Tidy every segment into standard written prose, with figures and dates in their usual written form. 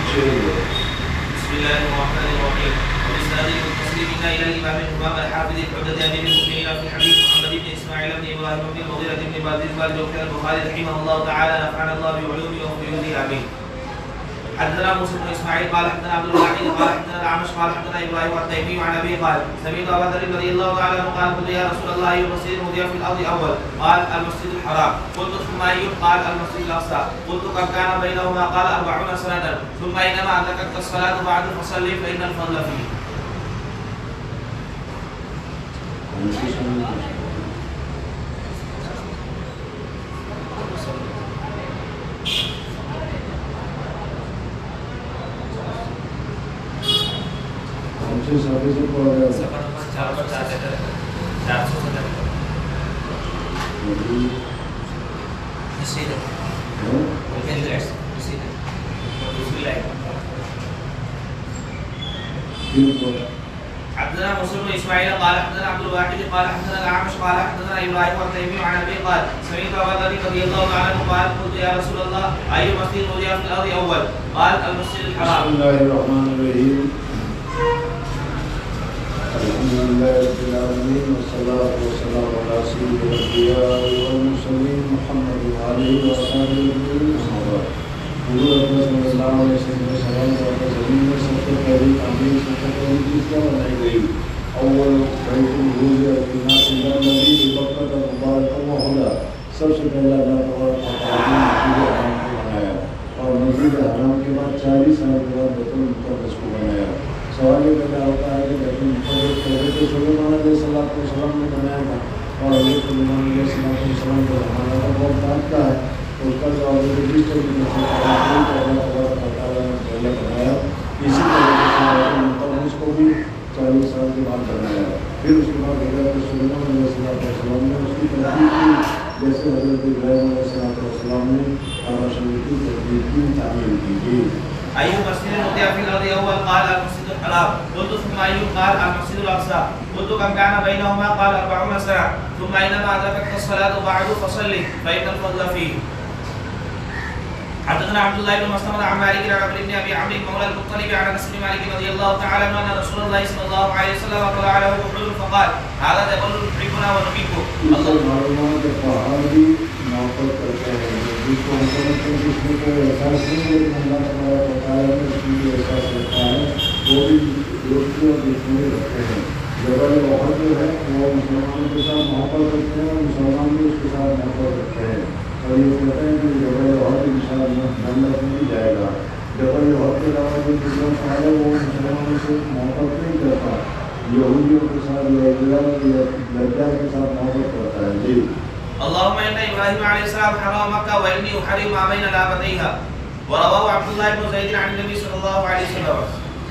بسم الله الرحمن الرحيم. وبإسناد المتصل منا إلى الإمام الإمام الحافظ الحجة أمير المؤمنين في الحديث محمد بن إسماعيل بن إبراهيم بن المغيرة بن بازيز والجوفي البخاري رحمه الله تعالى نفعنا الله بعلومه وفيوزه آمين. حدثنا موسى بن اسماعيل قال حدثنا عبد الواحد قال حدثنا الاعمش قال حدثنا ابراهيم التيمي عن ابي قال سمعت ابا ذر رضي الله تعالى عنه قال قلت يا رسول الله اي المسجد المضيع في الارض اول؟ قال المسجد الحرام. قلت ثم اي؟ قال المسجد الاقصى. قلت كم كان بينهما؟ قال 40 سنه. ثم اينما ادركتك الصلاه بعد فصلي فان الفضل فيه. حدثنا موسى بن اسماعيل قال حدثنا عبد الواحد قال حدثنا الاعمش قال حدثنا ابراهيم التيمي عن ابي قال سمعت ابا ذر رضي الله تعالى عنه قال قلت يا رسول الله اي مسجد وضع في الارض اول؟ قال المسجد الحرام. بسم الله الرحمن الرحيم. الحمد لله رب العالمين والصلاة والسلام على سيد الأنبياء والمرسلين محمد وعلى وصحبه أجمعين. أما بعد. حضور اکرم صلی اللہ علیہ وسلم کے سلام اور زمین میں سب سے پہلی تعمیر سب سے پہلی چیز کیا بنائی گئی؟ اول بیت الحجر فی الناس الذی ببکۃ مبارکا وہدی. سب سے پہلا اللہ تبارک و تعالی نے مسجد حرام کو بنایا اور مسجد حرام کے بعد 40 سال کے بعد بیت المقدس کو بنایا. سوال یہ پیدا ہوتا ہے کہ بیت المقدس پہلے تو سلیمان علیہ السلام نے بنایا تھا اور حضرت سلیمان علیہ السلام کو زمانہ کا بہت ڈانٹتا ہے. اس کا جواب ہے کہ جس طرح اللہ تبارک و تعالیٰ نے پہلے بنایا اسی طرح سے مقدس کو بھی 40 سال کے بعد بنایا. پھر اس کے بعد حضرت سلیمان علیہ السلام نے اس کی تجدید کی جیسے حضرت ابراہیم علیہ السلام نے کعبہ شریف کی تجدید کی تعمیر کی. أي مسجد وضع في الأرض أول؟ قال المسجد الحرام. قلت ثم أي؟ قال المسجد الأقصى. قلت كم كان بينهما؟ قال 40 سنة. ثم أينما أدركتك الصلاة بعد فصلي فإن الفضل فيه. حدثنا عبد الله بن مسلمة عن مالك عن عمرو بن ابي عمرو مولى المطلب عن انس بن مالك رضي الله تعالى عنه ان رسول الله صلى الله عليه وسلم طلع عليه احد فقال هذا جبل يحبنا ونحبه. اللہ معلومات کے پہاڑ بھی محبت کرتے ہیں جس کو جس میں کوئی احساس نہیں ہے کہ اللہ تبارک و تعالیٰ نے اس میں احساس رکھا ہے وہ بھی دوستی اور دشمنی رکھتے ہیں. جبل احد جو ہے وہ مسلمانوں کے ساتھ محبت رکھتے ہیں اور مسلمان بھی اس کے ساتھ محبت رکھتے ہیں اور یہ کہتے ہیں کہ جبل احد انشاءاللہ جنت میں بھی جائے گا. جبل احد کے علاوہ جو دوسرا پہاڑ ہے وہ مسلمانوں سے محبت نہیں کرتا, یہودیوں کے ساتھ لجا کے ساتھ محبت کرتا ہے. جی اللهم ان ابراهيم عليه السلام حرم مكه واني احرم ما بين لابتيها. ورواه عبد الله بن زيد عن النبي صلى الله عليه وسلم.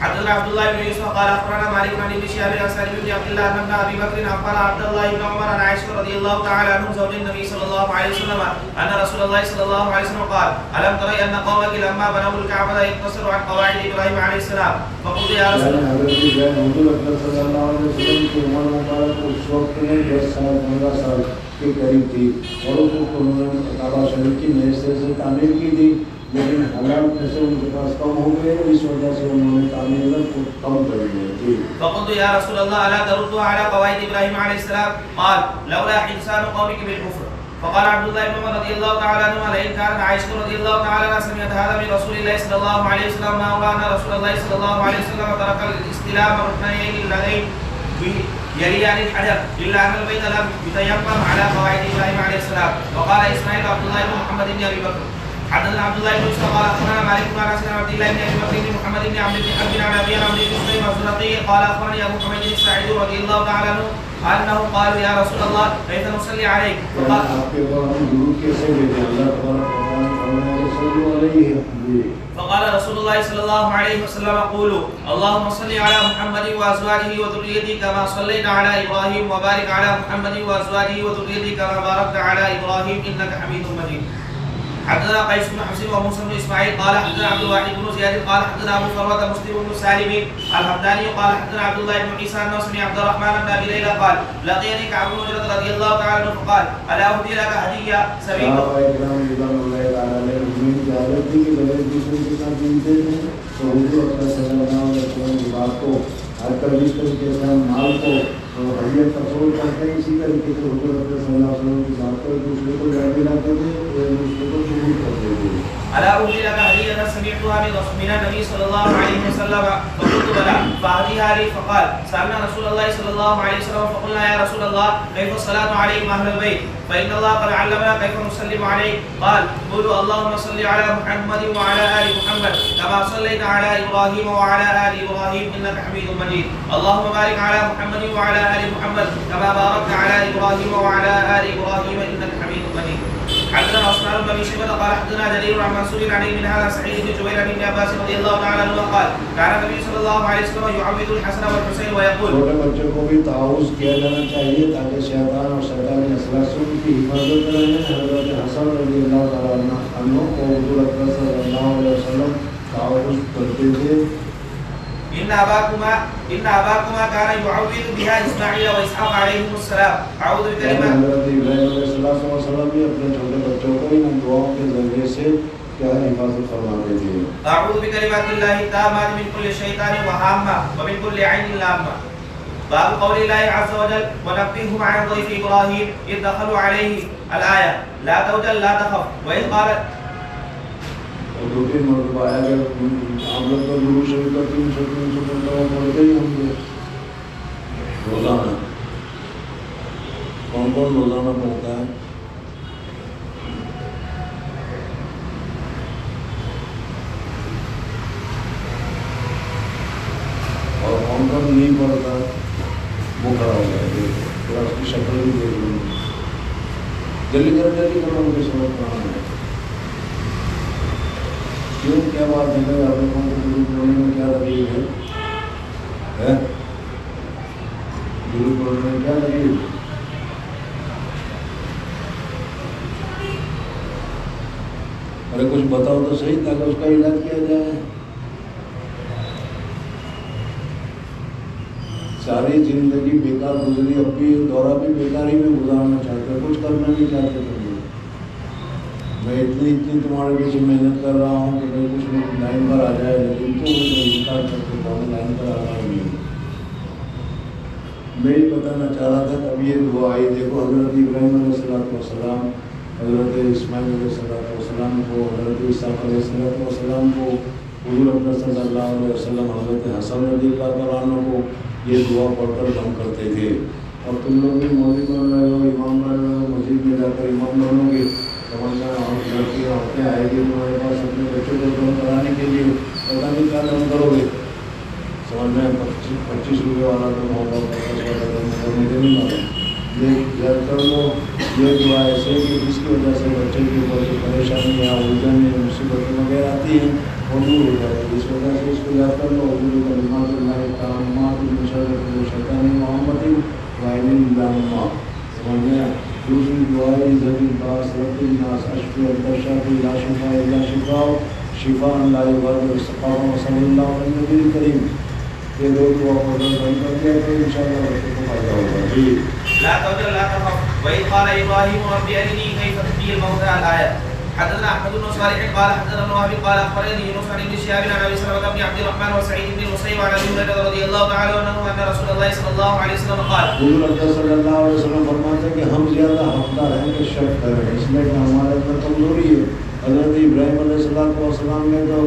حدثنا عبد الله بن يوسف قال اخبرنا مالك عن ابن شهاب عن سالم بن عبد الله بن ابي بكر اخبر عبد الله بن عمر عن عائشه رضي الله تعالى عنهم زوج النبي صلى الله عليه وسلم ان رسول الله صلى الله عليه وسلم قال الم ترى ان قومك لما بنوا الكعبه يقتصروا عن قواعد ابراهيم عليه السلام فقلت يا رسول الله حضور اکرم صلی اللہ علیہ وسلم کی عمر مبارک اس وقت میں 10 سال 15 سال کے قریب تھی اور انہوں نے کعبہ شریف کی نئے سرے سے تعمیر کی تھی, لیکن حالات جیسے ان کے پاس کم ہو گئے اس وجہ سے انہوں نے تعمیر کو کم کر دیا. جی فقلت يا رسول الله الا تردوا على قواعد ابراهيم عليه السلام؟ قال لولا حسان قومك بالكفر. فقال عبد الله بن عمر رضي الله تعالى عنهما لئن كانت عائشه رضي الله تعالى عنها سمعت هذا من رسول الله صلى الله عليه وسلم ما ورانا رسول الله صلى الله عليه وسلم ترك الاستلام ركنين اللذين يليان الحجر الا ان البيت لم يتيمم على قواعد ابراهيم عليه السلام. وقال اسماعيل عبد الله بن محمد بن ابي بكر حدثنا عبد الله بن يوسف قال اخبرنا مالك بن انس عن عبد الله بن ابي بكر بن محمد بن عبد بن حرب عن ابي عمرو بن سليم الزرقي قال اخبرني ابو حميد الساعدي رضي الله تعالى عنه انه قالوا يا رسول الله كيف نصلي عليك؟ فقال فقال رسول الله صلى الله عليه وسلم قولوا اللهم صل على محمد وازواجه وذريته كما صليت على ابراهيم وبارك على محمد وازواجه وذريته كما باركت على ابراهيم انك حميد مجيد. حدثنا قيس بن حفص وموسى بن اسماعيل قال حدثنا عبد الواحد بن زياد قال حدثنا ابو فروه مسلم بن سالم الحمداني قال حدثنا عبد الله بن عيسى انه سمع عبد الرحمن بن ابي ليلى قال لقيني كعب بن عجرة رضي الله تعالى عنه فقال الا اهدي لك هديه سمعت آج کل جس طریقے سے ہم مال کو حیت تصور کرتے ہیں اسی طریقے سے حضور صلی اللہ علیہ وسلم کی بات کر دوسرے کو یاد دلاتے تھے دوسرے کو قبول کرتے تھے. ألا أهدي لك هدية سمعتها من النبي صلى الله عليه وسلم فقلت بلى فأهديها لي فقال سألنا رسول الله صلى الله عليه وسلم فقلنا يا رسول الله كيف الصلاة عليهم أهل البيت فإن الله قد علمنا كيف نسلم عليه قال قولوا اللهم صل على محمد وعلى آل محمد كما صليت على إبراهيم وعلى آل إبراهيم إنك حميد مجيد اللهم بارك على محمد وعلى آل محمد كما باركت على إبراهيم وعلى آل إبراهيم إنك حميد مجيد. حدثنا عثمان بن ابي شيبه قال حدثنا جرير عن منصور عن ابن هذا سعيد بن جبير عن ابن عباس رضي الله تعالى عنه قال كان النبي صلى الله عليه وسلم يعوذ الحسن والحسين ويقول چھوٹے بچوں کو بھی تعاوض کیا جانا چاہیے تاکہ شیطان اور شیطانی اثرات سے ان کی حفاظت کریں. حضرت حسن رضی اللہ تعالیٰ عنہ کو حضور اکرم صلی اللہ علیہ وسلم تعاوض کرتے تھے. إن أباكما كان يعوذ بها إسماعيل وإسحاق عليهم السلام. أعوذ بكلمات حضرت ابراہیم علیہ السلام بھی اپنے چھوٹے بچوں کو ان دعاؤں کے ذریعے سے کیا حفاظت فرماتے تھے. أعوذ بكلمات الله التامات من كل شيطان وهامة ومن كل عين لامة. باب قول الله عز وجل ونبئهم عن ضيف إبراهيم إذ دخلوا عليه الآية لا توجل لا تخف وإذ قالت. اور دو تین مرتبہ آیا کہ آپ لوگ تو ضرور شریف کا 300 پڑھتے ہی ہوں گے روزانہ. کون کون روزانہ پڑھتا ہے؟ اور کون کون نہیں پڑھتا؟ وہ کھڑا ہو گیا تھوڑا اس کی شکل بھی دیکھ لوں. جلدی کرو ان کے سمجھ پڑھانا ہے. کیوں کیا بات ہے؟ آپ لوگوں کو ضرور پڑھنے میں کیا دلیل ہے؟ ضرور پڑھنے میں کیا دلیل ہے؟ ارے کچھ بتاؤ تو صحیح تاکہ اس کا علاج کیا جائے. ساری زندگی بیکار گزری, اب بھی دورہ بھی بیکاری میں گزارنا چاہتے ہیں, کچھ کرنا نہیں چاہتے تم لوگ. میں اتنی تمہارے پیچھے محنت کر رہا ہوں کہ میں کچھ لوگ لائن پر آ جائے, لیکن تو انکار کرتے کون لائن پر آ رہا ہے نہیں. میں یہ بتانا چاہ رہا تھا کہ اب یہ دعا آئی. دیکھو حضرت ابراہیم علیہ السلام, حضرت اسماعیل علیہ السلام کو, حضرت اسحاق علیہ السلام کو, حضور اکرم صلی اللہ علیہ وسلم حضرت حسن رضی اللہ تعالیٰ عنہ کو یہ دعا پڑھ کر دم کرتے تھے. اور تم لوگ بھی مولوی بن رہے ہو, امام بن رہے ہو, مسجد میں جا کر امام بنو گے. سمجھنا لڑکی عورتیں آئے گی تمہارے پاس اپنے بچوں کو دم کرانے کے لیے, پتہ نہیں کیا دم کرو گے. سمجھنا ہے 25 روپے والا دم ہوگا, 50 والا دم ہوگا, مجھے نہیں معلوم. یہ یاد کر لو, یہ دعا ایسے کہ جس کی وجہ سے بچے کے اوپر جو پریشانی یا الجھن یا مصیبتیں وغیرہ آتی ہیں وہ دور ہو جائے گی. اس وجہ سے اس کو یاد کر لو. حضور کلمات اللہ تعالیٰ من شر کل شیطان محمد وعین اللہ. سمجھنا ہے. دوسری دعا ہے ذی الباس رب الناس اشفی انت شافی لا شفاء الا شفاء شفاء لا یغادر سقما وصلی اللہ علیہ النبی الکریم. یہ دو دعا پڑھ کر بند کر دیا تو انشاءاللہ بچوں کو فائدہ ہوگا. جی لا توجل لا تخف وإذ قال إبراهيم رب أرني كيف تحيي الموتى الآية. حدثنا أحمد بن صالح قال حدثنا ابن وهب قال أخبرني يونس عن ابن شهاب عن أبي سلمة بن عبد الرحمن وسعيد بن المسيب عن أبي هريرة رضي الله تعالى عنه أن رسول الله صلى الله عليه وسلم قال. حضور اکرم صلی اللہ علیہ وسلم فرماتے ہیں کہ ہم زیادہ حقدار ہیں کہ شک کریں, اس لیے کہ ہمارے اندر کمزوری ہے. حضرت ابراہیم علیہ السلام نے تو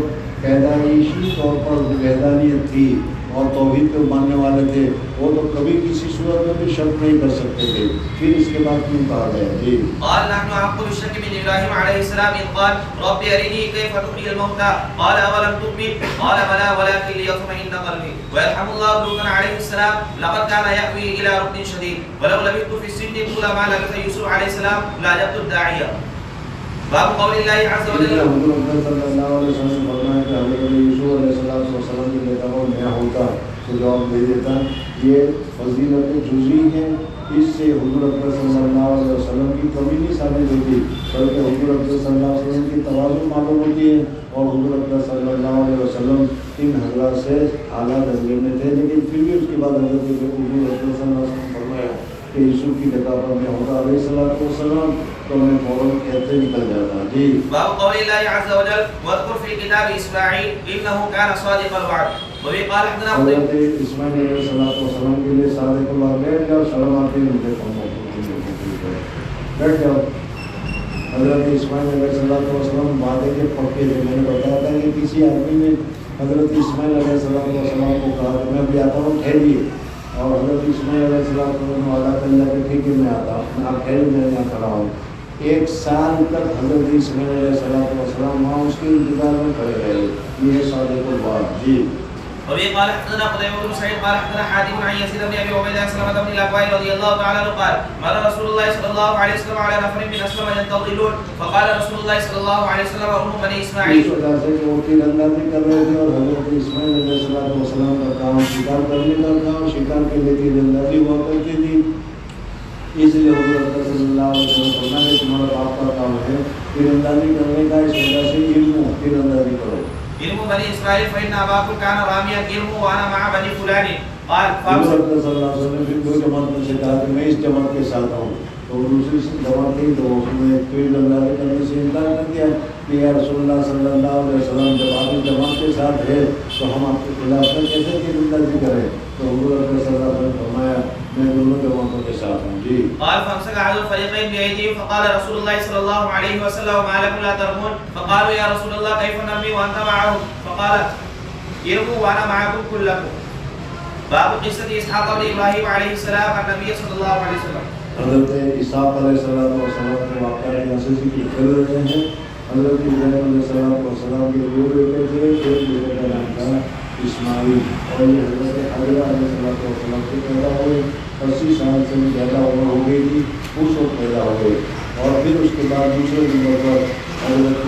پیدائشی طور پر وحدانیت تھی اور توحید پہ ماننے والے تھے, وہ تو کبھی کسی صورت میں بھی شک نہیں کر سکتے تھے. پھر اس کے بعد کیوں کہا گیا؟ جی قال نحن أحق بالشك من إبراهيم عليه السلام إذ قال رب أرني كيف تحيي الموتى قال أولم تؤمن قال بلى ولكن ليطمئن قلبي. ويرحم الله لوطا عليه السلام لقد كان يأوي إلى ركن شديد ولو لبثت في السجن طول ما لبث يوسف عليه السلام لأجبت الداعية. باب قول الله عز وجل. حضور صلی اللہ علیہ وسلم فرمایا کہ حضرت یوسف علیہ السلام کے بیٹا ہو میں ہوتا تو جواب دے دیتا. یہ فضیلت جزئی ہے اس سے حضور اکرم صلی اللہ علیہ وسلم کی کمی نہیں ثابت ہوتی بلکہ حضور اکرم صلی اللہ علیہ وسلم کی تواضع معلوم ہوتی ہے. اور حضور اکرم صلی اللہ علیہ وسلم ان حضرات سے اعلیٰ درجے میں تھے لیکن پھر بھی اس کے بعد حضرت حضور اکرم صلی اللہ علیہ وسلم فرمایا کہ یوسف کی جگہ پر میں ہوگا علیہ الصلوۃ والسلام تو میں فوراً کہتے نکل جاتا. جی باب قول الله عز وجل واذكر في الكتاب اسماعيل انه كان صادق الوعد. وبه قال حدثنا حضرت اسماعیل علیہ الصلوۃ والسلام کے لیے صادق الوعد بیٹھ جاؤ شرم آتی ہے مجھے بیٹھ جاؤ. حضرت اسماعیل علیہ الصلوۃ والسلام وعدے کے پکے تھے. میں نے بتایا تھا کہ کسی آدمی نے حضرت اسماعیل علیہ الصلوۃ والسلام کو کہا کہ میں بھی آتا ہوں ٹھہریے اور حضرت اسماعیل علیہ السلام کو وعدہ کر لیا کہ ٹھیک ہے میں آتا ہوں آپ ٹھہرے میں یہاں کھڑا ہوں. 1 سال تک حضرت اسماعیل علیہ السلام وہاں اس کے انتظار میں کھڑے رہے. یہ صادق الوعد. جی وبه قال حدثنا قتيبة بن سعيد قال حدثنا حاتم عن يزيد بن ابي عبيده سلمة بن الاكوع رضي الله تعالى عنه قال مر رسول الله صلى الله عليه وسلم على نفر من اسلم ينتظرون فقال رسول الله صلى الله عليه وسلم ام بني اسماعيل. اس وجہ سے کہ وہ تیر اندازی کر رہے تھے اور حضرت اسماعیل علیہ السلام کا کام شکار کرنے کا کام شکار کے لیے تیر اندازی ہوا کرتی تھی. اس لیے حضور اکرم صلی اللہ علیہ وسلم فرمایا کہ تمہارا باپ کا کام ہے تیر اندازی کرنے کا. اس وجہ سے علم تیر اندازی کرو. علم بني اسرائيل فإن أباكم كان راميا علم وأنا مع بني فلان. قال حضور اکرم صلی اللہ علیہ وسلم نے پھر 2 جماعت میں سے کہا کہ میں اس جماعت کے ساتھ ہوں. تو دوسری جماعت تھی تو اس نے تیر اندازی کرنے سے انکار کر دیا کہ یا رسول اللہ صلی اللہ علیہ وسلم جب آپ اس جماعت کے ساتھ ہے تو ہم آپ کے خلاف میں کیسے تیر اندازی کریں. تو حضور اکرم صلی اللہ علیہ وسلم فرمایا میں دونوں جماعتوں کے ساتھ ہوں. جی قال فامسك احد الفريقين بأيديهم فقال رسول الله صلى الله عليه وسلم ما لكم لا ترمون. فقالوا يا رسول الله كيف نرمي وأنت معهم. فقال ارموا وأنا معكم كلكم. باب قصة إسحاق بن إبراهيم عليه السلام عن النبي صلى الله عليه وسلم. حضرت اسحاق علیہ السلام کے واقعہ یہاں سے ذکر کر رہے ہیں. حضرت ابراہیم علیہ السلام کے 2 بیٹے تھے. ایک بیٹے کا نام تھا اسماعیل اور یہ حضرت حجرہ علیہ السلام سے پیدا ہوئے. 80 سال سے زیادہ عمر ہو گئی تھی اس وقت پیدا ہوئے. اور پھر اس کے بعد دوسرے نمبر پر حضرت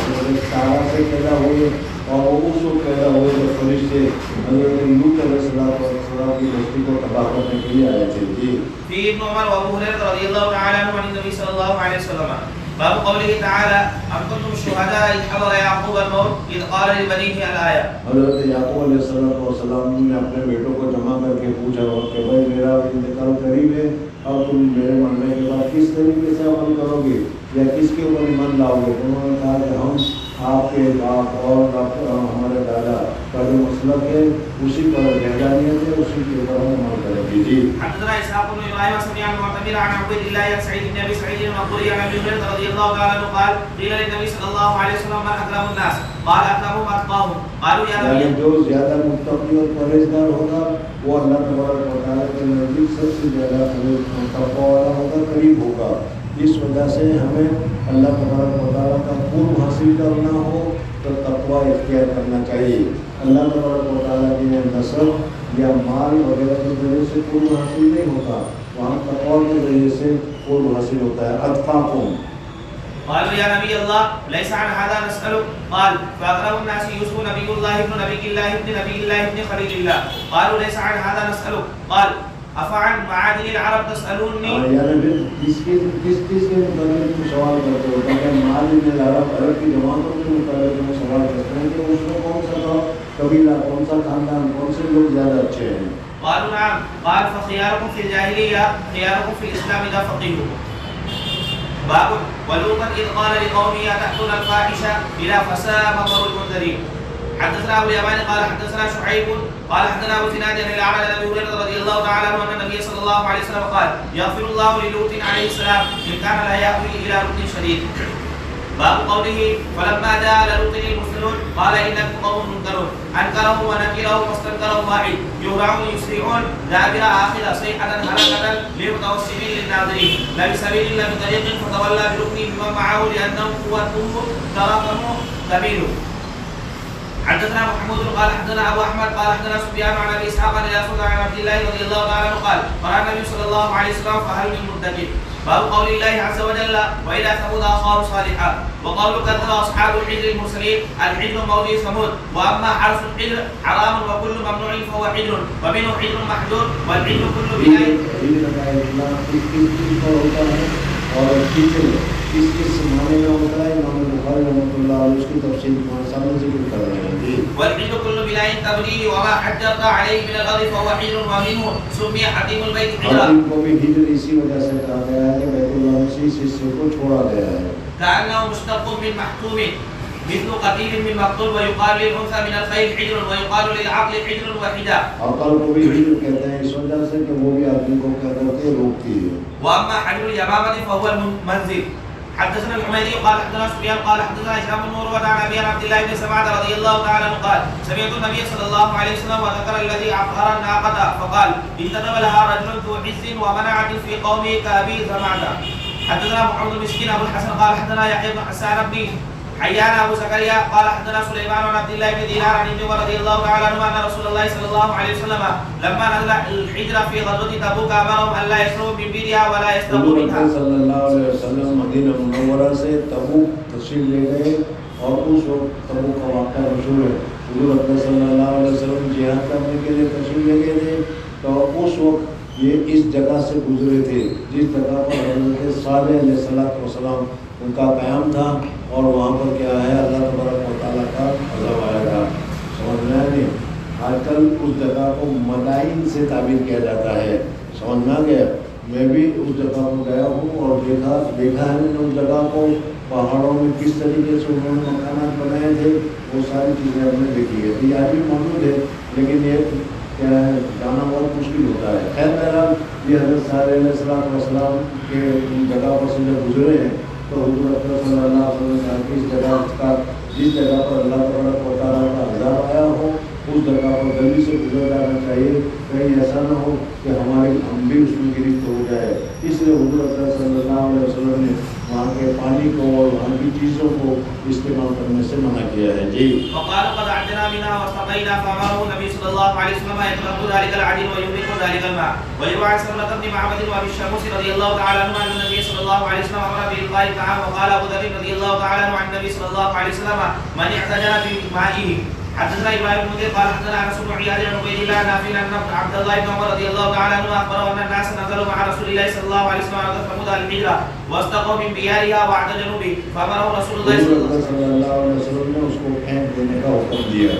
حضرت سارہ سے پیدا ہوئے اور وہ اس وقت پیدا ہوئے جب فرشتے حضرت لوط علیہ السلام کی بستی کو تباہ کرنے کے لیے آئے تھے. جی في ابن عمر وابو هريره رضي الله تعالى عنه عن النبي صلى الله عليه وسلم. باب قوله تعالى ام كنتم شهداء اذ حضر يعقوب الموت اذ قال لبنيه الايه. حضرت یعقوب علیہ السلام نے اپنے بیٹوں کو جمع کر کے پوچھا کہ بھائی میرا انتقال قریب ہے اور تم میرے مرنے کے بعد کس طریقے سے عمل کرو گے یا کس کے اوپر ایمان لاؤ گے. انہوں نے کہا کہ ہم آپ کے باپ اور ہمارے دادا کا جو مسلک ہے اسی پر رہدانیت ہے اسی کے اوپر ہم عمل کریں گے. جی حدثنا اسحاق بن ابراهيم سمع المعتمر عن عبيد الله بن سعيد بن ابي سعيد المقبري عن ابي هريره رضي الله تعالى عنه قال قيل للنبي صلى الله عليه وسلم من اكرم الناس قال اكرمهم اتقاهم. قالوا يا نبي جو زیادہ متقی اور پرہیزگار ہوگا وہ اللہ تبارک و تعالیٰ کے نزدیک سب سے زیادہ تقوی والا ہوگا قریب ہوگا. اس وجہ سے ہمیں اللہ تبارک و تعالیٰ کا قرب حاصل کرنا ہو تو تقوی اختیار کرنا چاہیے. اللہ تبارک و تعالیٰ کے نسب یا مال وغیرہ کے ذریعے سے قرب حاصل نہیں ہوتا وہاں تقوی کے ذریعے سے قرب حاصل ہوتا ہے. اتقاکم. قالوا يا نبي الله ليس عن هذا نسألك. قال فأقرب الناس يوسف نبي الله ابن نبي الله ابن نبي الله ابن خليل الله. قالوا ليس عن هذا نسألك. قال افعن معادن العرب تسألوني. یعنی کس کے متعلق تم سوال کرتے ہو کہ معادن العرب عرب کی جماعتوں کے متعلق تم سوال کرتے ہیں کہ اس میں کون سا قبیلہ کون سا خاندان کون سے لوگ زیادہ اچھے ہیں. قالوا نعم. قال فخياركم في الجاهلية خياركم في الإسلام إذا فقهوا. باب ولوطا إذ قال لقومه أتأتون الفاحشة إلى فساء مطر المنذرين. حدثنا أبو اليمان قال حدثنا شعيب قال حدثنا أبو زناد عن الأعرج عن أبي هريرة رضي الله تعالى عنه أن النبي صلى الله عليه وسلم قال يغفر الله للوط عليه السلام إن كان لا يأوي إلى ركن شديد. باب قوله فلما جاء لوط المرسلون قال إنكم قوم منكرون أنكرهم ونكرهم واستنكرهم واحد يهرعون يسرعون دابر آخر صيحة هلكة للمتوسمين للناظرين لا بسبيل إلا بطريق فتولى بركنه بمن معه لأنهم قوتهم تراكموا سبيله. حدثنا محمود قال حدثنا ابو احمد قال حدثنا سفيان عن ابي اسحاق عن عبد الله رضي الله تعالى عنه قال قال النبي صلى الله عليه وسلم فهل من مدكر. باب قول الله عز وجل وإلى ثمود أخاهم صالحا وقول كذب أصحاب الحجر المرسلين الحجر موضع ثمود وأما حرف الحجر حرام وكل ممنوع فهو حجر ومنه حجر محجور والحجر كل بناء اور کس معنی میں ہوتا ہے امام بخاری رحمۃ اللہ علیہ اس کی تفصیل سامنے ذکر کر رہے ہیں جی والحجر كل بناء تبنيه وما حجرت عليه من الأرض فهو حجر ومنه سمي حديم البيت حجرا حدیم کو بھی ہجر اسی وجہ سے کہا گیا ہے کہ بیت اللہ سے اس حصے کو چھوڑا گیا ہے كأنه مشتق من محتوم مثل قتيل من مقتول ويقال للأنثى من الخيل حجر ويقال للعقل حجر وحدا عقل کو بھی ہجر کہتے ہیں اس وجہ سے کہ وہ بھی آدمی کو کیا کرتے روکتی ہے وأما حجر اليمامة فهو المنزل حدثنا الحميدي قال حدثنا سفيان قال حدثنا هشام بن عروة عن أبي عبد الله بن سمعة رضي الله تعالى عنه قال سمعت النبي صلى الله عليه وسلم وذكر الذي عقر الناقة فقال اجتنب لها رجل ذو عز ومنعة في قومه كأبي سمعة حدثنا محمد بن مسكين أبو الحسن قال حدثنا يحيى بن حسان بن حيان أبو زكريا قال حدثنا سليمان بن عبد الله بن دينار عن ابن عمر رضي الله تعالى عنه أن رسول الله صلى الله عليه وسلم لما نزل الحجر في غزوة تبوك أمرهم أن لا يشربوا من بئرها ولا يستقوا منها. صلی اللہ علیہ وسلم مدینہ منورہ سے تبوک تشریف لے گئے اور اس وقت تبوک کا واقعہ مشہور ہے. حضور اکرم صلی اللہ علیہ وسلم جہاد کرنے کے لیے تشریف لے گئے تھے تو اس وقت یہ اس جگہ سے گزرے تھے جس جگہ پر حضرت صالح علیہ السلام ان کا قیام تھا اور وہاں پر کیا ہے اللہ تبارک و تعالیٰ کا عذاب آیا تھا. سمجھ میں آئے نہیں. آج کل اس جگہ کو مدائن سے تعبیر کیا جاتا ہے. سمجھ میں آ گیا. میں بھی اس جگہ کو گیا ہوں اور دیکھا ہے میں نے اس جگہ کو پہاڑوں میں کس طریقے سے انہوں نے مکانات بنائے تھے وہ ساری چیزیں ہم نے دیکھی ہے. یہ آج بھی موجود ہے لیکن یہ کیا ہے جانا بہت مشکل ہوتا ہے. خیر بہرحال یہ حضرت صالح علیہ السلام کے جگہ پر سے جب گزرے ہیں تو حضور اکرم صلی اللہ علیہ وسلم کی اس جگہ کا جس جگہ پر اللہ تبارک و تعالیٰ کا عذاب آیا ہو اس جگہ پر جلدی سے گزر جانا چاہیے. کہیں ایسا نہ ہو کہ ہمارے ہم بھی اس میں گرفت ہو جائے. اس لیے حضور اکرم صلی اللہ علیہ وسلم نے وہاں کے پانی کو اور وہاں کی چیزوں کو استعمال کرنے سے منع کیا ہے. جی وقال قد عدنا بنا واستقينا فامره النبي صلى الله عليه وسلم يترك ذلك العدل ويملك ذلك الماء. ويروى عن سلمة بن معبد وابي الشمس رضي الله تعالى عنه ان النبي صلى الله عليه وسلم امر بالقاء الطعام. وقال ابو ذر رضي الله تعالى عنه عن النبي صلى الله عليه وسلم من احتجر بمائه. حدثنا ابراهيم بن مدير قال حدثنا انس بن عياض عن عبيد الله نافع ان عبد الله بن عمر رضي الله تعالى عنه اخبره ان الناس نزلوا مع رسول الله صلى الله عليه وسلم على ثمود الحجره واستقوا من بيارها واعتجلوا به فامره رسول الله صلى الله عليه وسلم نے اس کو پھینک دینے کا حکم دیا.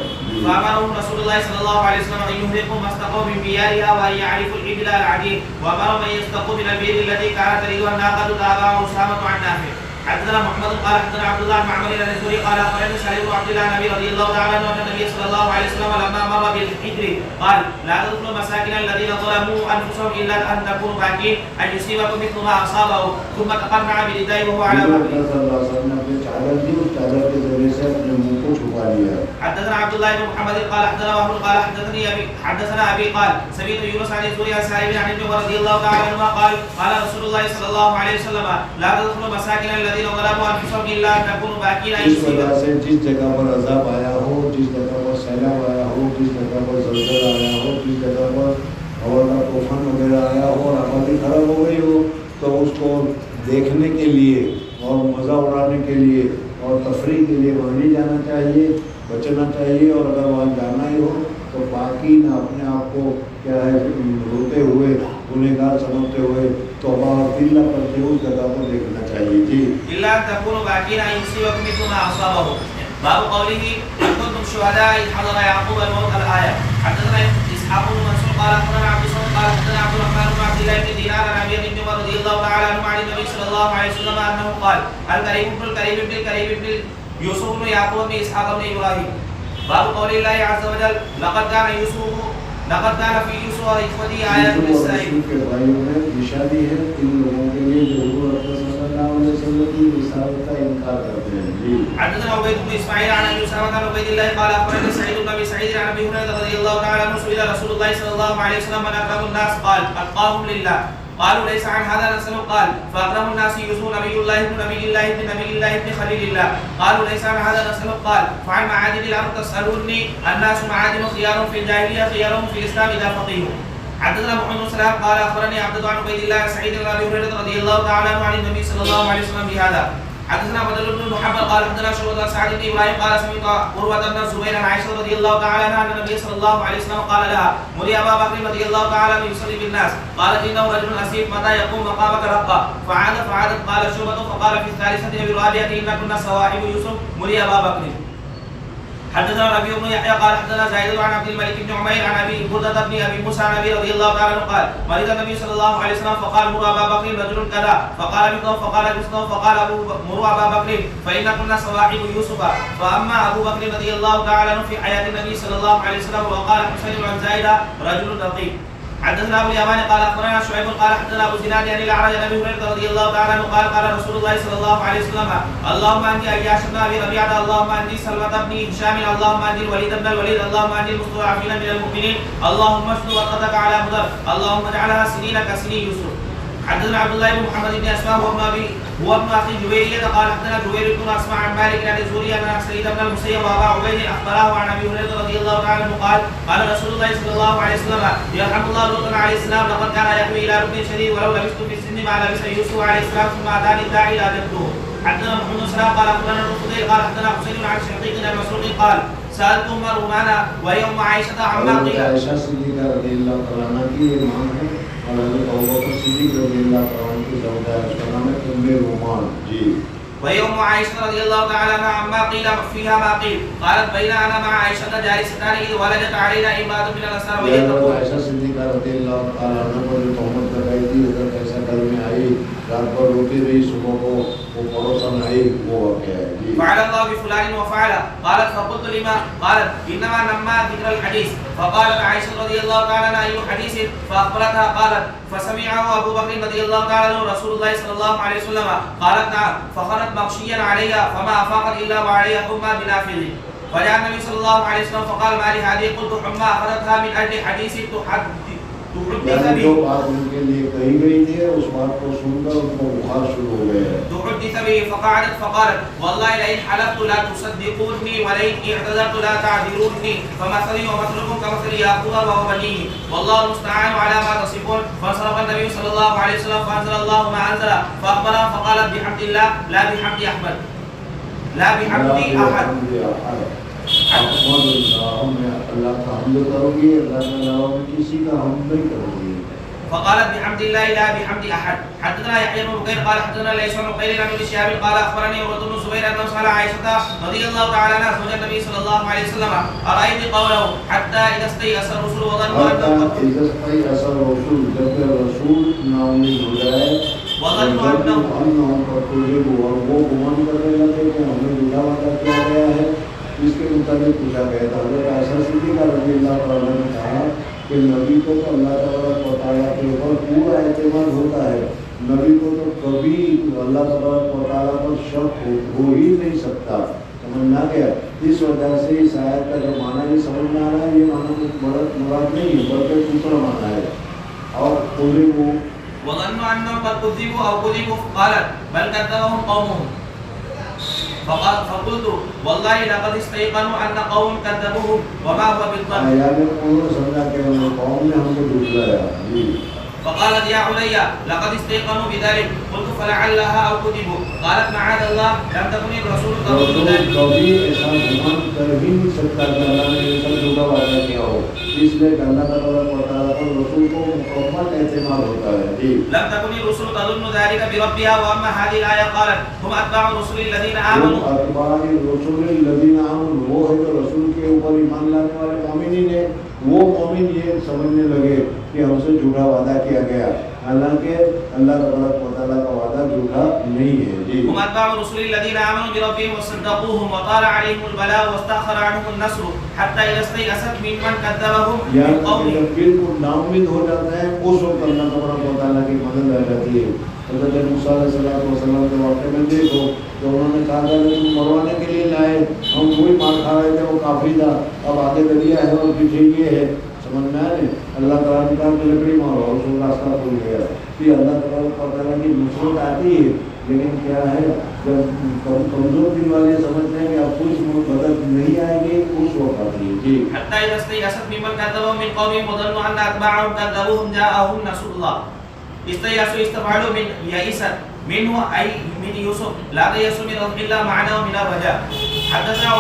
فامرهم رسول الله صلى الله عليه وسلم ان يهلكوا ما استقوا من بيارها وان يعرفوا الابل العديد وامرهم ان يستقوا من البئر التي كانت تريد الناقه تابعه اسامه عن نافع. حدثنا محمد قال حدثنا عبد الله بن معمر عن الزهري قال اخبرني سعيد بن عبد الله عن ابي رضي الله تعالى عنه ان النبي صلى الله عليه وسلم لما مر بالحجر قال لا تدخلوا مساكن الذين ظلموا انفسهم الا ان تكونوا باكين ان يصيبكم مثل ما اصابه ثم تقرع بردائه وهو على بابه. حدثنا عبد الله بن محمد قال حدثنا وهب قال حدثنا ابي قال سمعت يونس عن الزهري عن سعيد بن عبد الله رضي الله تعالى عنه قال قال رسول الله صلى الله عليه وسلم لا تدخلوا مساكن الذين ظلموا انفسهم الا ان تكونوا باكين. اس وجہ سے جس جگہ پر عذاب آیا ہو, جس جگہ پر سیلاب آیا ہو, جس جگہ پر زلزلہ آیا ہو, جس جگہ پر ہوا کا طوفان وغیرہ آیا ہو اور آبادی خراب ہو گئی ہو تو اس کو دیکھنے کے لیے اور مزہ اڑانے کے لیے اور تفریح کے لیے وہاں نہیں جانا چاہیے, بچنا چاہیے. اور اگر وہاں جانا ہی ہو تو باقی نہ اپنے آپ کو کیا ہے روتے ہوئے گنہگار سمجھتے ہوئے توبہ اور دل کرتے ہوئے جگہ کو دیکھنا چاہیے. جی الا تكونوا باكين ان يصيبكم مثل ما اصابه. باب قوله ان كنتم شهداء اذ حضر يعقوب الموت الايه. حدثنا اسحاق بن منصور قال اخبرنا عبد الصمد قال حدثنا عبد الرحمن بن عبد الله بن دينار عن ابي بن عمر رضي الله تعالى عنه عن النبي صلى الله عليه وسلم انه قال الكريم بن الكريم بن الكريم بن يوسف بن يعقوب بن اسحاق بن ابراهيم. باب قول الله عز وجل لقد كان في يوسف واخوته آيات للسائلين. کے بھائیوں میں نشانی ہے ان لوگوں کے لیے جو حضور صلی اللہ علیہ وسلم کی رسالت کا انکار کرتے ہیں. جی حدثنا عبيد بن اسماعيل عن ابي اسامه عن عبيد الله قال اخبرني سعيد بن ابي سعيد عن ابي هريره رضي الله تعالى عنه سئل رسول الله صلى الله عليه وسلم من اكرم الناس قال اتقاهم لله. قالوا ليس عن هذا نسأل. قال فأكرم الناس يوسف نبي الله ابن نبي الله ابن نبي الله ابن خليل الله. قالوا ليس عن هذا نسأل. قال فعن معادن الأرض تسألوني الناس معادن خيار في الجاهلية خيارهم في الإسلام إذا فقيهوا. حدثنا محمد بن سلام قال اخبرني عبد الله بن عبيد الله سعيد بن ابي هريره رضي الله تعالى عنه عن النبي صلى الله عليه وسلم بهذا. حدثنا بدر بن محمد قال حدثنا شعبة عن سعد بن ابراهيم قال سمعت عروة بن الزبير عن عائشة رضي الله تعالى عنها ان النبي صلى الله عليه وسلم قال لها مري ابا بكر رضي الله تعالى عنه يصلي بالناس. قالت انه رجل اسيف متى يقوم مقامك رقا. فعادت قال شعبة فقال في الثالثة او الرابعة ان كنا صواحب يوسف مري ابا بكر. حدثنا ربيع بن يحيى قال حدثنا زايد عن عبد الملك بن عمير عن ابي بردة بن ابي موسى عن ابي رضي الله تعالى عنه قال مرض النبي صلى الله عليه وسلم فقال مروا ابا بكر رجل كذا فقال مثله فقال مثله فقال مروا ابا بكر فان كنا صواحب يوسف. فاما ابو بكر رضي الله تعالى عنه في حياه النبي صلى الله عليه وسلم وقال حسين عن زايد رجل رقيق. حدثنا ابو اليمان قال اخبرنا شعيب قال حدثنا ابو زناد عن الاعرج عن ابي هريره رضي الله تعالى عنه قال قال رسول الله صلى الله عليه وسلم اللهم انجي اياش بن ابي ربيعه اللهم انجي سلمة بن هشام اللهم انجي الوليد بن الوليد اللهم انجي المستضعفين من المؤمنين اللهم اشد وطأتك على مضر اللهم اجعلها سنين كسنين يوسف. حدثنا عبد الله بن محمد بن اسماء هو ابن اخي جويرية قال حدثنا جوير بن اسماء عن مالك عن الزهري عن سعيد بن المسيب وابا عبيد اخبره عن ابي هريره رضي الله تعالى عنه قال قال رسول الله صلى الله عليه وسلم يرحم الله لوطا عليه السلام لقد كان يحوي الى ركن شديد ولو لبثت في السن ما لبث يوسف عليه السلام ثم اتاني الداعي الى جده. حدثنا محمد بن سلام قال اخبرنا الفضيل قال حدثنا حسين عن شقيق عن مسروق قال سالت ام رومانه وهي ام عائشه عما قيل. عائشہ صدیقہ رضی اللہ تعالیٰ عنہ کی یہ ماں ہے اور حضرت ابوبکر صدیق رضی اللہ تعالیٰ عنہ کی زوجہ ہے، اس کا نام ہے ام رومان. جی. وهي ام عائشه رضي الله تعالى عنها عما قيل فيها ما قيل قالت بين انا مع عائشه جالستان اذ ولدت علينا امراه من الانصار وهي تقول عائشہ صدیقہ رضی اللہ تعالیٰ عنہ کو جو تہمت لگائی تھی حضرت عائشہ گھر میں آئی، رات بھر روتی رہی، صبح کو وہ پڑوسن آئی، وہ واقعہ ہے. جی. فعل الله بفلان وفعل قالت فقلت لما قالت انما نما ذكر الحديث. فقالت عائشه رضي الله تعالى عنها اي حديث فاخبرتها قالت فسمعه ابو بكر رضي الله تعالى عنه رسول الله صلى الله عليه وسلم قالت نعم فخرت مغشيا عليها فما افاقت الا وعليها حمى بنافذ. فجاء النبي صلى الله عليه وسلم فقال ما لي هذه قلت حمى اخذتها من اجل حديث یعنی جو بات ان کے لیے کہی گئی تھی اس بات کو سن کر ان کو بخار شروع ہو گیا. تحدث به فقعدت فقالت والله لئن حلفت لا تصدقوني ولئن اعتذرت لا تعذروني فمثلي ومثلكم كمثل يعقوب وبنيه والله المستعان على ما تصفون. فانصرف النبي صلى الله عليه وسلم فانزل الله ما انزل فاخبرها فقالت بحمد الله لا بحمد احمد لا بحمد احد. اللہ کا حمد کرو گی، اللہ کے علاوہ کسی کا حمد نہیں کرو گی. فقالت بحمد الله لا بحمد احد. حدثنا يحيى بن بكير قال حدثنا ليس بن بكير عن ابن شهاب قال اخبرني عروة بن الزبير انه سال عائشة رضي الله تعالى عنها زوج النبي صلى الله عليه وسلم ارايت قوله حتى اذا استيأس الرسل وظنوا جب رسول ناامید ہو جائے وہ گمان کرنے لگے کہ ہمیں جھوٹا وعدہ کیا گیا ہے، اس کے مطابق پوچھا گیا تھا. حضرت عائشہ صدیقہ رضی اللہ تعالیٰ نے کہا کہ نبی کو تو اللہ تبارک و تعالیٰ کے اوپر پورا اعتماد ہوتا ہے، نبی کو تو کبھی اللہ تبارک و تعالیٰ پر شک ہو ہی نہیں سکتا. سمجھنا گیا؟ اس وجہ سے اس آیت کا جو معنی یہ سمجھ میں آ رہا ہے، یہ معنی مراد نہیں ہے بلکہ دوسرا معنی ہے. اور پورے وہ وظنوا انهم قد كذبوا او كذبوا قالت بل كذبهم قومهم. فقلت والله لقد استيقنوا ان قوم كذبوهم وما هو بالظن. یعنی انہوں نے سمجھا کہ قوم نے ہم کو جھٹلایا. فقالت يا علي لقد استيقنوا بذلك. قلت فلعلها او كذبوا. قالت معاذ الله لم تكن الرسول تقول ذلك. کبھی ایسا گمان کر ہی نہیں سکتا کہ اللہ نے ایسا جھوٹا وعدہ کیا ہو، اس لیے کہ اللہ تبارک و تعالیٰ پر رسول کو مکمل اعتماد ہوتا ہے. جی. لم تكن الرسل تظن ذلك بربها. واما هذه الايه قالت هم اتباع الرسل الذين امنوا. اتباع الرسل الذين امنوا وہ ہے جو رسول کے اوپر ایمان لانے والے مومنین ہیں. وہ مومن یہ سمجھنے لگے کہ ہم سے جھوٹا وعدہ کیا گیا، حالانکہ اللہ تبارک و تعالیٰ کا وعدہ جھوٹا نہیں ہے. جی. هم اتباع الرسل الذين امنوا بربهم وصدقوهم وطال عليهم البلاء واستاخر عنهم النصر حتى اذا استيأست ممن كذبهم من قومه. بالکل ناامید ہو جاتا ہے اس وقت اللہ تبارک و تعالیٰ کی مدد آ جاتی ہے. حضرت موسیٰ علیہ السلام کے واقعے میں دیکھو تو انہوں نے کہا کہ تم مروانے کے لیے لائے، ہم وہی مار کھا رہے تھے، وہ کافی تھا، اب آگے دریا ہے اور پیچھے یہ ہے. سمجھ میں آئے؟ اللہ تعالیٰ نے کہا کہ لکڑی مارو اور اس کو راستہ کھل گیا. پھر اللہ تعالیٰ کی نصرت آتی ہے، لیکن کیا ہے جب کمزور دل والے سمجھتے ہیں کہ اب کچھ مدد نہیں آئے گی، اس وقت فرماتی ہے جی حتى إذا استيأست ممن كذبوا من قومهم وظنوا أن أتباعهم كذبوهم جاءهم نصر الله. استيأسوا استفعلوا من يئسا منه أي من يوسف لا تيأسوا من روح الله معناه من الرجاء. حدثنا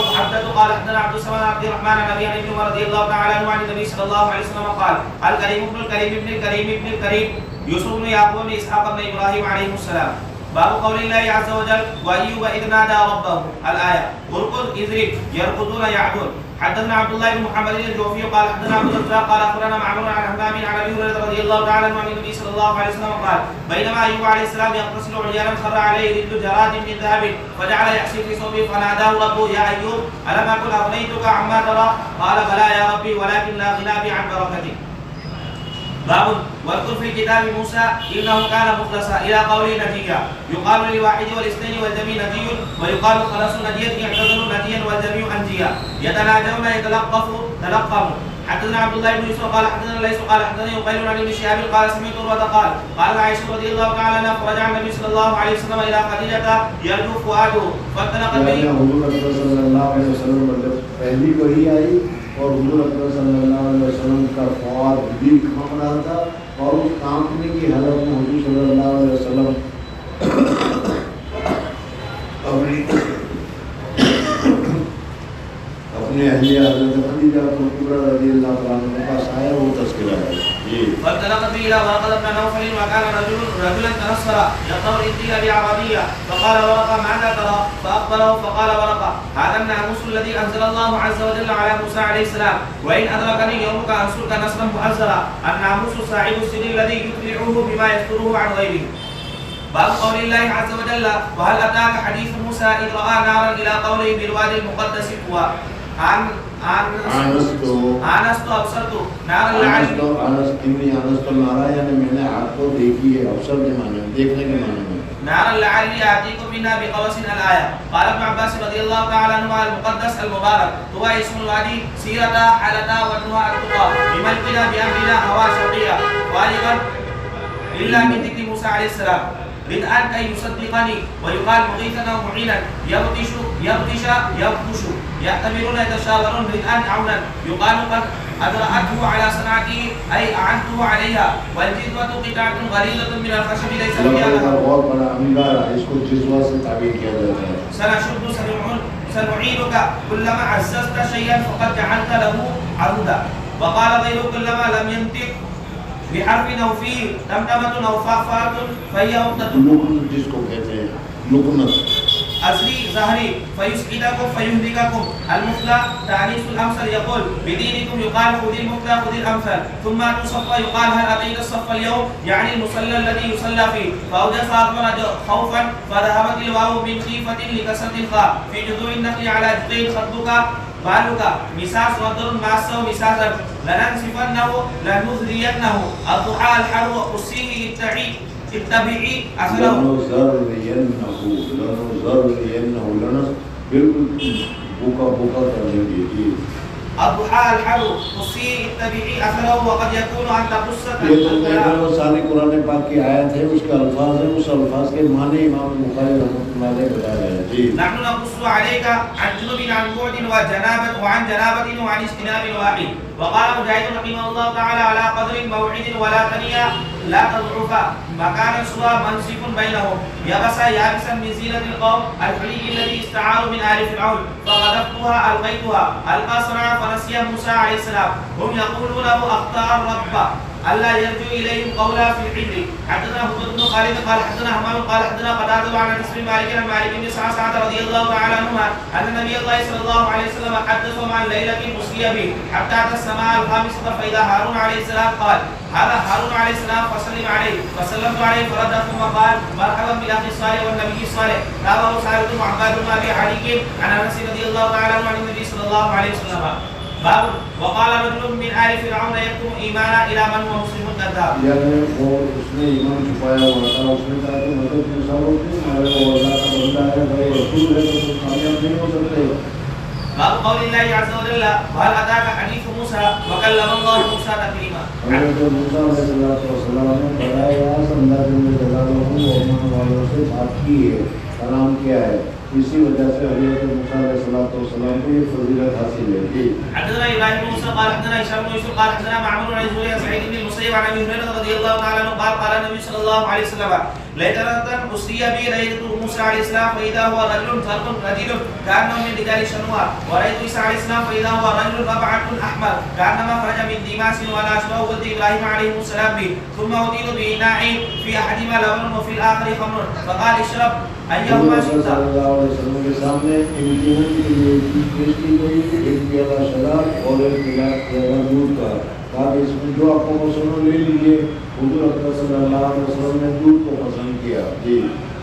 قال حدثنا عبد الصمد عبد الرحمن عن ابي عن ابن عمر رضي الله تعالى عنه عن النبي صلى الله عليه وسلم قال الكريم ابن الكريم ابن الكريم ابن الكريم يوسف بن يعقوب بن اسحاق بن ابراهيم عليه السلام. باب قول الله عز وجل وايوب اذ نادى ربه الايه اركض اذرب يركضون يعدون. حدثنا عبد الله بن محمد الجوفي قال حدثنا عبد الرزاق قال اخبرنا معمر عن همام عن ابي هريره رضي الله تعالى عنه عن النبي صلى الله عليه وسلم قال بينما ايوب عليه السلام يغتسل عريانا خر عليه ذل جراد من ذهب فجعل يحسي في صوبه فناداه ربه يا ايوب الم اكن اغنيتك عما ترى قال بلى يا ربي ولكن لا غنى بي عن بركتك. باب واذكر في كتاب موسى انه كان مخلصا الى قوله نجيا. يقال للواحد والاثنين والجميع نجي ويقال خلص نجيا اعتزلوا نجيا والجميع انجيا. يتناجون تلقموا. حدثنا عبد الله بن يوسف قال حدثنا ليس قال حدثنا يقيل عن ابن شهاب قال سمعت عروة قال عائشة رضي الله تعالى عنها فرجع النبي صلى الله عليه وسلم الى خديجة يرجو فؤاده فانطلقت به. حضور اکرم صلی اللہ علیہ وسلم مطلب پہلی وحی آئی اور حضور اکرم صلی اللہ علیہ وسلم کا فؤاد بھی کام رہا تھا اور اس کانپنے کی حالت میں حضور صلی اللہ علیہ وسلم اپنے اہلیہ حضرت خدیجہ کبریٰ رضی اللہ تعالیٰ عنہ کے پاس آیا وہ تذکرہ ہے جی. فانطلقت به الى ورقة بن نوفل وكان رجلا تنصر يقرأ الانجيل بعربية فقال ورقة ماذا ترى؟ فأخبره فقال ورقة هذا الناموس الذي أنزل الله عز وجل على موسى عليه السلام وإن أدركني يومك أنصرك نصرا مؤزرا الناموس صاحب السر الذي يتبعه بما يستره عن غيره. باب قول الله عز وجل وهل أتاك حديث موسى إذ رأى نارا إلى قوله بالوادي المقدس طوى آنست ابصرت نارا یعنی میں نے آپ کو دیکھی ہے ابصر کے معنی میں دیکھنے کے معنی میں نارا لعلی آتيكم منها بقبس الآية. قال ابن عباس رضي الله تعالى عنهما المقدس المبارك هو اسم الوادي سيرتا حالتا وجهها التقى بملكنا بأمرنا هوا شوقية غالبا إلا من ذكر موسى عليه السلام بدءا كي يصدقني ويقال مغيثا ومعينا يبطش يأتمرون يتشاورون بدءا عونا يقال قد أدرأته على صنعته أي أعنته عليها والجذوة قطعة غليظة من الخشب ليس فيها بہت بڑا انگار ہے اس کو جذوہ سے تعبیر کیا جاتا ہے. سنشد سنعينك كلما عززت شيئا فقد جعلت له عرودا. وقال غيره كلما لم ينطق بحرف أو فيه دمدمة أو فاء فهي عقدة جس کو کہتے ہیں لقنت أزري ظهري فيسعدكم فيهلككم. المثلى تأنيث الأمثل يقول بدينكم يقال خذ المثلى خذ الأمثل ثم تصفى يقال هل أتيت الصف اليوم يعني المصلى الذي يصلى فيه فأوجس أطمر خوفا فذهبت الواو من خيفة لكسرة الخاء في جذوع النخل على جذع خطبك بالك مساس وضر ماسه مساسا لننسفنه لنذرينه الضحى الحر قصيه اتبعي أثره لنذرينه بالکل بوکا کرنے کے لیے الضحى الحر قصيه اتبعي أثره وقد يكون أن تقصة. یہ تو ساری قرآن پاک کی آیت ہے اس کے الفاظ ہیں اس الفاظ کے معنی امام بخاری رحمۃ اللہ علیہ بتا رہے ہیں جی. نحن نقص عليك عن جنوب عن بعد وعن جنابة وعن اجتناب واحد. وقال مجاهد رحمه الله تعالى على قدر موعد ولا تنيا لا تضعف مكان سوى منصف بينهم يابسا من زينة القوم الحلي الذي استعاروا من آل فرعون فغدفتها ألقيتها ألقى صنعا فنسي موسى عليه السلام. هم يقولون له أخطأ الرب ألا يرجو إليهم قولا في الحجر. حدثنا محمد بن خالد قال حدثنا همام قال حدثنا قتادة عن أنس بن مالك عن مالك بن سعد رضي الله تعالى عنهما أن النبي الله صلى الله عليه وسلم حدثهم عن ليلة مسري به حتى أتى السماء الخامسة فإذا هارون عليه السلام قال هذا هارون عليه السلام فسلم عليه فسلمت عليه فرد ثم قال مرحبا بالأخ الصالح والنبي الصالح. تابعه سعيد بن عباد بن أبي حريك عن أنس رضي الله تعالى عنه عن النبي صلى الله عليه وسلم. باب وقال رجل من آل فرعون يكتم ایمانا الى من هو مسلم كذاب. یعنی وہ اس نے ایمان چھپایا ہوا تھا اس نے کہا کہ مدد انسانوں کی ہمارے وہ اللہ کا بندہ ہے بھائی رسول ہے تو تم کامیاب نہیں ہو سکتے. باب قول الله عز وجل وهل أتاك حديث موسى وكلم الله موسى تكليما. حضرت موسیٰ علیہ السلام نے بتایا اللہ جل جلالہ اور ایمان والوں سے بات کی ہے کلام کیا ہے. اسی وجہ سے حضرت موسیٰ علیہ السلام کو یہ فضیلت حاصل ہے جی. حدثنا ابراهيم بن موسى قال حدثنا هشام بن يوسف قال حدثنا معمر عن الزهري عن سعيد بن المسيب عن ابي هريره رضي الله تعالى عنه قال قال النبي صلى الله عليه وسلم ليلة أسري بي رأيت موسى عليه السلام فإذا هو رجل فرق رجل كأنه من رجال شنوء ورأيت عيسى عليه السلام فإذا هو رجل ربعة أحمر كأنما خرج من دماس ولا أشبه ولد إبراهيم عليه السلام به ثم أتيت بإناء في أحدهما لبن وفي الآخر خمر فقال اشرب أيهما شئت. صلی اللہ علیہ وسلم کے سامنے امتحان کے لیے پیش کی گئی ایک پیالہ شراب اور ایک پیالہ دودھ کا. کہا اس میں جو آپ کو پسند لے لیجیے. حضور اکرم صلی اللہ علیہ وسلم نے دودھ کو پسند کیا جی.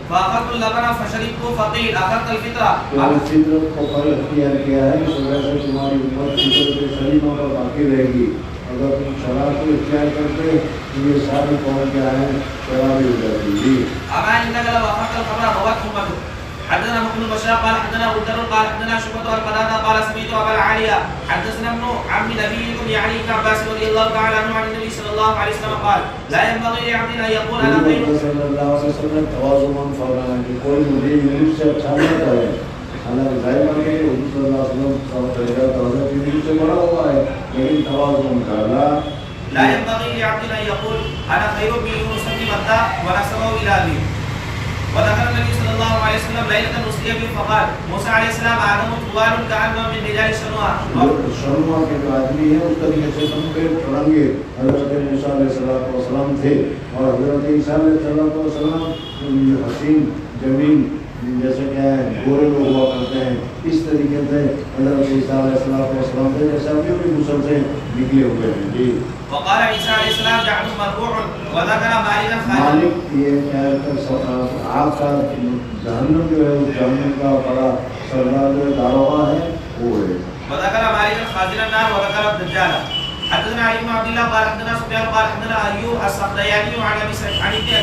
فأخذت اللبن فشربت فقيل أخذت الفطرة. فطرت کو پر اختیار کیا ہے اس وجہ سے تمہاری امت فطرت سلیمہ پر باقی رہے گی. اگر تم شراب کو اختیار کرتے تو یہ ساری قوم کیا ہے شرابی ہو جاتی جی. أما إنك لو أخذت الخمر روته أمته. حدثنا محمد بن بشار قال حدثنا ابو الدر قال حدثنا شعبة والقتادة قال سمعت أبا العالية حدثنا ابن عم نبيكم يعني ابن عباس رضي الله تعالى عنه عن النبي صلى الله عليه وسلم قال لا ينبغي لعبد أن يقول أنا خير. صلی اللہ علیہ وسلم نے توازن فرمایا کہ کوئی مجھے یونس سے اچھا نہیں کرے. حالانکہ ظاہر ہے کہ حضور صلی اللہ علیہ وسلم حضرت یونس سے بڑا ہوا ہے لیکن توازن ڈالا. لا ينبغي لعبد أن يقول أنا خير من يونس بن متى ونسبه إلى أبيه. وذكر النبي صلى الله عليه وسلم ليلة أسري به فقال موسى عليه السلام آدم طوال كأنه من رجال شنوء. شنوء کے جو آدمی ہیں اس طریقے سے لمبے چڑھنگے حضرت موسیٰ علیہ السلام تھے اور حضرت عیسیٰ علیہ السلام حسین جمیل جیسے کہ گورے لوگ ہوا کرتے ہیں اس طریقے سے حضرت عیسیٰ علیہ السلام تھے جیسے ابھی بھی مسل سے نکلے ہوئے ہیں جی. وقال عيسى عليه السلام جعل مرفوع وذكر مالک یہ آپ کا جہنم جو ہے اس جہنم کا بڑا سردار جو داروغہ ہے وہ ہے. وذكر مالك خازن النار وذكر الدجال. حدثنا علي بن عبد الله قال حدثنا سفيان قال حدثنا ايوب السختياني عن ابي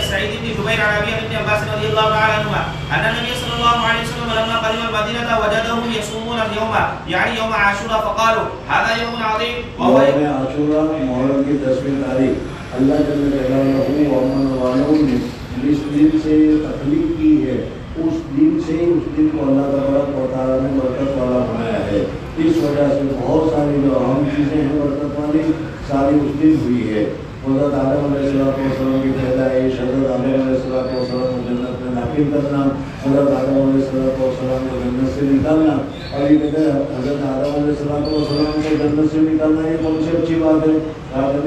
سعيد بن جبير عن ابي بن عباس رضي الله تعالى عنهما ان النبي صلى الله عليه وسلم لما قدم المدينه وجدهم يصومون اليوم يعني يوم عاشوراء فقالوا هذا يوم عظيم وهو يوم عاشوراء محرم کی 10ویں تاریخ اللہ جل جلالہ و امن والوں نے جس دن سے تخلیق کی ہے اس دن سے اس دن کو اللہ تبارک و تعالیٰ نے برکت والا بنایا ہے. اس وجہ سے بہت ساری جو اہم چیزیں ہیں برکت والی ساری اس دن ہوئی ہے. حضرت آدم علیہ السلام کی پیدائش, حضرت آدم علیہ السلام کو جنت میں داخل کرنا, حضرت آدم علیہ السلام کو جنت سے نکالنا, اور یہ کہتے ہیں حضرت آدم علیہ السلام کو جنت سے نکالنا یہ کون سی اچھی بات ہے. حضرت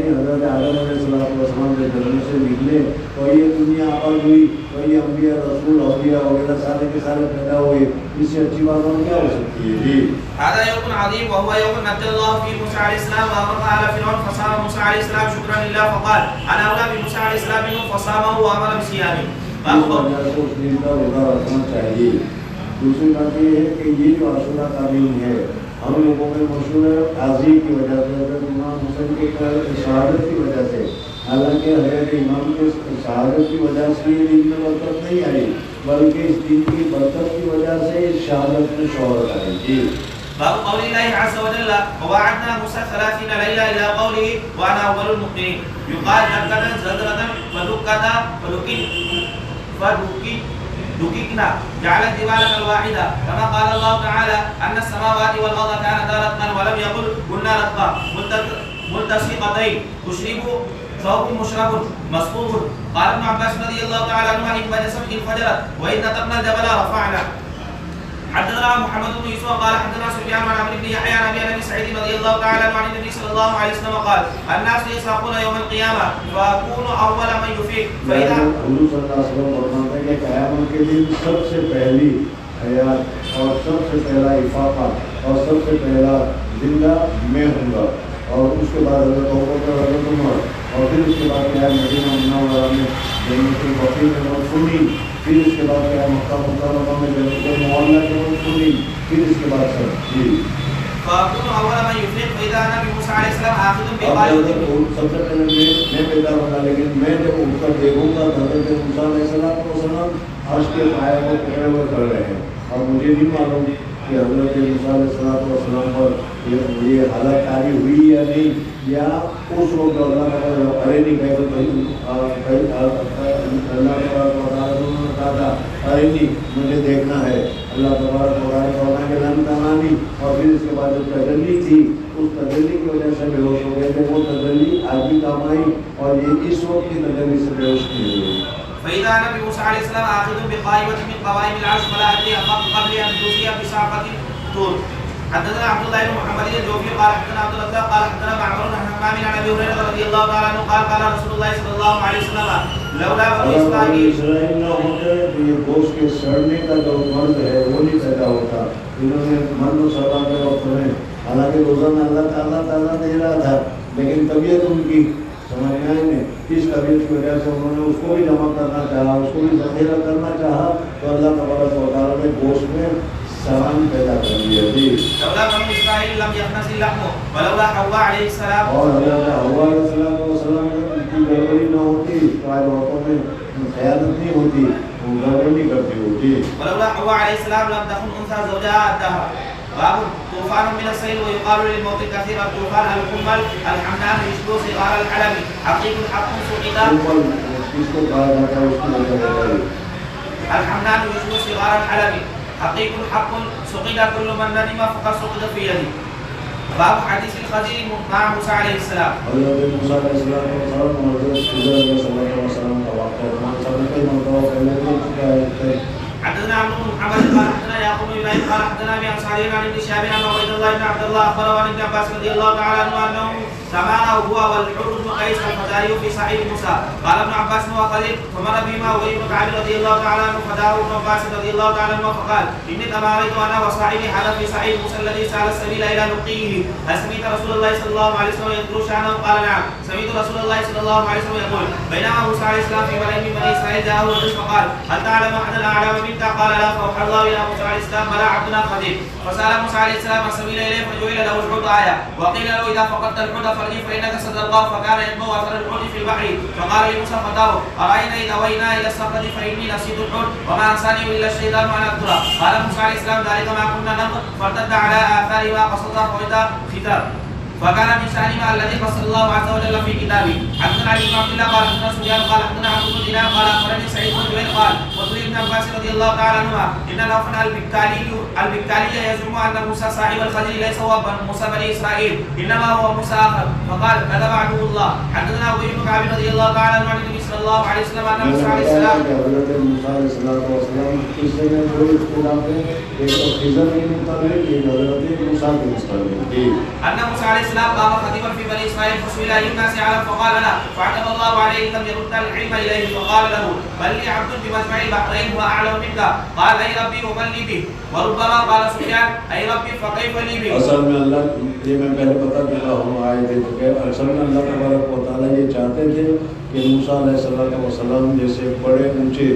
آدم علیہ السلام سے جنت سے نکلے تو یہ دنیا آباد ہوئی, تو یہ انبیاء رسول اولیاء وغیرہ سارے کے سارے پیدا ہوئے. اس سے اچھی بات اور کیا ہو سکتی ہے جی. هذا يوم عظيم وهو يوم نجى الله فيه موسى عليه السلام وأمر على فرعون فصام موسى عليه السلام شكرا لله فقال أنا أولى بموسى عليه السلام منه فصامه وأمر بصيامه. اس دن کا روزہ رکھنا چاہیے. دوسری بات یہ ہے کہ یہ جو عاشوراء کا دن ہے ہم لوگوں میں مشہور ہے قاضی کی وجہ سے, حضرت امام حسین کی شہادت کی وجہ سے. حالانکہ حضرت امام کے شہادت کی وجہ سے یہ دن میں برکت نہیں آئی بلکہ اس دن کی برکت کی وجہ سے اس شہادت میں شہرت آئی جی. باب قول الله عز وجل ووعدنا موسى 30 ليلة إلى قوله وأنا أول المؤمنين. يقال زلزلة زلزلة فدككنا جعل الجبال كالواحدة كما قال الله تعالى أن السماوات والأرض كانتا رتقا ولم يقل كنا رتقا ملتصقتين تشرب ثوب مشرب مصفوف. قال ابن عباس رضي الله تعالى عنه إن فجرت وإن نطقنا الجبل رفعنا. حدثنا محمد بن يوسف قال حدثنا سفيان عن عمرو بن يحيى عن ابي سعيد رضي الله تعالى عنه عن النبي صلى الله عليه وسلم قال الناس يسرقون يوم القيامه فاكون اول من يفيق. فاذا حضور صلی اللہ علیہ وسلم فرماتے ہیں کہ قیامت کے دن سب سے پہلی حیات اور سب سے پہلا افاقہ اور سب سے پہلا زندہ میں ہوں گا, اور اس کے بعد حضرت ابوبکر حضرت عمر, اور پھر اس کے بعد کیا ہے مدینہ منورہ میں جنت البقیع میں مدفونین, پھر اس کے بعد کیا مکہ مکرمہ میں جنت المعلیٰ کے مدفونین, پھر اس کے بعد سب جی. فاكون اول من يفيق فاذا نبي موسى عليه السلام اخذ بقائد. سب سے پہلے میں پیدا ہوگا, لیکن میں جب اٹھ کر دیکھوں گا حضرت موسیٰ علیہ السلام عرش کے پائے کو پکڑے ہوئے کر رہے ہیں, اور مجھے نہیں معلوم کہ حضرت موسیٰ علیہ السلام پر یہ حالت کاری ہوئی یا نہیں, یا اس وقت اللہ تعالیٰ ارے نہیں کہہ اللہ تعالیٰ کہا تھا ارے نہیں مجھے دیکھنا ہے. اللہ تبارک و تعالیٰ فرمائے کہ لن تنانی، اور پھر اس کے بعد جو تجلی تھی اس تجلی کی وجہ سے بے ہوش ہو گئے تھے، وہ تجلی آج بھی کام آئی اور یہ اس وقت کی تجلی سے بے ہوش نہیں ہوئی۔ فإذا نبي موسى عليه السلام آخذ بقائمة من قوائم العرش فلا أدري قبل أن توصي بساقة طول. حدثنا عبد الله بن محمد الجوفي قال حدثنا عبد الرزاق قال حدثنا معمر عن حمام عن ابي هريره رضي الله تعالى عنه قال قال رسول الله صلى الله عليه وسلم لولا بني اسرائیل نہ ہوتے تو یہ گوشت کے سڑنے کا جو مرض ہے وہ نہیں پیدا ہوتا۔ انہوں نے مرد و سزا کے وقت میں حالانکہ روزانہ اللہ تعالیٰ دے رہا تھا، لیکن طبیعت ان کی سمجھ میں آئی نہیں، اس طبیعت کی وجہ سے انہوں نے اس کو بھی جمع کرنا چاہا، اس کو بھی ذخیرہ کرنا چاہا، تو اللہ تبارک و تعالیٰ نے گوشت میں سران پیدا کر دیا تھی۔ لولا بنو اسرائیل لم يخنس اللحم ولولا حواء علیہ السلام، اور حضرت حواء علیہ السلام کی گڑبڑی نہ ہوتی تو آج عورتوں میں خیانت نہیں ہوتی، وہ گڑبڑی نہیں کرتی ہوتی۔ ولولا حواء علیہ السلام لم تكن انثى زوجها الدهر. باب طوفان من السيل ويقال للموت كثير الطوفان القمل الحمام يشبه صغار الحلم حقيق الحق سقيدا اس کو کہا جاتا ہے، اس کی وجہ بتائی الحمام يشبه صغار الحلم حقيق الحق سقيدا كل من ندم فقد سقط في يده. باب حدیث الخضر مع موسى علیہ السلام. حضرت موسیٰ علیہ السلام اور حضرت خضر علیہ السلام کا واقعہ ہمارے سامنے کئی مرتبہ پہلے بھی چکا ہے۔ حدثنا عمرو بن محمد قال حدثنا يعقوب بن ابراهيم قال حدثنا ابي عن سعيد عن ابن شهاب عن عبيد الله بن عبد الله اخبره عن ابن عباس رضي الله تعالى عنه انه سمعه هو والحر بن قيس الفزاري في سعيد موسى قال ابن عباس وقليل فمر بهما وابي بن كعب رضي الله تعالى عنه فداه ابن عباس رضي الله تعالى عنه فقال اني تماريت انا وصاحبي هذا في سعيد موسى الذي سال السبيل الى لقيه هل سمعت رسول الله صلى الله عليه وسلم يذكر شانه قال نعم سمعت رسول الله صلى الله عليه وسلم يقول بينما موسى عليه السلام في ملأ من بني اسرائيل جاءه رجل فقال هل تعلم احدا اعلم منك قال لا فاوحى الله الى موسى عليه السلام بلى عبدنا خضر فسال موسى عليه السلام السبيل اليه فجعل له الحوت آية وقيل له اذا فقدت الحوت فارجع فانك ستلقاه فكان يتبع اثر الحوت في البحر فقال لموسى فتاه اراينا اذا اوينا الى الصخره فاني نسيت الحوت وما انساني الا الشيطان ان اذكر قال موسى عليه السلام ذلك ما كنا نبغ فارتد على اثارهما قصصا فاذا ختار فكان من شأنهما الذي قص الله عز وجل في كتابه. حدثنا علي بن عبد الله قال حدثنا سفيان قال حدثنا عبد بن دينار قال اخبرني سعيد بن جبير قال قلت لابن عباس رضي الله تعالى عنهما ان نوفل البكالي يزعم ان موسى صاحب الخضر ليس هو موسى بني اسرائيل انما هو موسى اخر فقال كذب عدو الله. حدثنا ابي بن كعب رضي الله تعالى عنه عن النبي صلى الله عليه وسلم ان موسى عليه السلام حضرت موسیٰ علیہ السلام اس میں دو اختلاف ہیں، ایک تو خضر کے متعلق، ایک حضرت موسیٰ کے متعلق تھی۔ ان موسى عليه السلام قام خطيبا في بني اسرائيل فسئل اي الناس اعلم فقال لا فعتب الله عليه لم يرد العلم اليه فقال له بل لي عبد بمجمع البحرين هو اعلم منك قال اي ربي ومن لي به وربما قال سفيان اي ربي فكيف لي به. اصل میں اللہ یہ میں پہلے بتا چکا ہوں آئے تھے کہ اصل میں اللہ تبارک و تعالیٰ یہ چاہتے تھے کہ موسیٰ علیہ السلام جیسے بڑے اونچے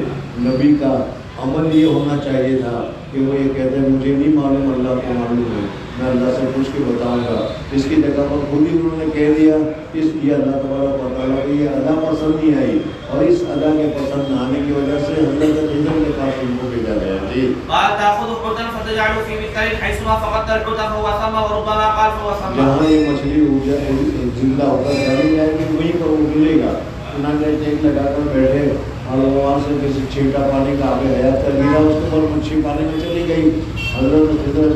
نبی کا عمل یہ ہونا چاہیے تھا کہ وہ یہ کہتے ہیں مجھے نہیں معلوم اللہ کو معلوم ہے، میں اللہ سے پوچھ کے بتاؤں گا۔ اس کی جگہ پر خود ہی انہوں نے کہہ دیا، اس لیے اللہ تبارک و تعالیٰ کو یہ ادا پسند نہیں آئی اور اس ادا کے پسند نہ آنے کی وجہ سے حضرت خضر کے پاس ان کو بھیجا گیا جی۔ قال تاخذ حوتا فتجعل في مثل حيثما فقدت الحوت فهو ثم وربما قال فهو ثم. جہاں یہ مچھلی زندہ ہو کر جانی جائے گی وہیں پر وہ ملے گا۔ انہوں نے ٹیک لگا کر بیٹھے اور وہاں سے کسی چھینٹا پانی کا آگے حیات کر دیا، اس کے بعد مچھلی پانی میں چلی گئی۔ حضرت حضرت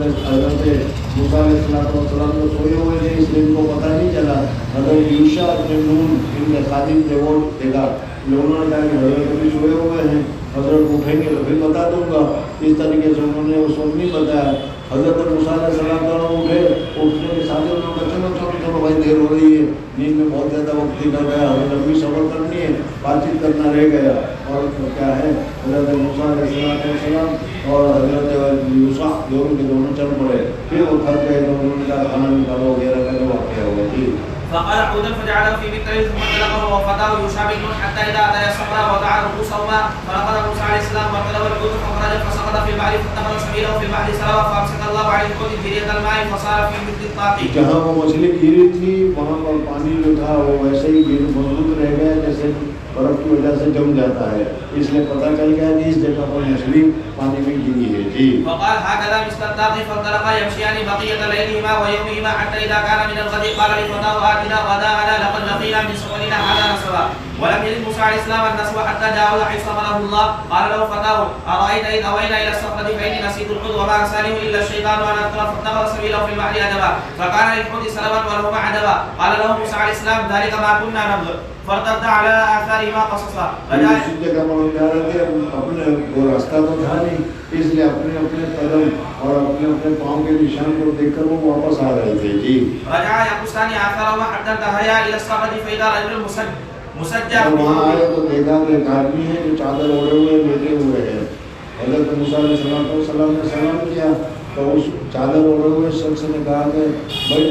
موسیٰ علیہ السلام کو سوئے ہوئے تھے اس لیے ان کو پتہ نہیں چلا۔ حضرت یوشع بن نون ان کے خادم تھے، وہ دیکھا، لوگوں نے کہا کہ حضرت بھی سوئے ہوئے ہیں، حضرت اٹھیں گے تو پھر بتا دوں گا۔ اس طریقے سے انہوں نے اس وقت نہیں بتایا۔ حضرت موسیٰ علیہ السلام اٹھے، اٹھنے کے ساتھ انہوں نے چلو بھائی دیر ہو رہی ہے، نیند میں بہت زیادہ وقت نکل گیا، ہمیں لمبی سفر کرنی ہے، بات چیت کرنا رہ گیا۔ اور کیا ہے حضرت موسیٰ علیہ السلام اور حضرت یوشع دونوں کے دونوں چل پڑے، پھر وہ تھک گئے تو انہوں نے کہا کھانا نکالو وغیرہ کا جو واقعہ ہوا جی۔ فقال حوتا فجعله في مثله ثم انطلق وفتاه يوشع بن نون حتى اذا اتى الصخره وضع رؤوسهما فنقض موسى عليه السلام وطلب الحوت فخرج فسقط في البحر فاتخذ سبيله في البحر سروا فامسك الله عليه الحوت بجرية الماء فصار في مثل الطاقي. جہاں وہ مچھلی گری تھی وہاں پر پانی جو تھا وہ ویسے ہی مضبوط رہ گیا جیسے برف کی وجہ سے جم جاتا ہے، اس لیے پتہ چل گیا کہ اس جگہ پر مچھلی پانی میں گری ہے جی۔ وقال هكذا مثل الطاقي فانطلقا يمشيان بقية ليلهما ويومهما حتى إذا كان من الغد قال لفتاه آتنا غداءنا لقد لقينا من سفرنا هذا نصبا ولم يجد موسى عليه السلام النسو حتى جاءه حيث امره الله قال له فتاه ارايت اذ اوينا الى الصخره فاني نسيت الحوت وما انسانيه الا الشيطان وان اذكر فاتخذ سبيله في البحر ادبا فكان للحوت سلبا ولهما عدبا قال له موسى عليه السلام ذلك ما كنا نبغي فارتد على اثارهما قصصا. اسی جگہ پر جا رہے تھے اپنے وہ راستہ تو تھا نہیں اس لیے اپنے اپنے قدم اور اپنے اپنے پاؤں کے نشان کو دیکھ کر وہ واپس آ رہے تھے. جی رجع يقصان اثارهما حتى انتهيا الى الصخره فاذا رجل مسجع وہاں آئے تو دیکھا کہ ایک آدمی ہے جو چادر اوڑے ہوئے لیٹے ہوئے ہیں. حضرت موسیٰ علیہ السلام نے سلام کیا تو اس چادر اوڑے ہوئے شخص نے کہا کہ بھائی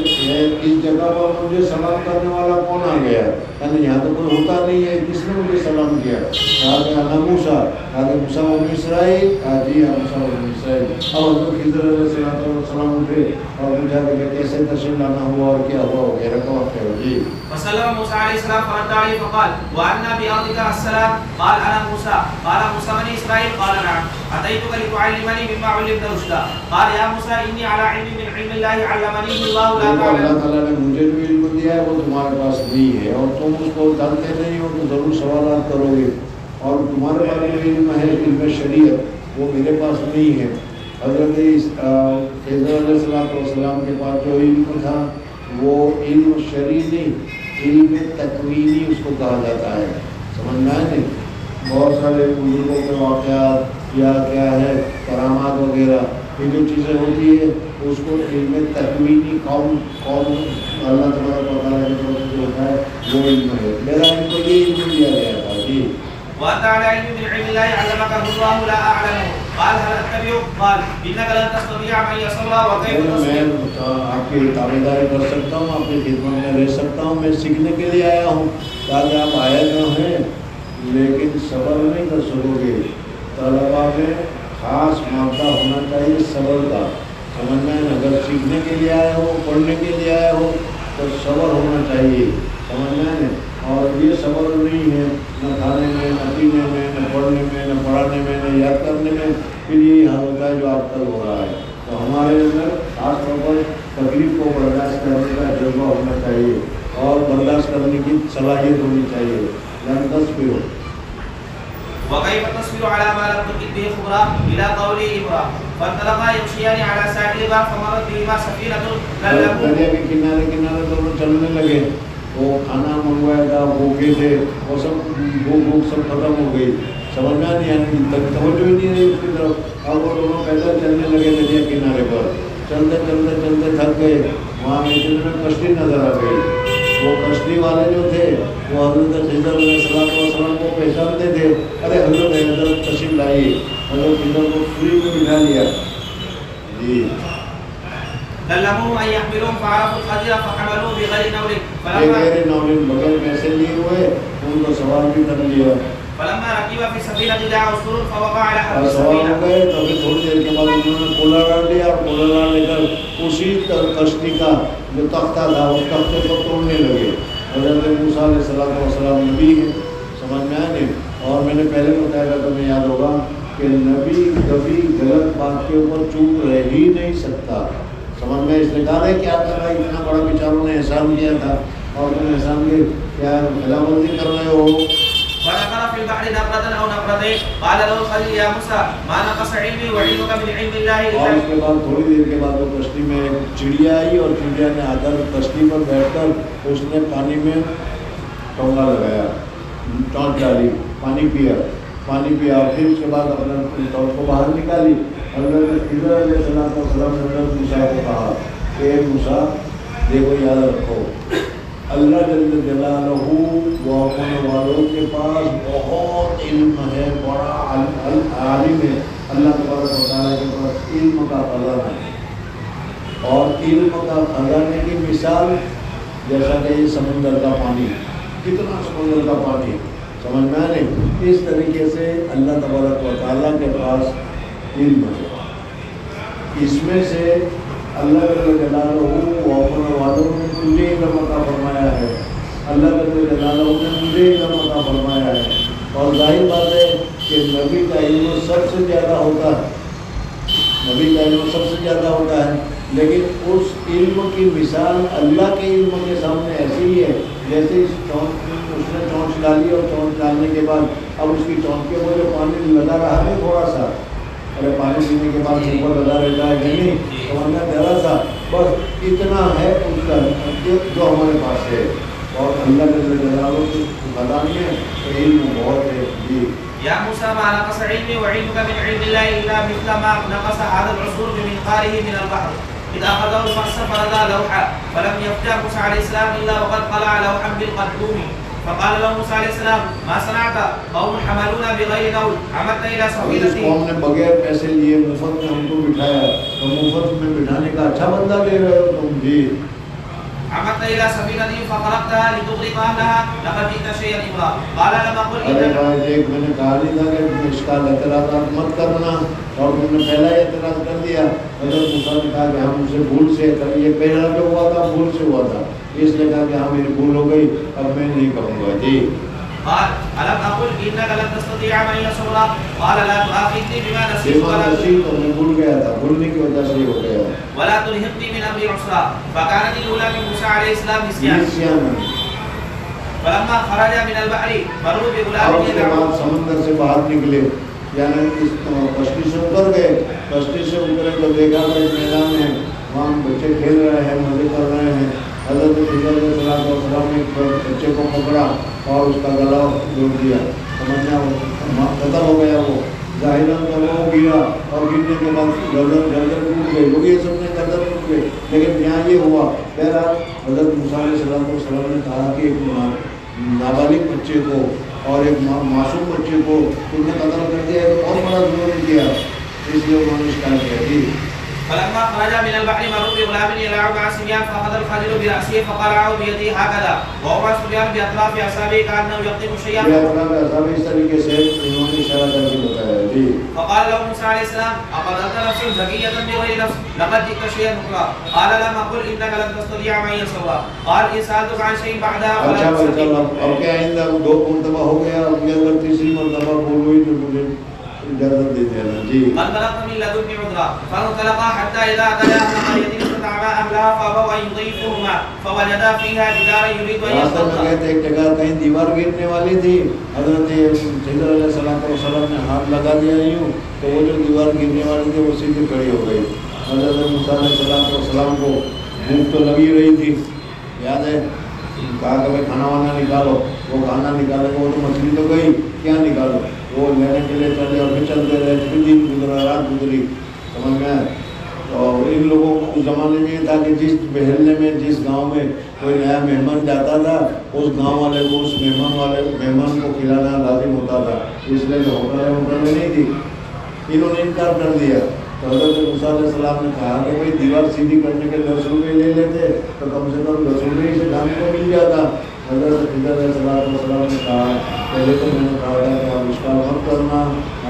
اس جگہ پر مجھے سلام کرنے والا کون آ گیا؟ یعنی یہاں تو کوئی ہوتا نہیں ہے, کس نے مجھے سلام کیا؟ کہا کہ انا موسیٰ. کہا کہ موسیٰ بن اسرائیل. کہا جی ہاں موسیٰ بن اسرائیل. اب حضرت خضر علیہ السلام اٹھے اور پوچھا کہ کیسے تشریف لانا ہوا اور کیا ہوا وغیرہ کا واقعہ ہو. جی فسلم موسى عليه السلام فرد عليه فقال وأنا بأرضك السلام قال أنا موسى قال موسى بني إسرائيل قال نعم أتيتك لتعلمني مما علمت رشدا قال يا موسى إني على علم من علم الله علمني الله لا تعلم. اللہ تعالیٰ نے مجھے جو علم دیا ہے وہ تمہارے پاس نہیں ہے اور تم اس کو جانتے نہیں ہو تو ضرور سوالات کرو گے اور تمہارے پاس جو علم ہے علم شریعت وہ میرے پاس نہیں ہے. حضرت خضر علیہ السلام کے پاس جو علم تھا وہ علم شرعی نہیں, علم تکوینی اس کو کہا جاتا ہے. سمجھنا ہے نہیں, بہت سارے بزرگوں کے واقعات یا کیا ہے کرامات وغیرہ یہ جو چیزیں ہوتی ہے اس کو علم تکوینی قوم اللہ تعالیٰ کو تعالیٰ کی طرف سے ہوتا ہے وہ علم ہے. میرا ان کو یہ علم دیا گیا تھا. جی وأنت على علم من علم الله علمك الله لا أعلمه قال هل أتبعك قال إنك لن تستطيع معي صبرا وكيف تصبر. میں آپ کی تابعداری کر سکتا ہوں, آپ کی خدمت میں رہ سکتا ہوں, میں سیکھنے کے لیے آیا ہوں تاکہ آپ آئے نہ ہیں لیکن صبر نہیں کر سکو گے. طلبا میں خاص مادہ ہونا چاہیے صبر کا. سمجھنا ہے, اگر سیکھنے کے لیے آئے ہو پڑھنے کے لیے آئے ہو تو صبر ہونا چاہیے. سمجھنا ہے, اور یہ صبر نہیں ہے نہ کھانے میں نہ پینے میں نہ پڑھنے میں نہ پڑھانے میں نہ یاد کرنے میں, پھر یہی حال ہوتا ہے جو آپ تک ہو رہا ہے. تو ہمارے اندر خاص طور پر تکلیف کو برداشت کرنے کا جذبہ ہونا چاہیے اور برداشت کرنے کی صلاحیت ہونی چاہیے. لن تصبروا وكيف تصبر على ما لم تكن به خبرا الى قوله ابرا فانطلقا يمشيان على ساحل البحر فمرت بهما سفينه دریا کے کنارے کنارے دونوں چلنے لگے. وہ کھانا منگوایا تھا, بھوکے تھے, وہ سب بھوک سب ختم ہو گئی. سمجھنا نہیں, یعنی توجہ ہی نہیں رہی اس کی طرف. اب وہ دونوں پیدل چلنے لگے دریا کنارے پر. چلتے چلتے چلتے تھک گئے. وہاں اتنے میں کشتی نظر آ گئی. وہ کشتی والے جو تھے وہ حضرت خضر علیہ السلام کو پہچانتے تھے. ارے حضرت تشریف لائیے. حضرت خضر کو فری میں بٹھا لیا. جی كلموهم ان يحملوهم فعرفوا القدر فحملوه بغير نول بغیر نول بغیر پیسے لیے ہوئے ان کو سوار بھی کر لیا. فلما ركب في السفينه جاء عصفور فوقع على حرف سوار السفينه. ہو گئے تو پھر تھوڑی دیر کے بعد انہوں نے کولا ڈال لیا اور کولا ڈال لے کر اسی کشتی کا جو تختہ تھا اس تختے کو توڑنے لگے. حضرت موسیٰ علیہ السلام نبی ہے, سمجھ میں آئے. اور میں نے پہلے بتایا تھا تمہیں یاد ہوگا کہ نبی کبھی غلط بات کے اوپر چوپ رہ ہی نہیں سکتا. سمجھ میں اس نے کہا ہے کیا کر رہا ہے, اتنا بڑا بیچاروں نے احسان کیا تھا اور تم احسان کی کیا خلاف ورزی کر رہے ہو. ونقر في البحر نقرة أو نقرتين قال له الخليل يا موسى ما نقص علمي وعلمك من علم الله. اور اس کے بعد تھوڑی دیر کے بعد وہ کشتی میں ایک چڑیا آئی اور چڑیا نے آ کر کشتی پر بیٹھ کر اس نے پانی میں ٹونگا لگایا, ٹونچ ڈالی, پانی پیا. پھر اس کے بعد اپنا ٹونچ کو باہر نکالی. حضرت خضر علیہ السلام نے حضرت موسیٰ کو کہا کہ موسیٰ دیکھو یاد رکھو اللہ جل جلالہ وہ اپنے والوں کے پاس بہت علم ہے, بڑا عالم ہے. اللہ تبارک و تعالیٰ کے پاس علم کا خزانہ ہے اور علم کا خزانے کی مثال جیسا کہ یہ سمندر کا پانی, کتنا سمندر کا پانی, سمجھ میں نہیں. اس طریقے سے اللہ تبارک و تعالیٰ کے پاس علم ہے. اس میں سے اللہ جلالہ وہ اپنے والوں نے مجھے علم عطا فرمایا ہے. اللہ جلالہ نے مجھے علم عطا فرمایا ہے. اور ظاہر بات ہے کہ نبی کا علم سب سے زیادہ ہوتا ہے, نبی کا علم سب سے زیادہ ہوتا ہے, لیکن اس علم کی مثال اللہ کے علم کے سامنے ایسی ہی ہے جیسے اس نے چونچ ڈالی اور چونچ ڈالنے کے بعد اب اس کی چونچ کے وہ جو پانی لگا رہا ہے تھوڑا سا، ارے پانی پینے کے بعد اوپر لگا رہتا ہے کہ نہیں، تو ہم نے ذرا سا بس اتنا ہے اس کا جو ہمارے پاس ہے، اور اللہ کے جلالہ کی میدان میں علم بہت ہے. جی يا موسى ما نقص علمي وعلمك من علم الله إلا مثل ما نقص هذا العصور بمنقاره من البحر إذ أخذه الفحص فردا لوحا فلم يفجأ موسى عليه السلام إلا وقد قلع لوحا بالقدوم فقال له موسى عليه السلام ما صنعت قوم حملونا بغير نول عمدت إلى سفينتي. قوم نے بغیر پیسے لیے مفت میں ہم کو بٹھایا، تو مفت میں بٹھانے کا اچھا بندہ لے رہے ہو تم. جی عمدت إلى سفينتي فخرقتها لتغرق أهلها لقد جئت شيئا إمرا قال لم أقل إنك. ایک میں نے کہا نہیں تھا کہ اس کا اعتراضات مت کرنا، اور تم نے پہلا ہی اعتراض کر دیا. حضرت موسیٰ نے کہا کہ ہم ان سے بھول سے، یہ پہلا جو ہوا تھا بھول سے ہوا تھا، اس نے کہا کہ ہاں میری بھول ہو گئی، اب میں نہیں کہوں گا. جی قال ألم أقل إنك لن تستطيع معي صبرا قال لا تؤاخذني بما نسيت میں بھول گیا تھا، بھولنے کی وجہ سے ہو گیا. ولا تلهمني من أمري عسرا فكانت الأولى من موسى عليه السلام نسيانا. فلما خرج من البحر مروا بغلام يدعوه. سمندر سے باہر نکلے، یعنی کشتی سے اتر گئے، کشتی سے اترے تو دیکھا کہ ایک میدان ہے، وہاں بچے کھیل رہے ہیں، مزے کر رہے ہیں. حضرت علیہ السلام نے ایک بچے کو پکڑا اور اس کا گلا جوڑ دیا، سمجھنا ختم ہو گیا. وہ ظاہراً کا وہ گرا اور گرنے کے بعد گردن ٹوٹ گئی. لوگ یہ سب نے گردن ٹوٹ گئی، لیکن یہاں یہ ہوا. بہرحال حضرت موسیٰ علیہ السلام نے کہا کہ ایک نابالغ بچے کو اور ایک معصوم بچے کو تم نے قتل کر دیا، ایک اور بڑا ظلم کیا، اس لیے انہوں نے شکایت کیا. جی فلما خرج من البحر مروا بغلام يلعب مع الصبيان فأخذ الخضر برأسه فقرعه بيده هكذا وهو الصبيان بأطراف أصابعه كأنه يقطم شيئا. اس طریقے سے انہوں نے اشارہ کر کے بتایا. جی فقال له موسى عليه السلام أقتلت نفسا زكية بغير نفس لقد جئت شيئا نكرا قال لم أقل إنك لن تستطيع معي صبرا قال إن سألتك عن شيء بعدها فلا تسألني. اب کیا آئندہ دو مرتبہ ہو گیا، اب یہ اگر تیسری مرتبہ بول ہوئی تو مجھے اجازت دے دینا. جی قد بلغت من لدني عذرا فانطلقا حتى إذا أتيا أهل قرية استطعما أهلها فأبوا أن يضيفوهما فوجدا فيها جدارا يريد أن ينقض. ایک جگہ کہیں دیوار گرنے والی تھی، حضرت خضر علیہ السلام نے ہاتھ لگا دیا یوں، تو وہ جو دیوار گرنے والی تھی وہ سیدھی کھڑی ہو گئی. حضرت موسیٰ علیہ السلام کو بھوک تو لگی رہی تھی، یاد ہے، کہا کہ بھائی کھانا وانا نکالو. وہ کھانا نکالے گا، وہ تو مچھلی تو گئی، کیا نکالو. وہ لینے کے لیے چلے اور پھر چلتے رہے، پھر دن گزرا، رات گزری، سمجھ میں. اور ان لوگوں کو اس زمانے میں یہ تھا کہ جس محلے میں جس گاؤں میں کوئی نیا مہمان جاتا تھا، اس گاؤں والے کو اس مہمان کو کھلانا لازم ہوتا تھا، اس لیے ہوٹلیں نہیں تھی. انہوں نے انکار کر دیا. تو حضرت موسیٰ علیہ السلام نے کہا کہ بھائی دیوار سیدھی کرنے کے 10 روپئے لے لیتے تو کم سے کم 10 روپئے سے کھانے کو مل جاتا. حضرت خضر علیہ السلام نے کہا پہلے تو میں نے کہا تھا کہ آپ اشکال مت کرنا،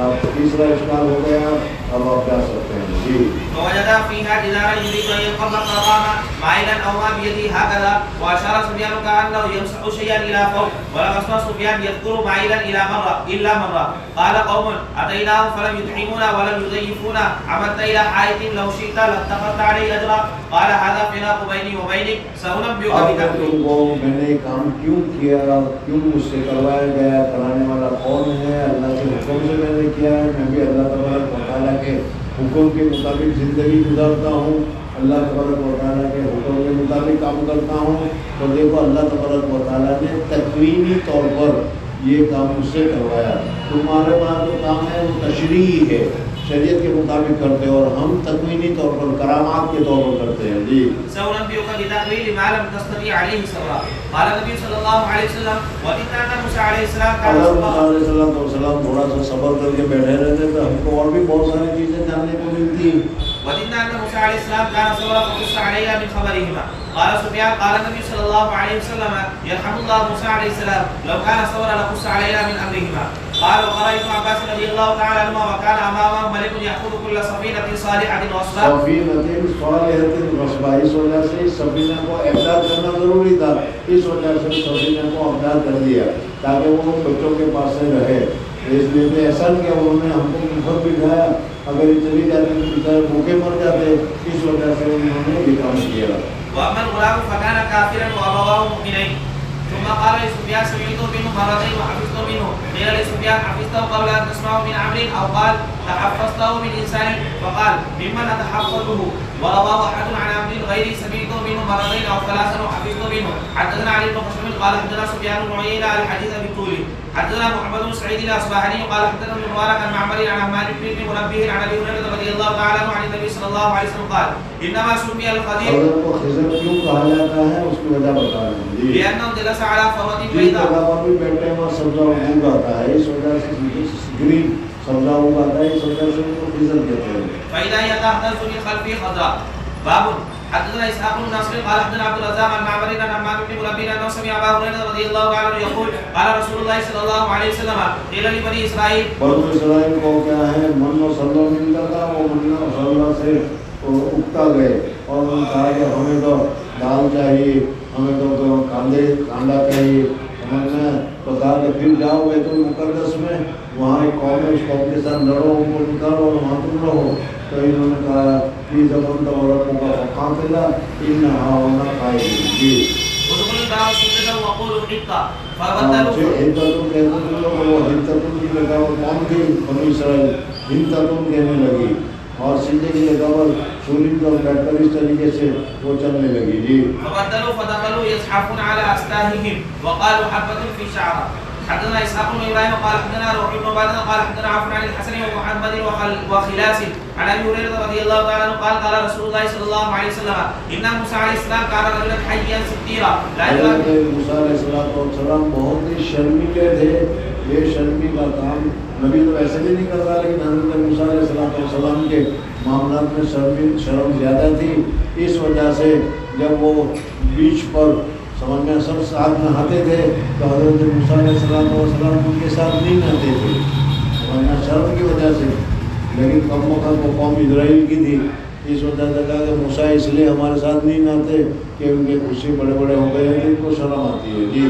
آپ تیسرا اشکال ہو گیا، اب آپ جا سکتے ہیں. جی فوجدا فيها جدارا يريد ان ينقض فقام مائلا او ما بيده هكذا واشار سفيان كانه يمسح شيئا الى فوق ولم يسمع سفيان يذكر مائلا الا مره قال قوم اتيناهم فلم يطعمونا ولم يضيفونا عمدت الى حائط لو شئت لاتخذت عليه اجرا قال هذا فراق بيني وبينك سأنبئك بتأويله. میں نے کام کیوں کیا، کیوں مجھ سے کروایا گیا، کرانے والا کون ہے؟ اللہ کے حکم سے میں نے کیا ہے. میں بھی اللہ تبارک و تعالیٰ کے حکم کے مطابق زندگی گزارتا ہوں، اللہ تبارک و تعالیٰ کے حکم کے مطابق کام کرتا ہوں. تو دیکھو اللہ تبارک و تعالیٰ نے تکوینی طور پر یہ کام مجھ سے کروایا. تمہارے پاس جو کام ہے وہ تشریح ہے، شریعت کے مطابق کرتے ہیں، اور ہم تکوینی طور پر کرامات کے طور پر کرتے ہیں. جی سأنبئك بتأويل ما لم تستطيع عليه صبرا قال النبي صلى الله عليه وسلم وإن موسى عليه السلام كان صبرا. تھوڑا سا صبر کر کے بیٹھے رہتے تو ہم کو اور بھی بہت ساری چیزیں جاننے کو ملتی. وإن موسى عليه السلام كان صبرا فقص علينا من خبرهما قال سفيان قال النبي صلى الله عليه وسلم يرحم الله موسى عليه السلام لو كان صبرا لقص علينا من أمرهما. قال وقال ابن عباس رضي الله تعالى عنهما وكان أمامه ملك يأخذ كل سفينة صالحة غصبا. سفينة صالحة غصبا، اس وجہ سے سفینہ کو احداد کرنا ضروری تھا. اس وجہ سے سفینہ کو احداد کر دیا تاکہ وہ بچوں کے پاس سے رہے. اس لیے کہ ایسا کیا انہوں نے ہم کو کفر بٹھایا، اگر یہ چلی جاتی تو بیچارے بھوکے مر جاتے، اس وجہ سے انہوں نے یہ کام کیا۔ واما الغلام فكان كافرا وابواه مؤمنين ثم قال لسفيان سمعته منه مرتين وحفظته منه قيل لسفيان حفظته قبل ان تسمعه من عمرو او قال تحفظته من انسان فقال ممن اتحفظه ورواه احد عن عمرو غير سمعته منه مرتين او ثلاثا وحفظته منه حدثنا علي بن خشب قال حدثنا سفيان بن عيينة الحديث بالطول حدثنا محمد بن سعيد الاصبهاني قال حدثنا ابن مبارك عن معمر عن حماد بن منبه عن ابي هريره رضي الله تعالى عنه عن النبي صلى الله عليه وسلم قال انما سمي الخدير کیوں کہا جاتا ہے اس کی وجہ بتا رہے ہیں لانه جلس على فرد جس بيضاء جگہ پر بھی بیٹھے ہیں وہاں سبزہ اگاتا ہے، اس وجہ سے گرین سبزہ اگاتا ہے، اس وجہ سے ان کو خضر کہتے ہیں۔ فإذا يتحدث من خلفه خضراء باب حدثنا اسحاق بن نصر قال حدثنا عبد الرزاق عن معمر عن حماد بن منبه انه سمع ابا هريره رضي الله عنه يقول قال رسول الله صلى الله عليه وسلم قيل لبني اسرائيل بنو اسرائیل کو کیا ہے من و سلو ملتا تھا، وہ من و سلو سے اگتا گئے اور انہوں نے کہا کہ ہمیں تو دال چاہیے، ہمیں تو کانڈا چاہیے، سمجھنا تو کہا کہ پھر جاؤ بیت المقدس میں، وہاں ایک قوم ہے، اس قوم کے ساتھ لڑو، ان کو نکالو اور وہاں تم رہو۔ تو انہوں نے کہا کہ زبان تو عورتوں کا قاتلہ انہا ہونا قائدین جی ادخلوا الباب سجدا وقولوا حقا فبدلوا ہنتتن کہتے تھے لوگ، وہ ہنتتن کی جگہ پر کون تھی؟ بنو اسرائیل ہنتتن کہنے لگی اور سجدے کی جگہ پر سورج اور بیٹھ کر اس طریقے سے وہ چلنے لگی جی فبدلوا فدخلوا يزحفون على أستاههم وقالوا حبة في شعرة حدثنا إسحاق بن إبراهيم قال حدثنا روح بن عبادة قال حدثنا عفان عن الحسن ومحمد وخلاس عن أبي هريرة رضي الله تعالى عنه قال قال رسول الله صلى الله عليه وسلم إن موسى عليه السلام كان رجلا حيا ستيرا لا موسیٰ علیہ السلام بہت ہی شرمیلے تھے، یہ شرمی کا کام نبی تو ایسے بھی نہیں کرتا، لیکن حضرت موسیٰ علیہ السلام کے معاملات میں شرم زیادہ تھی، اس وجہ سے جب وہ بیچ پر سمجھنا سب ساتھ نہاتے تھے تو حضرت موسیٰ علیہ السلام ان کے ساتھ نہیں نہاتے تھے، سمجھنا شرم کی وجہ سے، لیکن کم وقت وہ قوم اسرائیل کی تھی، اس وجہ سے کہا کہ موسیٰ اس لیے ہمارے ساتھ نہیں نہاتے کہ ان کے خوشی بڑے بڑے ہو گئے ہیں، ان کو شرم آتی ہے جی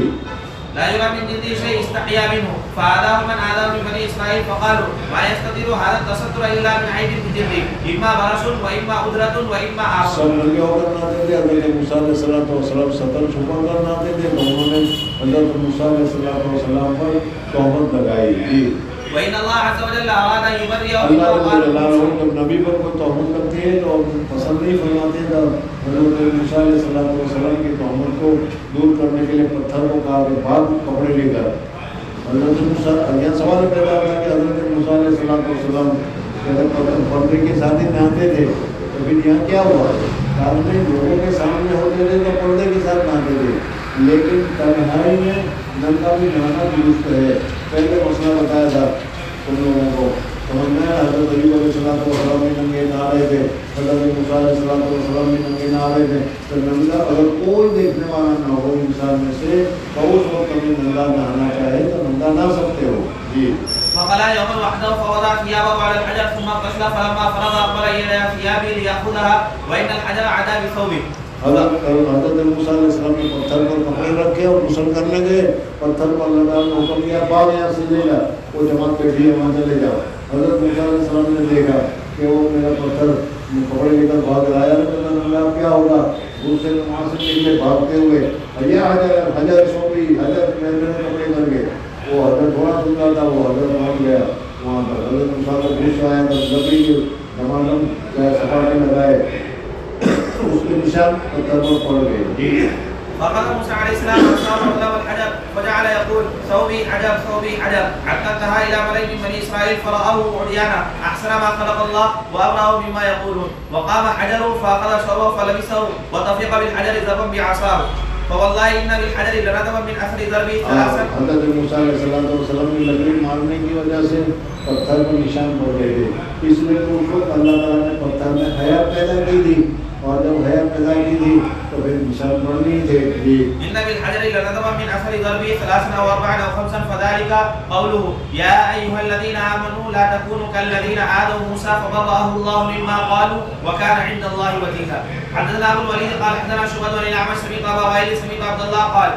لا يرى من جلده شيء استحيا منه فآذاه من آذاه من بني إسرائيل فقالوا ما يستطيع هذا التستر إلا من عيب في جلده إما برص وإما أدرة وإما عاص سب لگے ہو کر نہاتے تھے، حضرت موسیٰ علیہ السلام ستر چھپا کر نہاتے تھے، تو انہوں نے حضرت موسیٰ علیہ السلام پر تہمت لگائی جی وإن الله عز وجل أراد أن يبرئه اللہ جب نبی پر کوئی تہمت کرتی ہے تو پسند نہیں فرماتے تھا، حضرت موسیٰ علیہ السلام کی تہمت کو دور کرنے کے لیے پتھر کو کہا کہ بھاگ کپڑے لے کر حضرت موسیٰ، یہ سوال پیدا ہوتا کہ حضرت موسیٰ علیہ السلام پردے کے ساتھ ہی نہاتے تھے، تو پھر یہاں کیا ہوا؟ کام میں لوگوں کے سامنے ہوتے تھے تو پردے کے ساتھ نہاتے تھے، لیکن تنہائی میں ننگا بھی نہانا درست ہے۔ پہلے مسئلہ بتایا تھا تم لوگوں کو، سمجھنا ہے حضرت ایوب علیہ السلام بھی ننگے نہا رہے تھے، حضرت موسیٰ علیہ السلام بھی ننگے نہا رہے تھے، تو ننگا اگر کوئی دیکھنے والا نہ ہو انسان میں سے تو اس وقت کبھی ننگا نہانا چاہے تو ننگا نہ سکتے ہو جی فقال يوما وحده فوضع ثيابه على الحجر ثم اغتسل فلما فرغ اقبل الى ثيابه ليأخذها وان الحجر عدا بثوبه حضرت موسیٰ علیہ السلام نے پتھر پر کپڑے رکھے اور غسل کرنے گئے، پتھر پر لگا حکم کیا باغ یہاں سے لے جا، وہ جماعت بیٹھی ہے وہاں سے لے جاؤ۔ حضرت موسیٰ علیہ السلام نے دیکھا کہ وہ میرا پتھر کپڑے لے کر بھاگ رہا ہے، کیا ہوگا؟ دوسرے وہاں سے نکلے بھاگتے ہوئے، حجر سوپی حجر میرے کپڑے کر گئے، وہ حضرت تھوڑا سنتا تھا، وہ حضرت پہنچ گیا وہاں پر، حضرت موسیٰ کو غصہ آیا تو لکڑی کے دمادم سپاٹے لگائے، اس کے نشان پتھر پر پڑ گئے جی فقال موسى عليه السلام وسلم الحجر وجعل يقول ثوبي حجر ثوبي حجر حتى انتهى الى ملئ من بني اسرائيل فرآه عريانا احسن ما خلق الله وابرأه مما يقولون وقام حجره فاخذ ثوبه فلبسه وطفق بالحجر ضربا بعصاه فوالله ان بالحجر لندبا من اثر ضربه ثلاثا حضرت موسیٰ علیہ السلام نے لکڑی مارنے کی وجہ سے پتھر پر نشان پڑ گئے تھے، اس لیے اس وقت اللہ تعالیٰ نے پتھر میں حیات پیدا کی تھی، اور جب حیات پیدا کی تھی تو پھر نشان پڑنے تھے جی ان بالحجر لندبا من اثر ضربه ثلاثا او اربعا او خمسا فذلك قوله يا ايها الذين امنوا لا تكونوا كالذين آذوا موسى فبرأه الله مما قالوا وكان عند الله وجيها حدثنا ابو الوليد قال حدثنا شعبة عن الاعمش سمعت ابا وائل سمعت عبد الله قال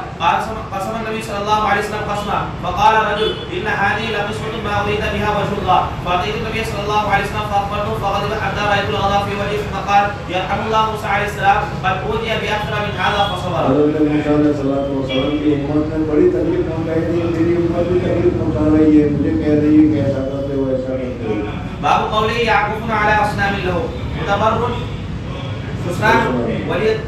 قسم النبي صلى الله عليه وسلم قسما فقال رجل ان هذه لقسمه ما اريد بها وجه الله فاتيت النبي صلى الله عليه وسلم فاخبرته فغضب حتى رايت الغضب في وجهه ثم قال يرحم الله موسى عليه السلام قد اوتي باكثر من هذا فصبر. حضرت موسیٰ علیہ السلام کی امت نے بڑی تکلیف پہنچائی تھی. میری امت بھی تکلیف پہنچا رہی ہے, مجھے کہہ رہی ہے کہ ایسا کرتے ہو ایسا کرتے ہو. باب قوله يعكفون على اصنام له متبر خسران وليد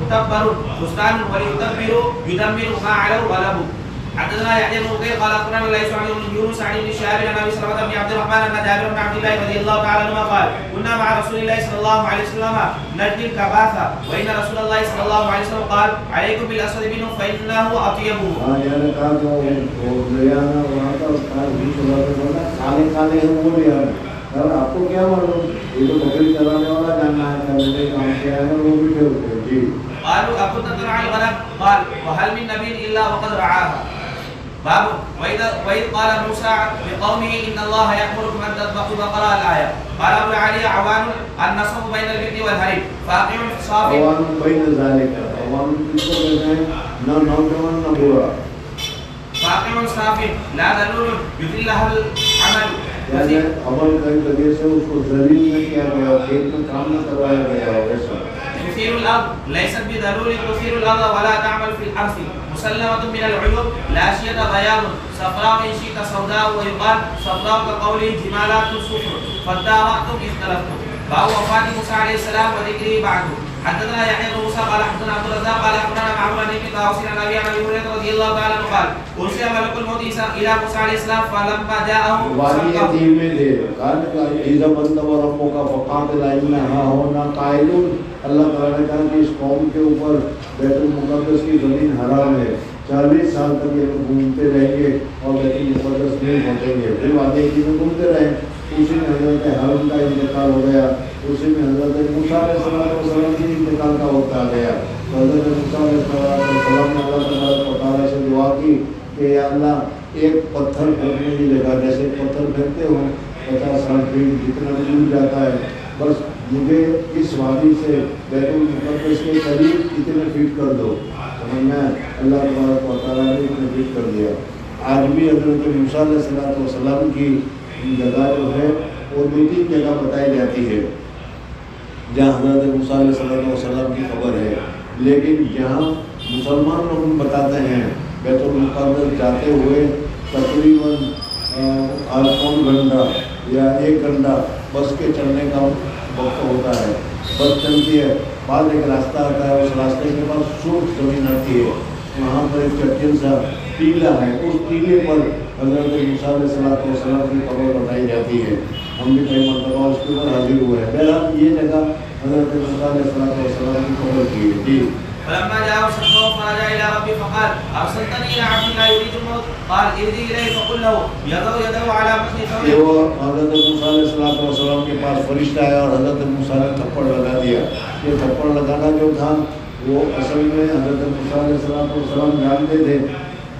متبر خسران وليدبر يدمر ما علوا غلبوا. حدثنا يحيى بن بكير قال اخبرنا ليس عن يونس عن ابن شهاب عن ابي سلمة بن عبد الرحمن ان جابر بن عبد الله رضي الله تعالى عنهما قال كنا مع رسول الله صلى الله عليه وسلم نجد الكباثة وان رسول الله صلى الله عليه وسلم قال عليكم بالاسود منه فانه اطيبه. یعنی کہا کہ وہ دریا میں وہاں کا کالے کالے ہیں وہ بھی ہے. اور آپ کو کیا معلوم, یہ تو بکری چلانے والا جاننا ہے کہ میرے کام کیا ہے وہ بھی ٹھیک. جی قالوا اكنت ترعى الغنم قال وهل من نبي الا وقد رعاها. باب وإذ قال موسى لقومه إن الله يأمركم أن تذبحوا بقرة الآية. قال أبو العالي عوان النصب بين البر والهرم فاقع صافٍ. عوان بين ذلك, عوان کس کو کہتے ہیں؟ نہ نوجوان نہ بوڑھا. فاقع صافٍ لا ذلول يذلها العمل. یعنی عمل کئی طریقے سے اس کو ذلیل نہ کیا گیا, کھیت میں کام نہ کروایا گیا ویسا. تثير الأرض ليست بذلول تثير الأرض ولا تعمل في الحرث مسلمة من العيوب لا شيء بياض صفراء إن شئت سوداء ويقال صفراء كقوله جمالات الصفر فادارأتم اختلفتم. باب وفاة موسى عليه السلام وذكره بعده. حدثنا يحيى بن موسى قال حدثنا عبد الرزاق قال اخبرنا معمر بن طاووس عن ابي هريره رضي الله تعالى عنه قال ارسل ملك الموت الى موسى عليه السلام فلما جاءه وادی میں دے قال اذا بند ربك فقاتل انها هنا قائلون. اللہ تعالی نے کہا کہ اس قوم کے اوپر بیت المقدس کی زمین حرام ہے, 40 سال تک یہ گھومتے رہیں گے اور بیت المقدس نہیں پہنچیں گے. پھر وادی میں گھومتے رہے, اسی میں حضرت ہارون کا انتقال ہو گیا, اسی میں حضرت موسیٰ علیہ السلام کی انتقال کا وقت آ گیا. حضرت موسیٰ علیہ السلام نے اللہ تبارک و تعالیٰ سے دعا کی کہ یا اللہ ایک پتھر پھینکنے کی جگہ, جیسے پتھر پھینکتے ہو 50 سال فیٹ جتنا بھی دور جاتا ہے, بس مجھے اس وادی سے بیت المقدس کے قریب اتنے فیٹ کر دو. سمجھنا ہے, اللہ تبارک و تعالیٰ نے اتنے فیٹ کر دیا. آج بھی حضرت موسیٰ علیہ السلام کی جگہ جو ہے وہ 2-3 جگہ بتائی جاتی ہے جہاں حضرت موسیٰ علیہ السلام کی قبر ہے, لیکن یہاں مسلمان لوگ بتاتے ہیں بیت المقدس جاتے ہوئے تقریباً 8 گھنٹہ یا 1 گھنٹہ بس کے چلنے کا وقت ہوتا ہے. بس چلتی ہے, بعد ایک راستہ آتا ہے, اس راستے کے پاس سرخ زمین آتی ہے, وہاں پر ایک چٹل سا ٹیلا ہے, اس ٹیلے پر حضرت موسیٰ علیہ السلام کی قبر بتائی جاتی ہے. ہم بھی کئی مرتبہ اس کے اوپر حاضر ہوئے ہیں. بہرحال یہ جگہ حضرت موسیٰ علیہ السلام کی قبر کی ہے. جی فلما جاء سكنه فرجع الى ربه فقال ارسلتني الى عبد لا يريد الموت قال ارجع اليه فقل له يضع يده على متن ثوبه. وہ حضرت موسیٰ علیہ السلام کے پاس فرشتہ آیا اور حضرت موسیٰ نے تھپڑ لگا دیا. یہ تھپڑ لگانا جو تھا وہ اصل میں حضرت موسیٰ علیہ السلام جانتے تھے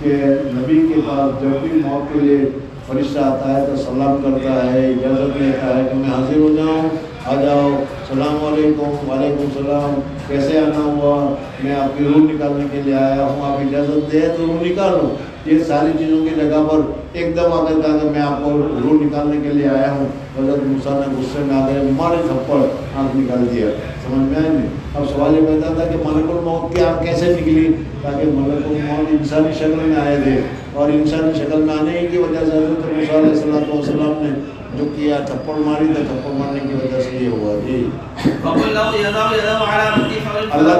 کہ نبی کے پاس جب بھی موت کے لیے فرشتہ آتا ہے تو سلام کرتا ہے, اجازت لیتا ہے کہ میں حاضر ہو جاؤں, آ جاؤ, السلام علیکم. وعلیکم السلام, کیسے آنا ہوا؟ میں آپ کی روح نکالنے کے لیے آیا ہوں, آپ اجازت دیں تو روح نکالوں. یہ ساری چیزوں کی جگہ پر ایک دم آ کر کہا کہ میں آپ کو روح نکالنے کے لیے آیا ہوں. حضرت موسیٰ نے غصے میں آ گئے, مارے تھپڑ, آنکھ نکال دیا. سمجھ میں آئے نہیں؟ اب سوال یہ پیدا تھا کہ ملک الموت کی آنکھ کیسے نکلی؟ تاکہ ملک الموت انسانی شکل میں آئے تھے, اور انسانی شکل میں آنے کی وجہ سے حضرت موسیٰ علیہ السلام نے جو کیا تھپڑ ماری, تو تھپڑ مارنے کی وجہ سے یہ ہوا. جی اللہ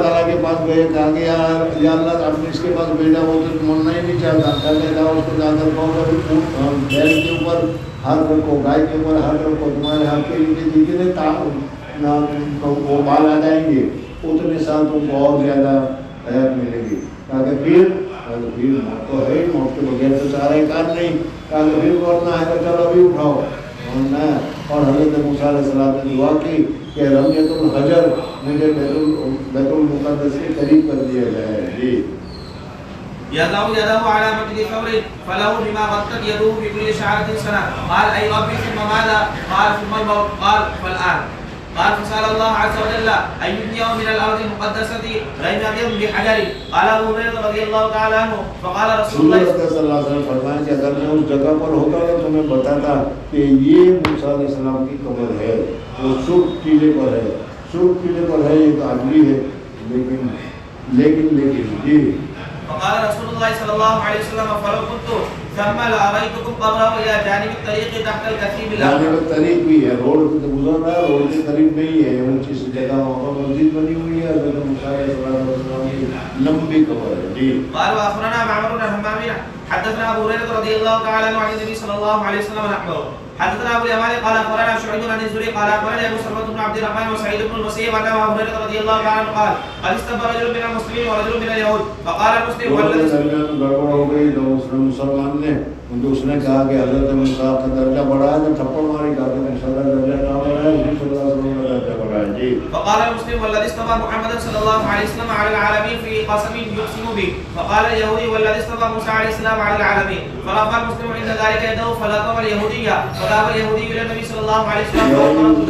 تعالیٰ کے پاس گئے, کہا کہ یا اللہ آپ نے اس کے پاس بھیجا, وہ تو مرنا ہی نہیں چاہتا. کہا اس کو جا کر کہو بیل کے اوپر ہاتھ رکھو, گائے کے اوپر ہاتھ رکھو, تمہارے ہاتھ کے نیچے جتنے وہ بال آ جائیں گے اتنے سال تم کو اور زیادہ حیات ملے گی. کہا کہ پھر موت تو ہے, موت کے بغیر تو سارے کام نہیں. کہا کہ پھر کرنا ہے تو چلو ابھی اٹھاؤ. اور حضرت موسیٰ علیہ السلام نے دعا کی کہ رمیۃ الحجر مجھے بیت المقدس کے قریب کر دیا جائے. جی يضع يده على متن ثور فله بما غطت يده بكل شعرة سنة. قال أي ربي ثم ماذا؟ قال ثم الموت. قال فالآن. قال فسأل الله عز وجل أن يبنيه من الأرض المقدسة لم يبن بحجر. قال أبو هريرة رضي الله تعالى عنه فقال رسول الله صلی اللہ علیہ وسلم فرمایا کہ اگر میں اس جگہ پر ہوتا تو میں بتاتا کہ یہ موسیٰ علیہ السلام کی قبر ہے، وہ سرخ ٹیلے پر ہے، سرخ ٹیلے پر ہے، یہ تعبیری ہے، لیکن جی فقال رسول الله صلى الله عليه وسلم فلو كنت ثم لأريتكم قبره إلى جانب الطريق تحت الكثيب الأحمر. جانب الطريق بھی ہے، روڈ سے گزر رہا ہے، روڈ کے قریب نہیں ہے، اونچی سی جگہ وہاں پر مسجد بنی ہوئی ہے، حضرت موسیٰ علیہ السلام کی لمبی قبر ہے جی. قال وأخبرنا معمر بن همام حدثنا أبو هريرة رضي الله تعالى عنه عن النبي صلى الله عليه وسلم نحوه. حدثنا أبو اليمان قال أخبرنا شعيب عن الزهري قال أخبرني أبو سلمة بن عبد الرحمن وسعيد بن المسيب أن أبا هريرة رضي الله تعالى عنه قال قد استنبأ رجل من المسلمين ورجل من اليهود فقال المسلم والذي گڑبڑ ہو گئی تو مسلمان نے اس نے کہا کہ حضرت موسیٰ کا درجہ بڑھا ہے، تو تھپڑ ماری کہا کہ موسیٰ کا درجہ نہ بڑھا ہے، صلی اللہ علیہ وسلم کا درجہ بڑھا ہے جی. فقال المسلم والذي اصطفى محمد صلى الله عليه وسلم على العالمين في قسم يقسم به. فقال اليهودي والذي اصطفى موسى عليه السلام على العالمين. فرفع المسلم عند ذلك يده فلطم اليهودية فذهب اليهودي إلى النبي صلى الله عليه وسلم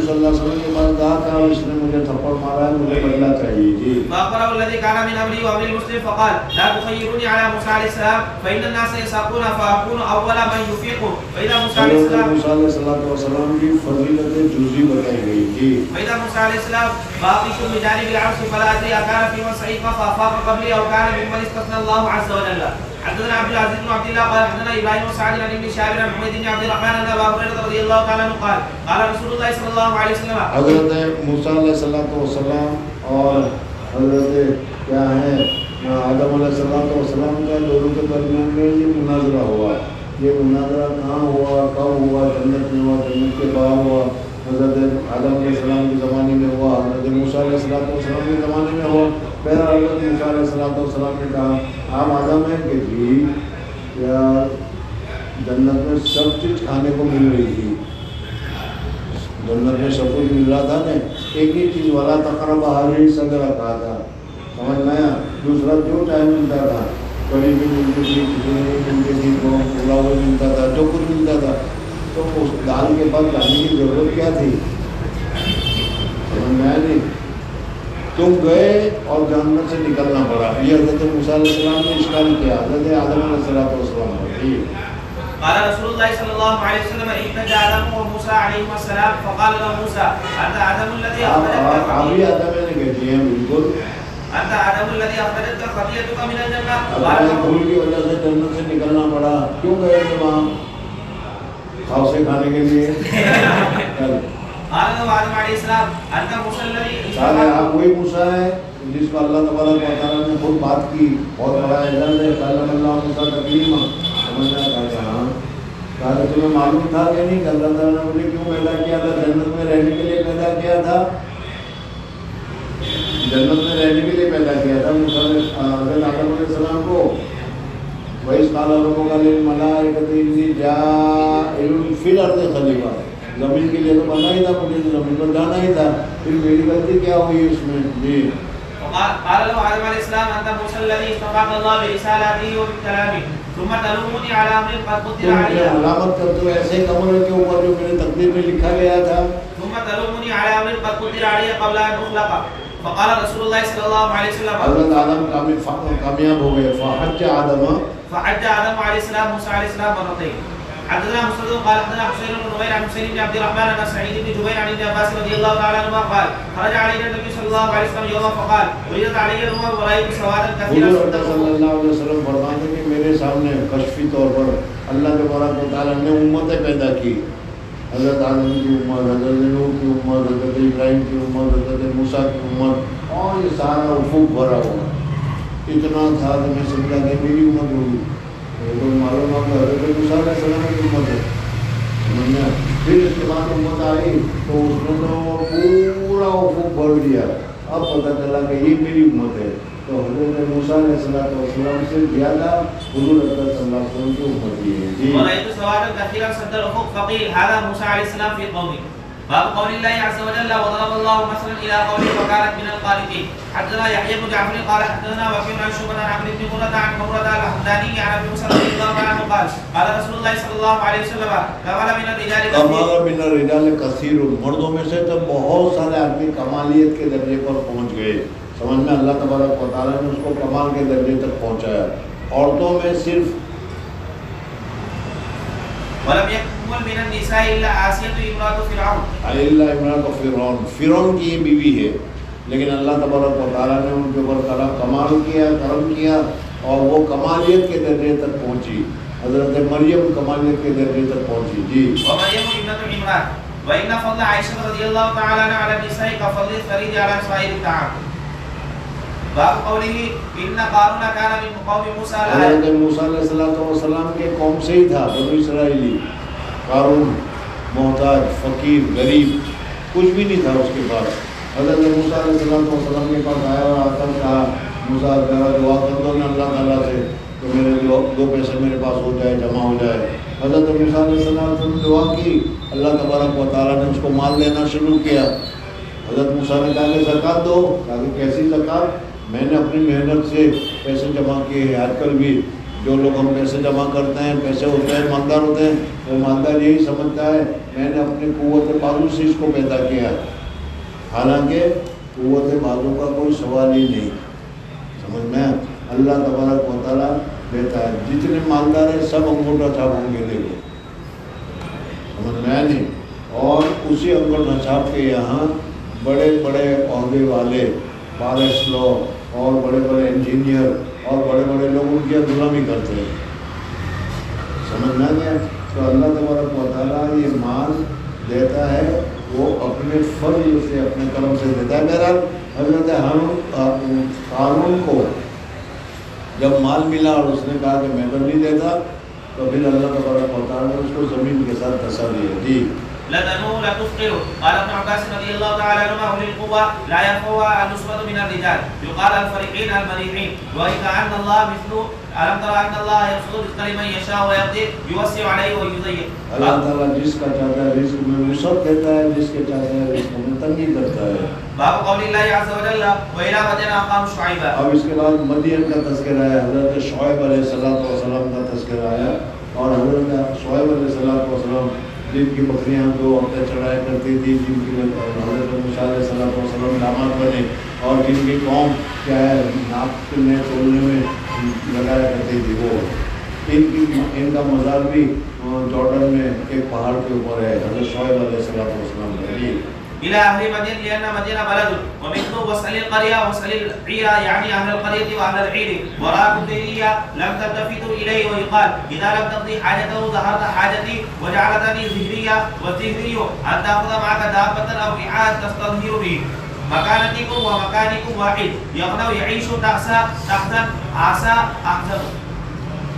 صلى الله عليه وسلم کے پاس کہا تھا اس نے مجھے تھپڑ مارا ہے، مجھے بدلہ چاہیے جی. فأخبره الذي كان من أمري وأمر المسلم فقال لا تخيروني على موسى عليه السلام فإن الناس يساقون فأكون أول من يفيق. فإذا موسى عليه السلام کی فضیلت جزئی بتائی گئی تھی. فإذا موسى عليه السلام باقي بجانب العرش فلا أدري أكان في من صعيد فأفاق قبلي أو كان ممن استثنى الله عز وجل. حدثنا عبد العزيز بن عبد الله قال حدثنا ابراهيم وسعد عن ابن شهاب عن محمد بن عبد الرحمن ان ابا هريره رضي الله تعالى عنه قال قال رسول الله صلى الله عليه وسلم حضرت موسیٰ علیہ السلام اور حضرت کیا ہے آدم علیہ السلام کا دونوں کے درمیان میں یہ مناظرہ ہوا. یہ مناظرہ کہاں ہوا، کب ہوا؟ جنت میں ہوا، جنت کے باہر ہوا، حضرت آدم علیہ السلام کے زمانے میں ہوا، حضرت موسیٰ علیہ السلام کے زمانے میں ہوا. پہلا حضرت موسیٰ علیہ السلام نے کہا آپ آدم ہیں کہ جی کیا جنت میں سب چیز کھانے کو مل رہی تھی، جنت میں سب کچھ مل رہا تھا نا، ایک ہی چیز والا تقرب حاضر صدر کہا تھا، سمجھ میں آیا؟ دوسرا جو ٹائم ملتا تھا، کڑی بھی ملتی تھی، کھچڑی بھی ملتی تھی، پلاؤ بھی ملتا تھا، جو کچھ ملتا تھا، تو اس دال کے بعد جانے کی ضرورت کیا تھی؟ سمجھ میں آیا نہیں؟ تم گئے اور جہنم سے نکلنا پڑا. یہ حضرت موسیٰ علیہ السلام نے اشکال کیا، حضرت آدم علیہ السلام نے. قال رسول الله صلى الله عليه وسلم احتج آدم وموسى عليهما السلام فقال له موسى أنت آدم الذي أخرجتك أنت آدم الذي أخرجتك خطيئتك من الجنة. قال بھول کی وجہ سے جنت سے نکلنا پڑا، کیوں گئے تھے وہاں؟ کھاؤ سے کھانے کے لیے. قال له آدم علیہ السلام أنت موسى الذي آپ وہی موسیٰ ہے جس کو اللہ تبارک و تعالیٰ نے خود بات کی، بہت بڑا اعزاز ہے. کلم اللہ موسیٰ تکلیما. سمجھنا چاہتے ہیں ہاں کہا تمہیں معلوم تھا کہ نہیں کہ اللہ تعالیٰ نے مجھے کیوں پیدا کیا تھا؟ جنت میں رہنے کے لیے پیدا کیا تھا، جنت میں رہنے کے لیے پیدا کیا تھا حضرت آدم علیہ السلام کو. وَإِذْ قَالَ رَبُّكَ لِلْمَلَائِكَةِ إِنِّي جَاعِلٌ فِي الْأَرْضِ خَلِيفَةً. زمین کے لیے تو بننا ہی تھا، مجھے زمین پر جانا ہی تھا، پھر میری غلطی کیا ہوئی اس میں جی. قال له آدم علیہ السلام أنت موسى الذي اصطفاك الله برسالته وبكلامه ثم تلومني على أمر قد قدر علي. علامت کرتے ہو ایسے کمرے کے اوپر جو میرے تقدیر میں لکھا گیا تھا. ثم تلومني على أمر قد قدر علي قبل أن أخلق. فقال رسول الله صلى الله عليه وسلم حضرت آدم کامیاب ہو گئے. فحج آدم علیہ السلام موسیٰ علیہ السلام مرتين. حدثنا مسدد قال حدثنا حسين بن نمير عن حسين بن عبد الرحمن عن سعيد بن جبير عن ابن عباس رضي الله تعالى عنهما قال خرج علينا النبي صلى الله عليه وسلم يوما فقال ولدت علي الامم ورأيت سوادا كثيرا. صلی اللہ علیہ وسلم فرماتے ہیں کہ میرے سامنے کشفی طور پر اللہ تبارک و تعالیٰ نے امتیں پیدا کی. حضرت آدم کی امت، حضرت نوح کی امت، حضرت ابراہیم کی امت، حضرت موسیٰ کی امت، اور یہ سارا افق بھرا ہوا. اتنا تھا کہ میں سمجھا کہ میری امت ہوگی. تو معلوم ہوا کہ حضرت موسیٰ علیہ السلام کی امت ہے. سمجھنا پھر اس کے بعد امت آئی تو اس نے تو پورا افق بھر دیا. اب پتہ چلا کہ یہ میری امت ہے. تو حضرت موسیٰ علیہ السلام سے زیادہ حضور صلی اللہ علیہ وسلم کی امت ہی ہے جی. ورأيت سوادا كثيرا سد الأفق فقيل هذا موسى عليه السلام في قومه. باب قول الله عز وجل وضرب الله مثلا الى قوله وكانت من القانتين. حدثنا يحيى بن جعفر قال حدثنا وكيع عن شعبة عن عمرو بن مرة عن مرة الحمداني عن ابي موسى رضي الله عنه قال قال رسول الله صلى الله عليه وسلم كمل من الرجال کثیر، مردوں میں سے تو بہت سارے آدمی کمالیت کے درجے پر پہنچ گئے. سمجھ میں اللہ تبارک و تعالیٰ نے اس کو کمال کے درجے تک پہنچایا. عورتوں میں صرف ولم يكمل من النساء الا آسیۃ امرأۃ فرعون فرعون کی یہ بیوی ہے، لیکن اللہ تبارک و تعالیٰ نے ان کے اوپر کمال کیا، کرم کیا، اور وہ کمالیت کے درجے تک پہنچی. حضرت مریم کمالیت کے درجے تک پہنچی. جی. ومریم ابنۃ عمران وان فضل عائشہ رضی اللہ تعالی عنہا علی النساء كفضل الثريد على سائر الطعام. باب قوله ان قارون كان من قوم موسى. حضرت موسیٰ علیہ السلام کے قوم سے ہی تھا، بنو اسرائیلی. قارون محتاج، فقیر، غریب، کچھ بھی نہیں تھا اس کے پاس. حضرت موسیٰ علیہ السلام کے پاس آیا اور آ کر کہا موسیٰ ذرا دعا کر دو نا اللہ تعالیٰ سے تو میرے دو پیسے میرے پاس ہو جائے، جمع ہو جائے. حضرت موسیٰ علیہ السلام نے دعا کی، اللہ تبارک و تعالیٰ نے اس کو مال دینا شروع کیا. حضرت موسیٰ نے کہا کہ زکوٰۃ دو. کہا کہ کیسی زکوٰۃ؟ میں نے اپنی محنت سے پیسے جمع کیے ہیں. آج کل بھی جو لوگ ہم پیسے جمع کرتے ہیں، پیسے ہوتے ہیں، مالدار ہوتے ہیں، وہ مالدار یہی سمجھتا ہے میں نے اپنی قوت بازو سے اس کو پیدا کیا، حالانکہ قوت بازو کا کوئی سوال ہی نہیں. سمجھ میں اللہ تبارک و تعالیٰ دیتا ہے. جتنے مالدار ہیں سب انگوٹھا چھاپ ہوں گے، دیکھو. سمجھ میں نہیں. اور اسی انگوٹھا چھاپ کے یہاں بڑے بڑے عہدے والے، فارس لو اور بڑے بڑے انجینئر اور بڑے بڑے لوگ ان کی غلامی کرتے ہیں. سمجھنا گیا. تو اللہ تبارک و تعالیٰ یہ مال دیتا ہے، وہ اپنے فضل سے، اپنے کرم سے دیتا ہے. بہرحال حضرت ہارون کو جب مال ملا اور اس نے کہا کہ میں تو نہیں دیتا، تو پھر اللہ تبارک و تعالیٰ نے اس کو زمین کے ساتھ تسلی ہے. جی. لتنوء لا تثقل. قال ابن عباس رضي الله تعالى عنهما اولي القوى لا يرفعها النصبة من الرجال يقال الفريقين المريحين. وكأن الله مثل ألم ترى أن الله يبسط الرزق لمن يشاء ويقدر يوسع عليه ويضيق. اللہ تعالیٰ جس کا چاہتا ہے رزق میں وسعت دیتا ہے، جس کے چاہتا ہے رزق میں تنگی کرتا ہے. باب قول الله عز وجل وإلى مدين أخاهم شعيبا. اب اس کے بعد مدین کا تذکرہ ہے. حضرت شعیب علیہ السلام کا تذکرہ آیا. اور حضرت شعیب علیہ السلام جن کی بکریاں جو عورتیں چڑھایا کرتی تھی، جن کی حضرت موسیٰ علیہ السلام داماد بنے، اور جن کی قوم کیا ہے ناپ میں تولنے میں لگایا کرتی تھی، وہ ان کا مزار بھی جارڈن میں ایک پہاڑ کے اوپر ہے. حضرت شعیب علیہ السلام کا. إلى أهل مدين لأن مدين بلد ومثله واسأل القرية واسأل العير يعني أهل القرية وأهل العير وراء الدنيا لم تلتفتوا إليه. ويقال إذا لم تقضي حاجته ظهرت حاجتي وجعلتني زهرية والزهري أن تأخذ معك دابة أو رعاء تستظهر به. مكانتكم ومكانكم واحد يغنى يعيش تحزن عسى أحزن.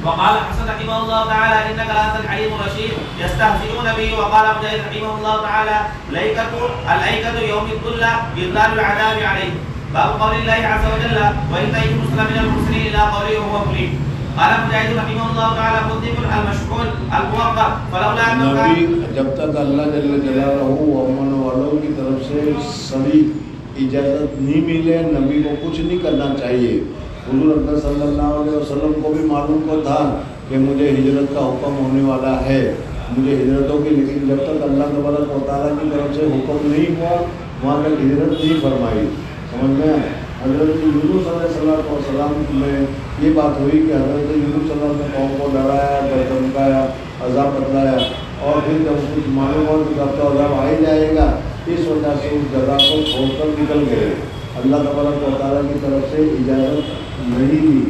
وقال حسن رحمه الله تعالى انك لانت الحليم الرشيد يستهزئون به. وقال مجاهد رحمه الله تعالى الايكه يوم الظلة اضلال العذاب عليه. باب قول الله عز وجل وان يونس من المرسلين الى قوله وهو مليم. قال مجاهد رحمه الله تعالى مذنب المشغول الموقع فلولا انه نبی جب تک اللہ جل جلالہ امن والوں کی طرف سے صحیح اجازت نہیں ملے، نبی کو کچھ نہیں کرنا چاہیے. حضور اکرم صلی اللہ علیہ وسلم کو بھی معلوم کو تھا کہ مجھے ہجرت کا حکم ہونے والا ہے، مجھے ہجرتوں کی، لیکن جب تک اللہ تبارک و تعالیٰ کی طرف سے حکم نہیں ہوا وہاں تک ہجرت نہیں فرمائی. سمجھ میں حضرت یونس علیہ السلام میں یہ بات ہوئی کہ حضرت یونس علیہ السلام نے قوم کو ڈرایا، دھمکایا، عذاب بتلایا، اور پھر جب کچھ معلوم ہوا کہ اب تو عذاب آ ہی جائے گا، اس وجہ سے اس جگہ کو چھوڑ کر نکل گئے. اللہ تبارک و تعالیٰ کی طرف سے اجازت نہیں دی.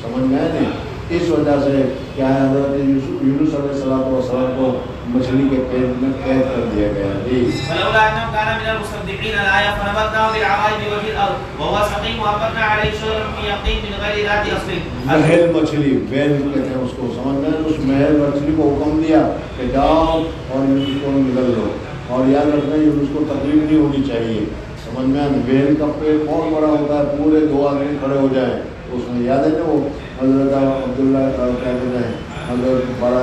سمجھ میں نہیں. اس وجہ سے کیا ہے حضرت یونس علیہ السلام کو مچھلی کے پیٹ میں قید کر دیا گیا. جی. فلولا انه كان من المصدقين الايه فنبذناه بالعراء بوجه الارض وهو سقيم وانبتنا عليه شجرا من يقطين من غير ذات اصل. محل مچھلی ویل کہتے ہیں اس کو. سمجھ میں اس محل مچھلی کو حکم دیا کہ جاؤ اور یونس کو نگل لو، اور یاد رکھنا یونس کو تکلیف نہیں ہونی چاہیے. سمجھ میں ویل کا پیٹ بہت بڑا ہوتا ہے، پورے 2 آدمی کھڑے ہو جائیں. اس میں یاد ہے نا وہ حضرت عبداللہ کیا کہتے ہیں حضرت بڑا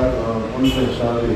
ان سے صحابی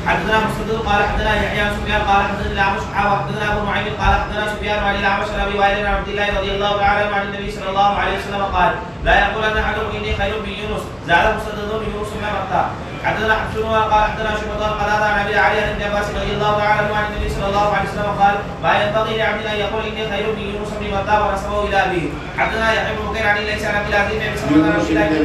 حدثنا مسدد قال حدثنا يحيى بن سفيان قال حدثنا الأعمش وحدثنا أبو نعيم قال حدثنا سفيان عن الأعمش عن أبي وائل عن عبد الله رضي الله تعالى عنه عن النبي صلى الله عليه وسلم قال لا يقولن أحدكم إني خير من يونس زاد مسدد من يونس بن متى. حدثنا حفص قال حدثنا شعبة قال عن أبي علي عن ابن عباس رضي الله تعالى عنه عن النبي صلى الله عليه وسلم قال ما ينبغي لعبد أن يقول إني خير من يونس بن متى ونسبه إلى أبيه. حدثنا يحيى بن بكير عن ليس عن عبد العزيز بن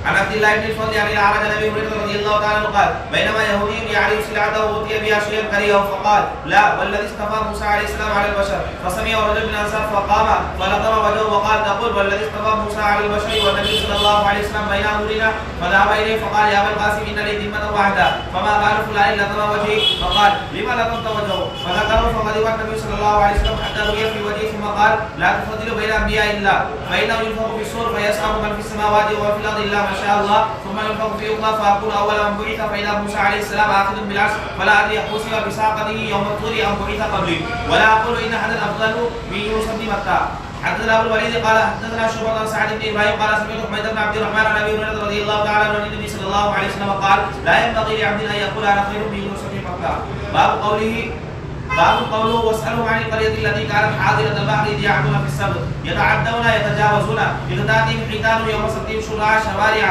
عن عبد الله بن الفضل عن الأعرج عن أبي هريرة رضي الله تعالى عنه قال بينما يهودي يعرف سلعته أوتي بها شيئا كرهه فقال لا والذي اصطفى موسى عليه السلام على البشر. فسمع رجل من الأنصار فقام فلطم وجهه وقال تقول والذي اصطفى موسى على البشر والنبي صلى الله عليه وسلم بين أظهرنا. فذهب إليه فقال يا أبا القاسم إن لي ذمة واحدة فما بال فلان لطم وجهي. فقال لما لطمت وجهه؟ فذكره فغضب النبي صلى الله عليه وسلم حتى رؤي في وجهه ثم قال لا تفضلوا بين الأنبياء إلا فإنه ينفخ في الصور فيسعى من في السماوات وفي الأرض إلا ما شاء الله ثم ينفخ في أخرى فأكون أول من بعث فإذا موسى عليه السلام آخذ بالعرش فلا أدري أحوسب بساقته يوم الطور أم بعث قبلي ولا أقول إن أحدا أفضل من يونس بن متى. حدثنا أبو الوليد قال حدثنا شعبة عن سعد بن إبراهيم قال سمعت حميد بن عبد الرحمن عن أبي هريرة رضي الله تعالى عنه عن النبي صلى الله عليه وسلم قال لا ينبغي لعبد أن يقول أنا خير من يونس بن متى. باب قوله واسألهم عن القرية التي كانت حاضرة البحر إذ يعدون في السبت يتعدون يتجاوزون إذ تأتيهم حيتان يوم سبتهم شرعا شوارع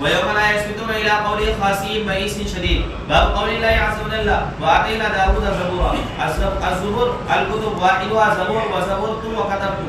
ويوم لا يسبتون إلى قوله خاسئين بئيس شديد. باب قول الله عز وجل وآتينا داود زبورا. الزبور الكتب واحدها زبور وزبور وكتبت.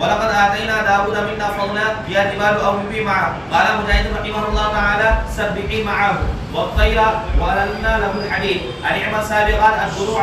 ولقد آتينا داود منا فضلا يا جبال أوبي معه. قال مجاهد رحمه الله تعالى سبحي معه والطير وألنا له الحديد أن اعمل سابقات الدروع.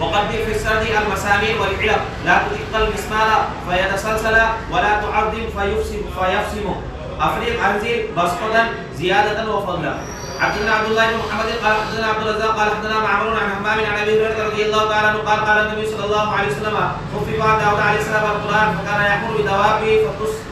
وقدر في السرد المسامير والعلق لا تدق المسمار فيتسلسل ولا تعظم فيفسم. أفريق أنزل بسطا زيادة وفضلا. حدثنا عبد الله بن محمد قال حدثنا عبد الرزاق قال حدثنا معمر عن همام عن ابي هريره رضي الله تعالى عنه قال قال النبي صلى الله عليه وسلم خفف داود عليه السلام القران فكان يأمر بدوابه فقص.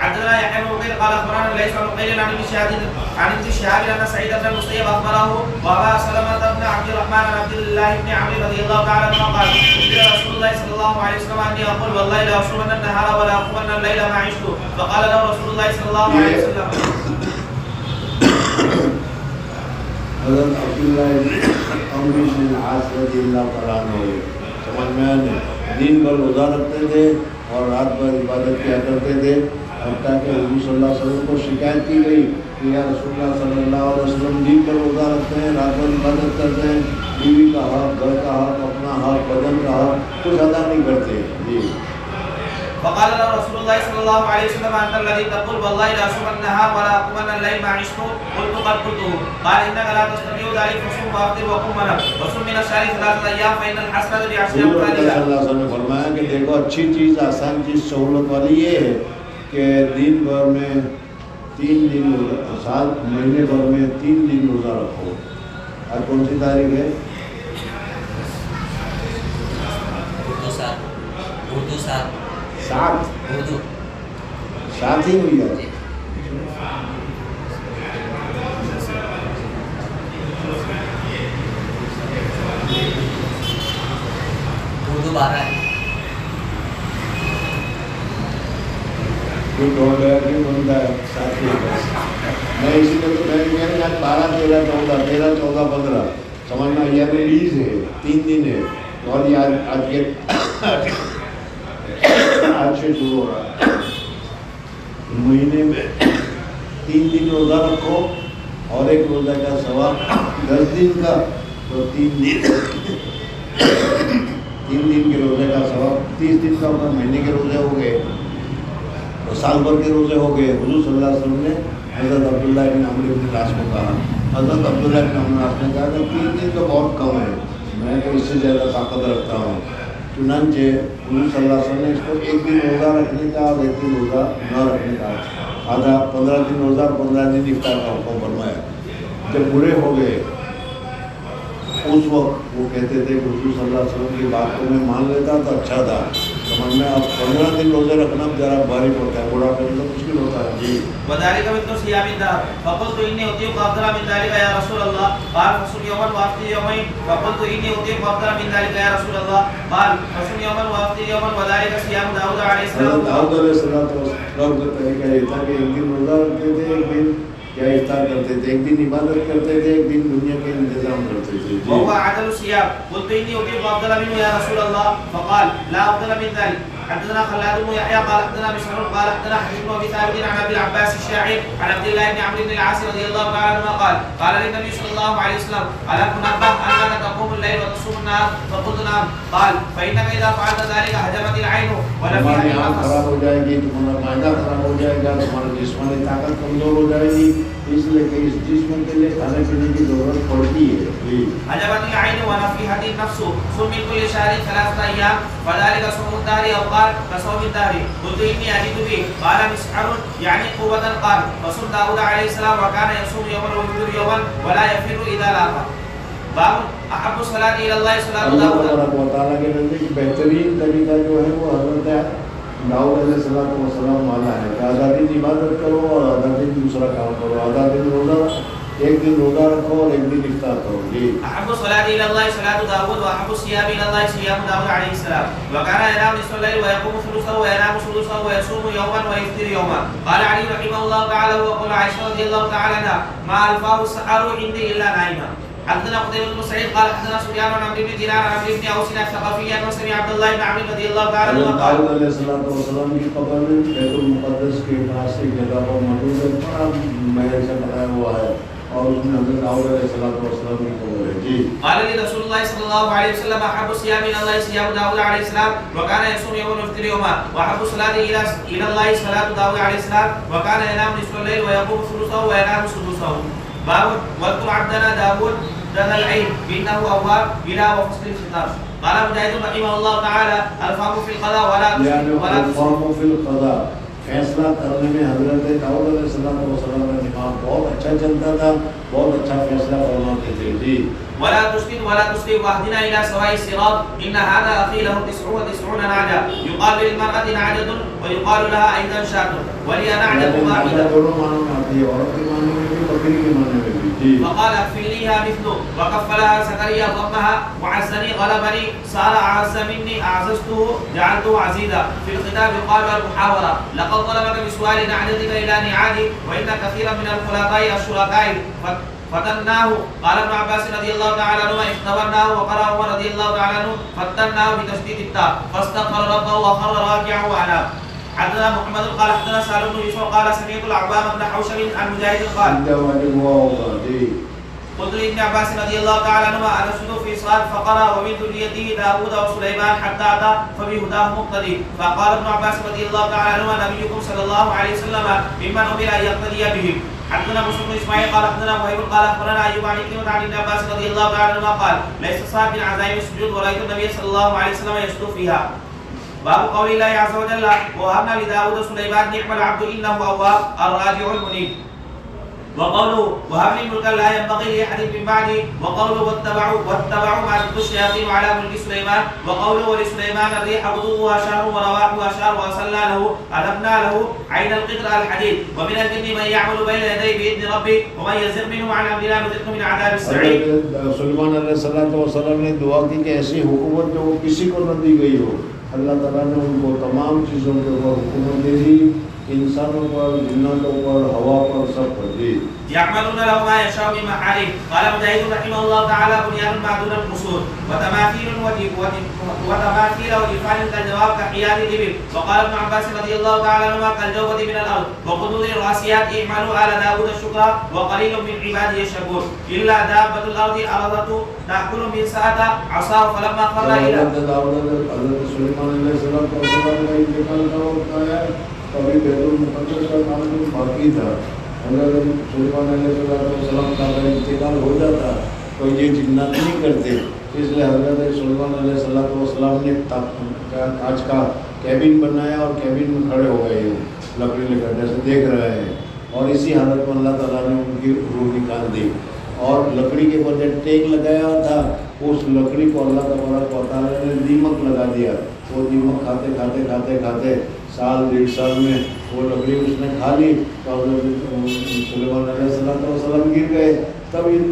حدثنا يحيى بن بكير قال اخبرنا ليس عن قيل عن ابن شهاب ان سعيد بن المسيب اخبره وابا سلمة بن عبد الرحمن بن عبد الله بن عمرو رضي الله تعالى عنه قال قال رسول الله صلى الله عليه وسلم اني اقول والله لا اصومن النهار ولا اقومن الليل ما عشت. فقال له رسول الله صلى الله عليه وسلم حضرت عبداللہ عمرو بن العاص رضی اللہ تعالیٰ عنہ ہوئے. سمجھ میں آنے دن بھر روزہ رکھتے تھے اور رات بھر عبادت کیا کرتے تھے. حتیٰ کہ حضور صلی اللہ علیہ وسلم کو شکایت کی گئی کہ یا رسول اللہ صلی اللہ علیہ وسلم دن بھر روزہ رکھتے ہیں, رات بھر عبادت کرتے ہیں, بیوی کا حق, گھر کا حق, اپنا حق, بدن کا حق کچھ ادا نہیں کرتے. جی فقال له رسول الله صلى الله عليه وسلم انت الذي تقول والله لا اصوم النهار ولا اقوم الليل ما عشت. قلت قد قلته. قال انك لا تستطيع ذلك فصوم وافطر وقم ونم وصم من الشهر 3 ايام فان الحسنه بعشر امثالها. صلی اللہ علیہ وسلم نے فرمایا کہ دیکھو اچھی چیز, آسان چیز, سہولت والی یہ ہے کہ دن بھر میں 3 دن, سال مہینے بھر میں 3 دن روزہ رکھو. آج کون سی تاریخ ہے؟ سات ہی ہوئی ہے. اردو 12 ہے. کیوں ڈھول گیا, کیوں بنتا ہے ساتھ ہی؟ میں اسی میں تو میں نے آج 12, 13, 14, 13, 14, 15 سمجھنا یہ ریلیز ہے, 3 دن ہے. اور یہ آج کے آج سے شروع ہو رہا ہے. مہینے میں 3 دن روزہ رکھو اور ایک روزہ کا ثواب 10 دن کا, تو 3 دن کے روزے کا ثواب 30 دن کا ہوگا. مہینے کے روزے ہو گئے تو سال بھر کے روزے ہو گئے. حضور صلی اللہ علیہ وسلم نے حضرت عبداللہ بن عمرو بن العاص کو کہا, حضرت عبداللہ بن عمرو بن العاص نے کہا کہ 3 دن تو بہت کم ہے, میں تو اس سے زیادہ طاقت رکھتا ہوں. چنانچہ حضور صلی اللہ علیہ وسلم نے اس کو 1 دن روزہ رکھنے کا اور 1 دن روزہ نہ رکھنے کا, آدھا 15 دن روزہ اور 15 دن افطار کا حکم فرمایا. جب برے ہو گئے اس وقت وہ کہتے تھے کہ حضور صلی اللہ علیہ وسلم کی بات کو میں مان لیتا تو اچھا تھا. سمجھ میں اب 15 دن روزے رکھنا ذرا بھاری پڑتا ہے, بڑا کرنا مشکل ہوتا ہے. جی وذلك مثل صيام الدهر. فقلت اني اطيق افضل من ذلك يا رسول الله. قال فصم يوما وافطر يومين. فقلت اني اطيق افضل من ذلك يا رسول الله. قال فصم يوما وافطر يوما وذلك صيام داود عليه السلام. داؤد علیہ السلام کا طریقہ یہ تھا کہ 1 دن روزہ رکھتے تھے, 1 دن کیا افطار کرتے تھے, 1 دن عبادت کرتے تھے, 1 دن دنیا کے انتظام کرتے تھے. وهو عدل الصيام. قلت اني اطيق افضل منه يا رسول الله. فقال لا افضل من ذلك. حدثنا خلاد بن يحيى قال حدثنا بشر قال حدثنا حديث بن ابي ثابت عن ابي العباس الشاعر عن عبد الله بن عمرو بن العاص رضي الله تعالى عنهما قال للنبي صلى الله عليه وسلم الا تنبه انك تقوم الليل وتصوم النهار. فقلت نعم. قال فانك اذا فعلت ذلك هجمت العين تمہاری آنکھ خراب ہو جائے گی, تمہارا معدہ خراب ہو جائے گا, تمہاری جسمانی طاقت کمزور ہو جائے گی, اس لیے کہ اس جسم کے لیے کھانے پینے کی ضرورت پڑتی ہے. هجمت العين ونفيحت النفس. صم من كل شهر 3 ايام فذلك صوم الدهر او قال كصوم الدهر. قلت اني اجد به. قال مسحر يعني قوة. قال فصم داود عليه السلام وكان يصوم يوما ويفطر يوما ولا يفر اذا لاقى. باب احب الصلاة الى الله صلاة داود. اللہ تبارک و تعالیٰ کے نزدیک بہترین طریقہ جو ہے وہ حضرت داؤد علیہ السلام والا ہے کہ آدھا دن عبادت کرو اور آدھا دن دوسرا کام کرو, آدھا دن روزہ, 1 دن روزہ رکھو اور 1 دن افطار کرو. جی احب الصلاة الى الله صلاة داود واحب الصيام الى الله صيام داود عليه السلام. وكان ينام نصف الليل ويقوم ثلثه وينام ثلثه ويصوم يوما ويفطر يوما. قال علي رحمه الله تعالى وقال عائشة رضي الله تعالى عنها ما الفاه السحر عندي الا نائما. حدثنا قتيبة بن سعيد قال حدثنا سفيان عن عمرو بن دينار عن عمرو بن اوس الثقفي عن سمع عبد الله بن عمرو رضي الله تعالى عنه قال داؤد علیہ السلام کی قبر بیت المقدس کے پاس ایک جگہ پر موجود ہے, بڑا محل سے بنایا ہوا ہے اور اس میں حضرت داؤد علیہ السلام کی قبر ہے. جی قال لي رسول الله صلى الله عليه وسلم احب الصيام الى الله صيام داود عليه السلام وكان يصوم يوما ويفطر يوما. واحب الصلاة الى الله صلاة داود عليه السلام وكان ينام نصف الليل ويقوم ثلثه وينام سدسه. باب واذكر عبدنا داود ذا العين بانه اواب الى وفصل الخطاب. قال مجاهد رحمه الله تعالى الفهم في القضاء ولا الفهم في القضاء, فیصلہ کرنے میں حضرت داؤد علیہ السلام کا دماغ بہت اچھا چلتا تھا, بہت اچھا فیصلہ فرماتے تھے. جی ولا تشرك ولا تشرك واهدنا الى سواء الصراط. ان هذا اخي له 99 نعجة يقال للمرأة نعجة ويقال لها ايضا شاة ولي نعجة واحدة. دونوں معنوں میں آتی ہے, عورت کے معنی میں بھی, بکری کے معنی میں بھی. جی فقال اكفلنيها مثله وكفلها زكريا ضمها وعزني غلبني صار اعز مني اعززته جعلته عزيزا. في الخطاب يقال المحاورة لقد ظلمك بسؤال نعجتك الى نعاجي وان كثيرا من الخلطاء الشركاء فتناه. قال ابن عباس رضي الله تعالى عنهما اختبرناه وقرأ عمر رضي الله تعالى عنه فتناه بتشديد التاء فاستغفر ربه وخر راكعا واناب. حدثنا محمد قال حدثنا سالم بن يوسف قال سمعت العوام بن حوشب عن مجاهد قال قلت لابن عباس رضي الله تعالى عنهما أنشد في صاد فقرأ ومن ذريته داوود وسليمان حتى أتى فبهداه مقتدي. فقال ابن عباس رضي الله تعالى عنهما نبيكم صلى الله عليه وسلم ممن أمر أن يقتدي بهم. حدثنا مسلم بن اسماعيل قال حدثنا وهيب قال اخبرنا ايوب عن كلمه عن ابن عباس رضي الله تعالى عنهما قال ليس صاد من عزائم السجود ورايت النبي صلى الله عليه وسلم يسجد فيها. باب قول الله عز وجل ووهبنا لداود سليمان نعم العبد انه اواب الراجع المنيب. وقوله وهب لي ملكا لا ينبغي لاحد من بعدي. وقوله واتبعوا ما تتلو الشياطين على ملك سليمان. وقوله ولسليمان الريح غدوها شهر ورواحها شهر وأسلنا له أذبنا له عين القدر الحديد. ومن الجن من يعمل بين يديه بإذن ربه ومن يزغ منهم عن أمرنا نذقه من عذاب السعير. سلیمان علیہ السلام نے دعا کی کہ ایسی حکومت جو وہ کسی کو نہ دی گئی ہو، اللہ تعالیٰ نے ان کو تمام چیزوں کے اوپر حکومت دے دی، انسانوں پر، جناتوں پر، ہوا پر، سب پر دی. يعملون له ما يشاء من محارم. قال مجاهد رحمه الله تعالى بنيان معدود القصور وتماثيل وجفان كالجواب كحيال الإبل. وقال ابن عباس رضي الله تعالى عنهما كالجوبة من الأرض وقدور الراسيات اعملوا على داود الشكر وقليل من عباده الشكور إلا دابة الأرض أرضته تأكل من ساعة عصاه فلما خر إلى حضرت سلیمان علیہ السلام کا انتقال ہوتا ہے. کبھی بیت المقدس کا کام باقی تھا. حضرت سلیمان علیہ السلام کا اگر انتقال ہو جاتا تو یہ جنات نہیں کرتے، اس لیے حضرت سلیمان علیہ السلام نے کانچ کا کیبن بنایا اور کیبن میں کھڑے ہو گئے لکڑی لے کر جیسے دیکھ رہے ہیں، اور اسی حالت میں اللہ تعالیٰ نے ان کی روح نکال دی. اور لکڑی کے اوپر جب ٹیک لگایا تھا اس لکڑی کو اللہ تبارک و تعالیٰ نے دیمک لگا دیا. وہ دیمک کھاتے کھاتے کھاتے کھاتے سال ڈیڑھ سال میں وہ لکڑی اس نے کھا لی تو سلیمان علیہ السلام گر گئے. تب ان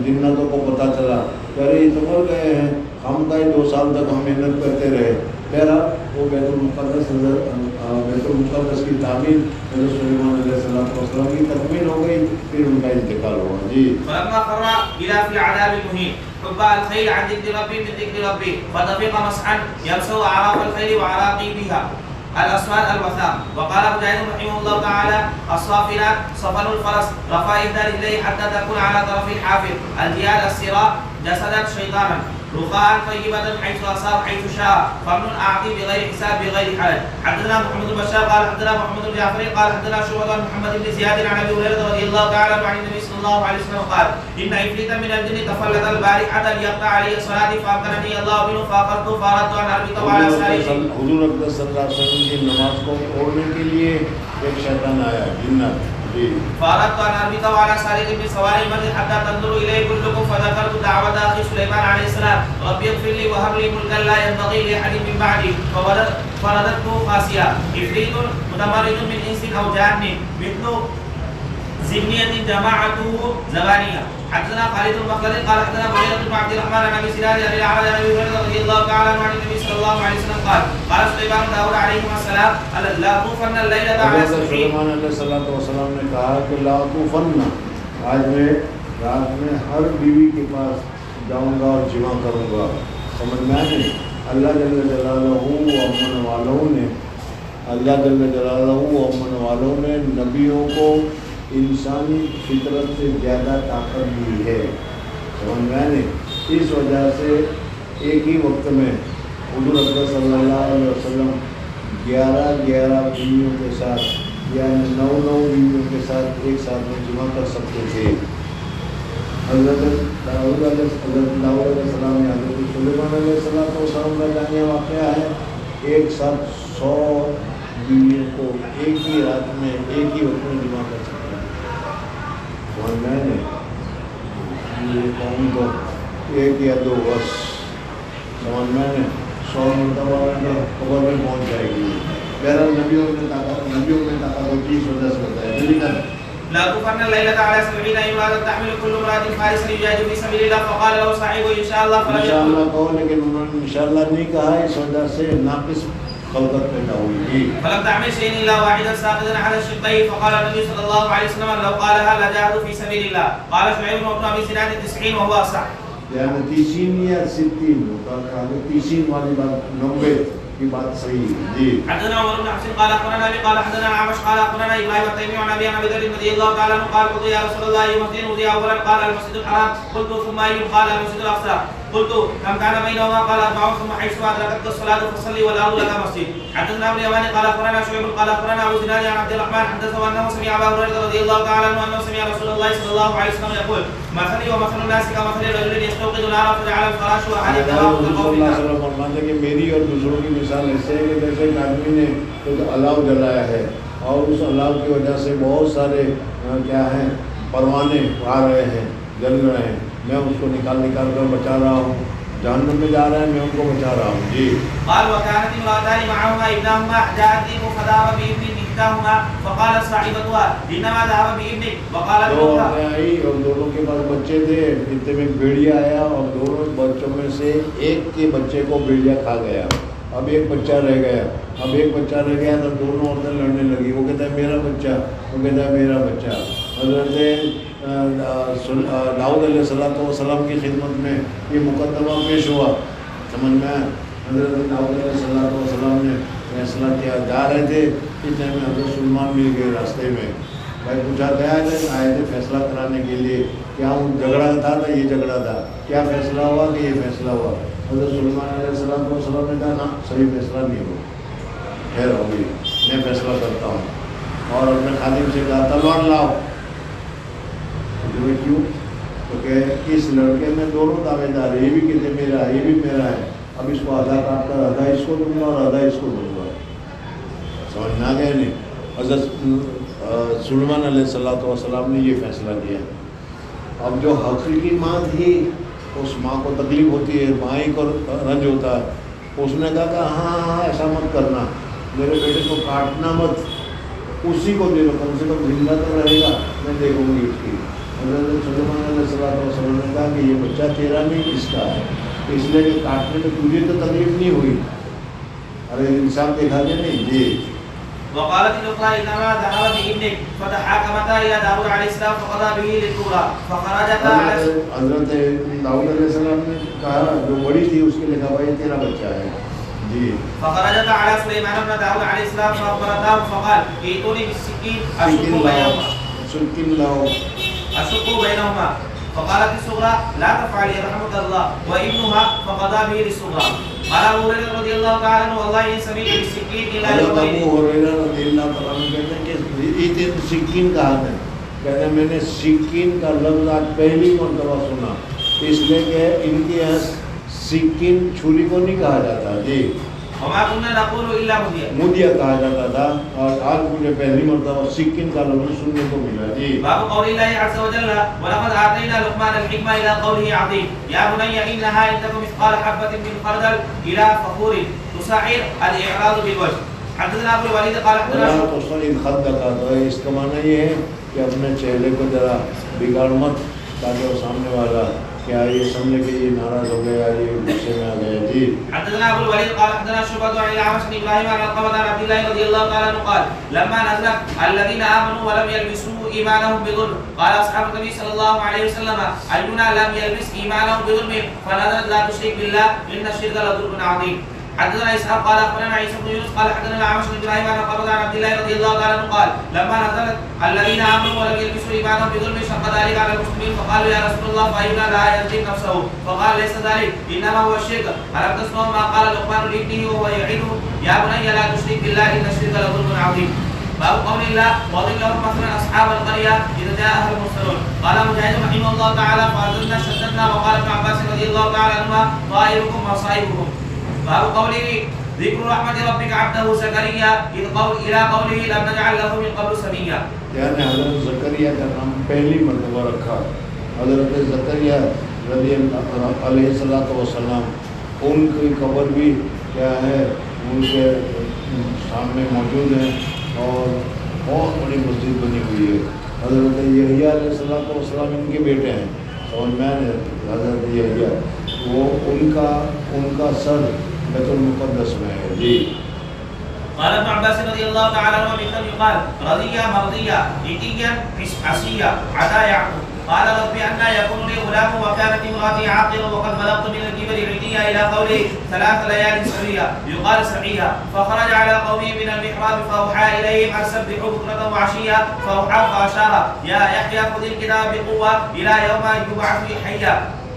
جناتوں کو پتہ چلا کہ ارے یہ تو مر گئے ہیں، ہم کا 2 سال تک ہم محنت کرتے رہے. بہرحال وہ بیت المقدس کی تعمیر حضرت سلیمان علیہ السلام کی تکمیل ہو گئی، پھر ان کا انتقال ہوا. جی فلما خر الى في العذاب المهين حب الخيل عن ذكر ربي من ذكر ربي فتفق مسحا يمسو اعراف الخيل وعراقي بها الأسواد الوثاق. وقال مجاهد رحمه الله تعالى الصافنات صفن الفرس رفع إحدى رجليه حتى تكون على طرف الحافر. الجياد السراء جسدا شيطانا رخاء طيبة حيث أصاب حيث شاء فمن أعطي بغير حساب بغير حرج. حدثنا محمد بن بشار قال حدثنا محمد بن جعفر قال حدثنا شعبة عن محمد بن زياد عن أبي هريرة رضي الله تعالى عنه عن النبي صلى الله عليه وسلم قال إن عفريتا من الجن تفلت البارحة ليقطع علي الصلاة فأمكنني الله منه فأخذته فأردت أن أربط على ساريه. حضور اقدس صلی اللہ علیہ وسلم کی نماز کو توڑنے کے لیے ایک شیطان آیا جنات. فأردت أن أربطه على سارية من سواري المسجد حتى تنظروا إليه كلكم فذكرت دعوة أخي سليمان عليه السلام ربي اغفر لي وهب لي ملكا لا ينبغي لأحد من بعدي فرددته خاسيا. عفريت متمرد من إنس أو جان مثل زبنية جماعته زبانية. حدثنا خالد المخلد قال حدثنا مغيرة بن عبد الرحمن عن أبي سنان عن الأعرج عن أبي هريرة رضي الله تعالى عنه عن النبي صلى الله عليه وسلم قال قال سليمان داود عليه السلام لا طوفن الليلة على سبعين. سلیمان علیہ السلام نے کہا کہ لا طوفن، آج میں رات میں ہر بیوی کے پاس جاؤں گا اور جمع کروں گا. سمجھ میں آئے؟ اللہ جل جلالہ و امن والوں نے نبیوں کو انسانی فطرت سے زیادہ طاقت دی ہے. سمجھ میں آئے؟ اس وجہ سے ایک ہی وقت میں حضور اقدس صلی اللہ علیہ وسلم 11 بیویوں کے ساتھ یا 9 بیویوں کے ساتھ ایک ساتھ میں جمع کر سکتے تھے. حضرت داؤد علیہ السلام نے حضرت سلیمان علیہ السلام کا جانیہ واقعہ ہے، ایک ساتھ 100 بیویوں کو ایک ہی رات میں ایک ہی وقت میں جمع کر سکتے ہیں. اور میں نے یہ قوم کو 1 یا 2 بس سمجھ میں نے 100 مرتبہ قبر میں پہنچ جائے گی. بہرحال نبیوں میں طاقت ہوتی ہے، اس وجہ سے ہوتا ہے. لا طوفن الليلة على 70 امرأة تحمل كل امرأة فارسا يجاهد في سبيل الله فقال له صاحبه إن شاء الله فلم يقل. انشاءاللہ کہو، لیکن انہوں نے انشاءاللہ نہیں کہا، اس وجہ سے ناقص خلقت پیدا ہوئی تھی. فلم تعمل شيئا الا واحدا ساقطا على الشقين فقال النبي صلى الله عليه وسلم لو قالها لجاهدوا في سبيل الله. قال شعيب بن ابي سنان 90 وهو اصح. یعنی تیسین یا ستین ہوتا ہے، تیسین والی بات 90 کی بات صحیح ہے. جی. حدثنا عمر بن حفص قال اخبرنا ابي قال حدثنا العامش قال اخبرنا ابراهيم التيمي عن ابي ذر رضي الله تعالى عنه قال قلت يا رسول الله اي مسجد وضع اولا؟ قال المسجد الحرام. قلت ثم اي؟ قال المسجد الاقصى. قلت كم كان بينهما؟ قال 4 ثم حيث ادركتك الصلاه فصلي والارض لك مسجد. حدثنا ابو اليماني قال اخبرنا شعيب قال اخبرنا ابو زناد عن عبد الرحمن حدثه انه سمع ابا هريره رضي الله تعالى عنه انه سمع رسول الله صلى الله عليه وسلم يقول مثلي ومثل الناس كمثل رجل يستوقد نارا فجعل الفراش واحد فرماتے کہ میری اور دوسروں کی مثال ایسے ہے کہ جیسے ایک آدمی نے ایک الاؤ جلایا ہے اور اس الاؤ کی وجہ سے بہت سارے کیا ہیں پروانے آ رہے ہیں، جل رہے ہیں. میں اس کو نکال کر بچا رہا ہوں. جہنم میں جا رہے ہیں، میں ان کو بچا رہا ہوں. جی. قال وكانت امرأتان معهما ابناهما جاءت فذهب بابن احداهما فقالت صاحبتها انما ذهب بابنك وقالت الاخرى. اور دونوں کے پاس بچے تھے، اتنے میں بھیڑیا آیا اور دونوں بچوں میں سے ایک کے بچے کو بھیڑیا کھا گیا. اب ایک بچہ رہ گیا. تو دونوں عورتیں لڑنے لگی. وہ کہتا ہے میرا بچہ، وہ کہتا ہے میرا بچہ. حضرت داؤد علیہ السلام کی خدمت میں یہ مقدمہ پیش ہوا. سمجھ میں حضرت داؤد علیہ السلام نے فیصلہ کیا. جا رہے تھے اتنے میں حضرت سلیمان مل گئے راستے میں. بھائی پوچھا گیا آئے تھے فیصلہ کرانے کے لیے. کیا وہ جھگڑا تھا یہ جھگڑا تھا؟ کیا فیصلہ ہوا کہ یہ فیصلہ ہوا؟ حضرت سلیمان علیہ السلام نے کہا نا صحیح فیصلہ نہیں ہوا، خیر ہوگی، میں فیصلہ کرتا ہوں. اور اپنے خادم سے کہا تلوار لاؤ. کیوں؟ کیونکہ اس لڑکے میں دونوں دعوے دار ہیں، یہ بھی کہتے میرا ہے، یہ بھی میرا ہے. اب اس کو آدھا کاٹ کر آدھا اس کو دوں گا اور آدھا اس کو دوں گا. سمجھ میں آ گیا نہیں؟ حضرت سلیمان علیہ السلام نے یہ فیصلہ کیا. اب جو حقیقی ماں تھی اس ماں کو تکلیف ہوتی ہے، ماں کو رنج ہوتا ہے. اس نے کہا کہ ہاں ایسا مت کرنا، میرے بیٹے کو کاٹنا مت، اسی کو دے دو، کم سے کم زندہ تو رہے گا، میں دیکھوں گی اس کی. حضرت سلیمان علیہ السلام نے کہا کہ یہ بچہ تیرا نہیں اس کا ہے، اس لیے کہ کاٹنے میں تجھے تو تکلیف نہیں ہوئی. ارے انسان دیکھا کہ نہیں. جی. وقالت الاخرى انما ذهب بابنك فتحاكمتا الى داود عليه السلام فقضى به للكبرى فخرجتا على. حضرت داؤد علیہ السلام نے کہا جو بڑی تھی اس کے لیے کہا بھائی تیرا بچہ ہے. جی. فخرجتا على سليمان بن داود عليه السلام فاخبرتاه فقال ائتوني بالسكين اشق بينهما. فقالت الصغرى لا تفعلي رحمك الله وابنها فقضى به للصغرى. قال ابو هريره رضي الله تعالى عنه والله ان سمعت بالسكين الى يوم. ابو هريره رضی اللہ تعالیٰ عنہ کہتے ہیں کہ یہ سکین کہا ہے. کہتے ہیں میں نے سکین کا لفظ آج پہلی مرتبہ سنا، اس لیے کہ ان کے یہاں سکین چھری کو نہیں کہا جاتا. جی. وما كنا نقول الا مدیا کہا جاتا تھا، اور آج مجھے پہلی مرتبہ سکین کا لفظ سننے کو ملا. جی. باب قول الله عز وجل ولقد آتينا لقمان الحكمة الى قوله عظيم يا بني انها ان تكن مثقال حبة من خردل الى فخور تسعر الاعراض بالوجه. حدثنا ابو الوليد قال حدثنا خدك. تو اس کا معنی یہ ہے کہ اپنے چہرے کو ذرا بگاڑ مت تاکہ وہ سامنے والا کیا یہ سمجھے کہ یہ ناراض ہو گیا، یہ غصے میں آ گیا. جی. حدثنا ابو الوليد قال حدثنا شعبة عن الأعمش بن ابراهيم عن القمة عن عبد الله رضي الله تعالى عنه قال لما نزلت الذين آمنوا ولم يلبسوا إيمانهم بظلم قال أصحاب النبي صلى الله عليه وسلم أينا لم يلبس إيمانه بظلم فنزلت لا تشرك بالله إن الشرك لظلم عظيم. حدثنا اسحاق قال اخبرنا عيسى بن يونس قال حدثنا الاعمش بن ابراهيم عن القمة عن عبد الله رضي الله تعالى عنه قال لما نزلت الذين امنوا ولم يلبسوا ايمانهم بظلم شق ذلك على المسلمين فقالوا يا رسول الله فاينا لا يظلم نفسه فقال ليس ذلك انما هو الشرك. الم تسمعوا ما قال لقمان لابنه وهو يعظه يا بني لا تشرك بالله ان الشرك لظلم عظيم. باب قول الله واضرب لهم مثلا اصحاب القريه اذا جاءها المرسلون. قال مجاهد رحمه الله تعالى فاعتزلنا شددنا وقال ابن عباس رضي الله تعالى عنهما طائركم وصائبكم. باب قوله ذکر رحمت ربک عبدہ زکریا الى قوله لم نجعل له من قبل سمیا. یعنی حضرت زکریا کا نام پہلی مرتبہ رکھا. حضرت زکریا رضی اللہ علیہ السلام ان کی قبر بھی کیا ہے ان کے سامنے موجود ہے اور بہت بڑی مسجد بنی ہوئی ہے. حضرت یحییٰ علیہ السلام ان کے بیٹے ہیں. سمجھ میں حضرت یحییٰ وہ ان کا سر بیت المقدس میں ہے. جی. قال ابن عباس رضي الله تعالى عنهما مثل يقال رضية مرضية إتيا عشية عدا يعقوب. قال رب أن يكون لي غلام وكانت امرأتي عاقرا وقد بلغت من الكبر عتيا إلى قوله 3 ليال سرية يقال سعية. فخرج على قومه من المحراب فأوحى إليهم أن سبحوا بكرة وعشيا فأوحى فأشار يا يحيى خذ الكتاب بقوة إلى يوم يبعث حيا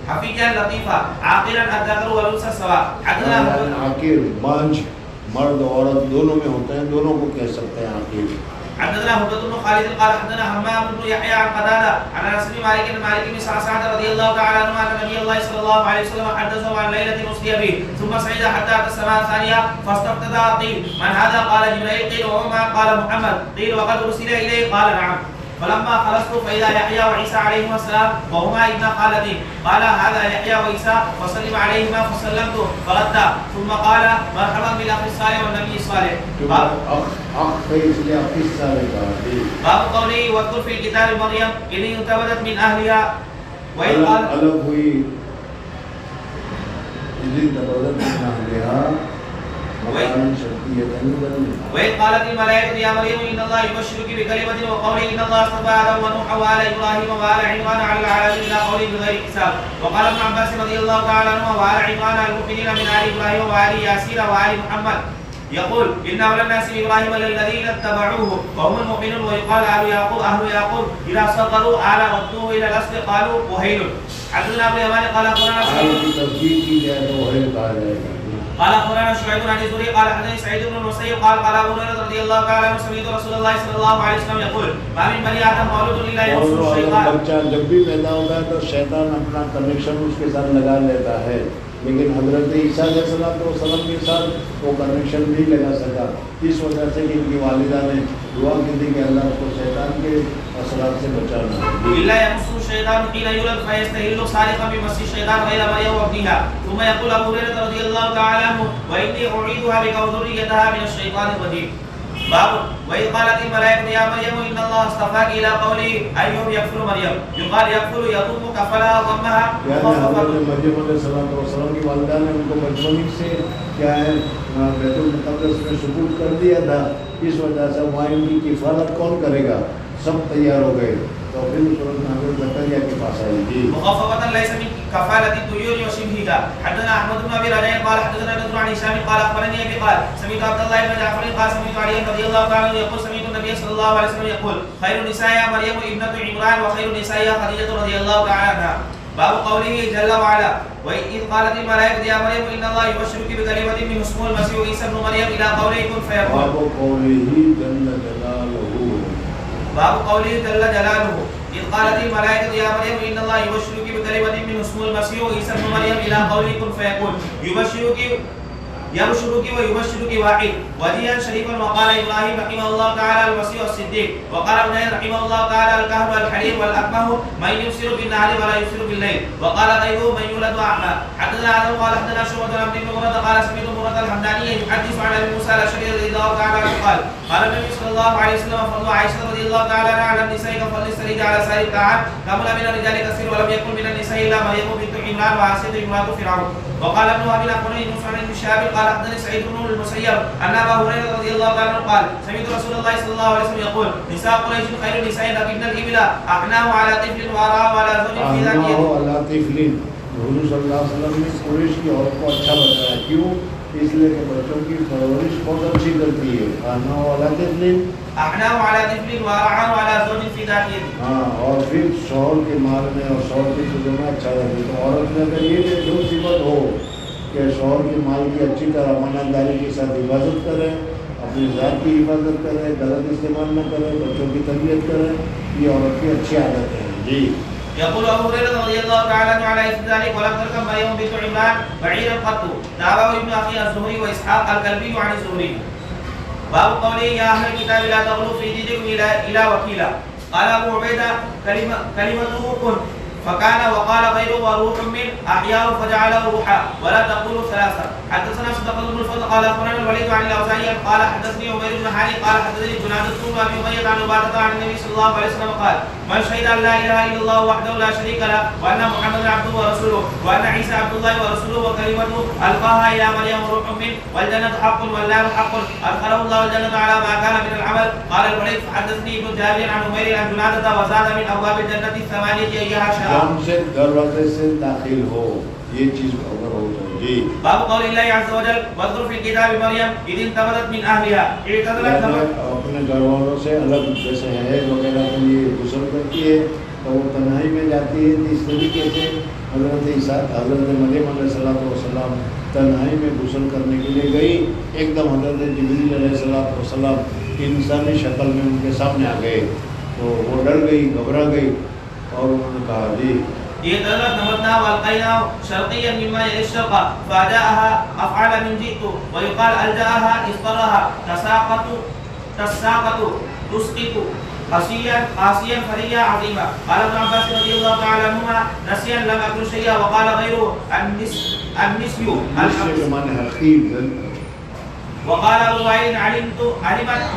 حفيا لطيفا عاقلا الذكر والأنثى سواء. عاقل بانج مرد عورت دونوں میں ہوتے ہیں, دونوں کو کہہ سکتے ہیں عاقل. حدثنا هبة بن خالد قال حدثنا حمام بن يحيى عن قتادة عن انس بن مالك بن سعسعة رضي الله تعالى عنه ان النبي الله صلى الله عليه وسلم حدثه عن ليلة أسري به ثم صعد حتى اتى السماء الثانية فاستفتدى قيل من هذا؟ قال جبريل. قيل وما؟ قال محمد. قيل وقد ارسل اليه؟ قال نعم. فلما خلصت فإذا يحيى وعيسى عليهما السلام وهما ابن خالتين. قال هذا يحيى وعيسى فسلم عليهما فسلمت فرد ثم قال مرحبا بالأخ الصالح والنبي الصالح. باب قوله واذكر في الكتاب مريم إذ انتبذت من أهلها وإذ قال الگ ہوئی إذ انتبذت من أهلها وإذ قالت الملائكة يا مريم إن الله يبشرك بكلمة وقوله إن الله اصطفى آدم ونوحا وآل إبراهيم وآل عمران على العالمين إلى قوله بغير حساب. وقال ابن عباس رضي الله تعالى عنهما وآل عمران المؤمنين من آل إبراهيم وآل ياسين وآل محمد يقول إن أولى الناس بإبراهيم للذين اتبعوه وهم المؤمنون. ويقال أهل يعقوب إذا صغروا آل ردوه إلى الأصل قالوا وهيل. حدثنا أبو اليمان قال أخبرنا قال أخبرنا شعيب عن الزهري قال حدثني سعيد بن المسيب قال أبو هريرة رضي الله تعالى عنه سمعت رسول الله صلى الله عليه وسلم يقول ما من بني آدم مولود إلا يمسه الشيطان. بچہ جب بھی پیدا ہوتا ہے تو شیطان اپنا کنیکشن اس کے ساتھ لگا لیتا ہے, لیکن حضرت عیسیٰ علیہ السلام کے ساتھ وہ کنیکشن نہیں لگا سکا. اس وجہ سے کہ ان کی والدہ نے دعا کی تھی کہ اللہ کو شیطان کے اثرات سے بچانا. إلا يمسه الشيطان حين يولد فيستهل صارخا بمس الشيطان غير مريم وابنها. ثم يقول أبو هريرة رضي الله تعالى عنه وإني أعيدها بك وذريتها من الشيطان الرجيم. باب وإذ قالت الملائكة يا مريم إن الله اصطفاك إلى قوله أيهم يكفر مريم يقال يكفر يضم كفلها ضمها. حضرت مریم علیہ السلام کی والدہ نے ان کو بچپن سے کیا ہے بیت المقدس میں سپرد کر دیا تھا. اس وجہ سے وہاں ان کی کفالت کون کرے گا؟ سب تیار ہو گئے تو پھر صورت ناظر زکریا کے پاس آئی تھی. مخففة ليس من كفالة الطيور وشبهها. حدثنا أحمد بن أبي رجاء قال حدثنا نذر عن هشام قال أخبرني أبي قال سمعت عبد الله بن جعفر قال سمعت علي رضي الله تعالى عنه يقول سمعت النبي صلى الله عليه وسلم يقول خير النساء مريم ابنة عمران وخير النساء خديجة رضي الله تعالى عنها. باب قوله جل وعلا وإذ قالت الملائكة يا مريم إن الله يبشرك بكلمة منه اسمه المسيح عيسى ابن مريم إلى قوله كن فيكون. باب قوله جل جلاله إذ قالت الملائكة يا مريم إن الله يبشرك بكلمة منه اسمه المسيح عيسى ابن مريم إلى قوله كن فيكون. يبشرك ويبشرك واحد وجيها شريفا. وقال إبراهيم رحمه الله تعالى المسيح الصديق. وقال ابن رحمه الله تعالى الكهن والحليم والأكمه من يبصر بالنهار ولا يبصر بالليل. وقال غيره من يولد أعمى. حدثنا آدم قال حدثنا شعبة عن ابن مرة قال سمعت مرة الحمداني يحدث عن أبي موسى الأشعري رضي الله تعالى عنه قال النبي صلى الله عليه وسلم فضل عائشة رضي الله تعالى عنها على النساء كفضل السريج على سائر الطعام كمل من الرجال كثير ولم يكن من النساء إلا مريم بنت عمران وعاسية امرأة فرعون. وقال ابن وهب أخبرني موسى عن ابن شهاب قال حدثني سعيد بن المسيب أن أبا هريرة رضي الله تعالى عنه قال سمعت رسول الله صلى الله عليه وسلم يقول نساء قريش خير النساء لكن الإبل أعناه على طفل وأراه على زوج في ذات يده. حضور صلی اللہ علیہ وسلم نے قریش کی عورت کو اچھا بتایا. کیوں؟ اس لیے کہ بچوں کی پرورش بہت اچھی کرتی ہے. أعناه على طفل وأراه على زوج في ذات يده. ہاں, اور پھر شوہر کے مال میں اور شوہر کی چیزوں میں اچھا رہتی. تو عورت میں اگر یہ جو صفت ہو کہ شوہر کے مال کی اچھی طرح امانتداری کے ساتھ حفاظت کرے, اپنی ذات کی حفاظت کرے, غلط استعمال نہ کرے, بچوں کی تربیت کرے, یہ عورت کی اچھی عادت ہے. جی. يقول أبو هريرة رضي الله تعالى عنه على إثر ذلك ولم تركب مريم بنت عمران بعيرا قط. تابعه ابن أخي الزهري وإسحاق الكلبي عن الزهري. باب قوله يا أهل الكتاب لا تغلوا في دينكم إلى وكيلا. قال أبو عبيدة كلمته كن فكان وقال غيره وروح من أحياه فجعله روحا ولا تقولوا ثلاثة. حدثنا صدقة بن الفضل قال أخبرنا الوليد عن الأوزاعي قال حدثني عمير بن حارث قال حدثني جنادة بن أبي أمية عن عبادة عن النبي صلى الله عليه وسلم قال من شهد أن لا إله إلا الله وحده لا شريك له وأن محمدا عبده ورسوله وأن عيسى عبد الله ورسوله وكلمته ألقاها إلى مريم روح منه والجنة حق والنار حق أدخله الله الجنة على ما كان من العمل. قال الوليد فحدثني ابن جابر عن عمير عن جنادة وزاد من أبواب الجنة الثمانية إياها شاء. سے دروازے سے داخل ہو یہ چیز اگر ہو جائے. جی باب قول اللہ عز وجل واذكر في الكتاب مريم إذ انتبذت من أهلها اعتزلت اپنے گھر والوں سے الگ جیسے حیض وغیرہ کے لیے غسل کرتی ہے تو وہ تنہائی میں جاتی ہے. اس طریقے سے حضرت مریم علیہ السلام تنہائی میں غسل کرنے کے لیے گئی. ایک دم حضرت جبریل علیہ السلام انسانی شکل میں ان کے سامنے آ گئے تو وہ ڈر گئی, گھبرا گئی اور انہوں نے کہا جی اعتزلت نبتنا والقيناه شرقيا مما يلي الشرق فجاءها افعل من جئت ويقال الجاها اصطرها تساقط تسقط قاسيا فريا عظيما. قال ابن عباس رضي الله تعالى عنهما نسيا لم اكن شيئا. وقال غيره النسي معنی حقیق. وقال ابو وائل علمت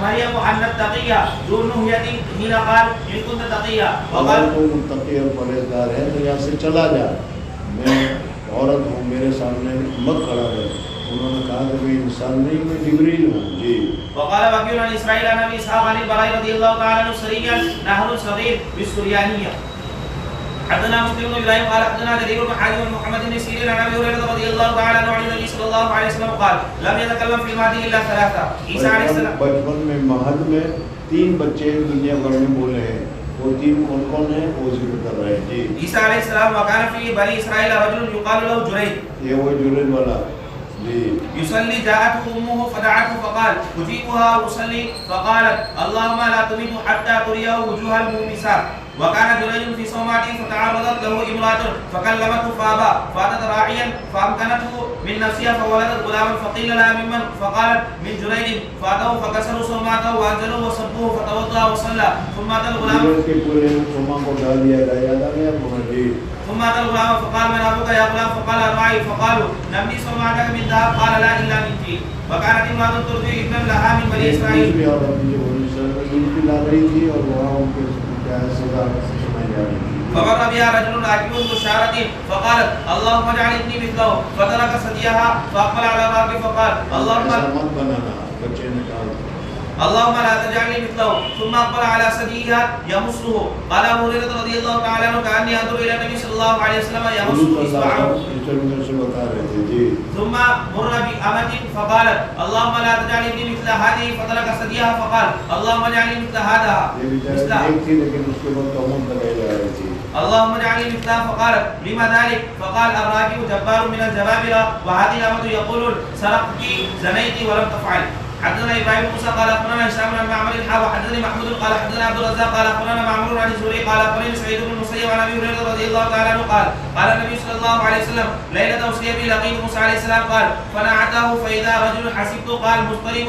مريم ان التقية ذو نهية حين قال ان كنت تقيا. وقال تو متقی اور پرہیزگار ہے تو یہاں سے چلا جا, میں عورت ہوں, میرے سامنے مت کھڑا رہے. انہوں نے کہا کہ میں انسان نہیں, میں جبریل ہوں. جی وقال وكيع عن اسرائيل عن ابي اسحاق عن البراء رضي الله تعالى عنه سريا نهر صغير بالسريانية. حدثنا مسلم بن ابراهيم قال حدثنا جرير بن حازم بن محمد بن سيرين عن ابي هريره رضي الله تعالى عنه عن النبي صلى الله عليه وسلم قال لم يتكلم في المهدي الا ثلاثه. عيسى عليه السلام بچپن میں مہد میں 3 بچے دنیا بھر میں بولے ہیں. وہ 3 کون کون ہیں وہ ذکر کر رہے ہیں. جی عيسى عليه السلام وكان في بني اسرائيل رجل يقال له جريج. یہ وہ جريج والا. جی يصلي جاءته امه فدعته فقال اجيبها واصلي فقالت اللهم لا تميت حتى تريه وجوه المومسات. وكان جريج في صومعة فتعرضت له امرأة فكلمته فابى فاتت راعيا فامكنته من نفسها فولدت غلاما فقيل لها ممن فقالت من جريج فاتوه فكسروا صومعته وانزلوه وصبوه فتوضا وصلى ثم اتى الغلام ثم اتى الغلام فقال من ابوك يا غلام فقال الراعي فقالوا نبني صومعتك من ذهب قال لا الا من طين. وكانت امرأة ترضع ابنا لها من بني اسرائيل فمر بها رجل راكب بشارة فقالت اللهم اجعل ابني مثله فترك ثديها فاقبل على الراكب فقال اللهم لا تجعلني مثله ثم اقبل على ثديها يمسه. قال ابو هريرة رضي الله تعالى عنه كأني انظر الى النبي صلى الله عليه وسلم يمسه اصبعه ثم مر بأمة فقالت اللهم لا تجعل ابني مثل هذه فترك ثديها فقال اللهم اجعلني مثل هذا اللهم اجعلني مثلها فقالت لما ذلك فقال الراكب جبار من الجبابرة وهذه الأمة يقولون سرقت زنيت ولم تفعل. حدثنا ابراهيم موسى قال اخبرنا هشام بن معمر وحدثني محمود قال حدثنا عبد الرزاق قال اخبرنا معمر عن الزهري قال اخبرني سعيد بن المسيب عن ابي هريره رضي الله تعالى عنه قال قال النبي صلى الله عليه وسلم ليله اسري بي لقيت موسى عليه السلام قال فنعته فاذا رجل حسبت قال مضطرب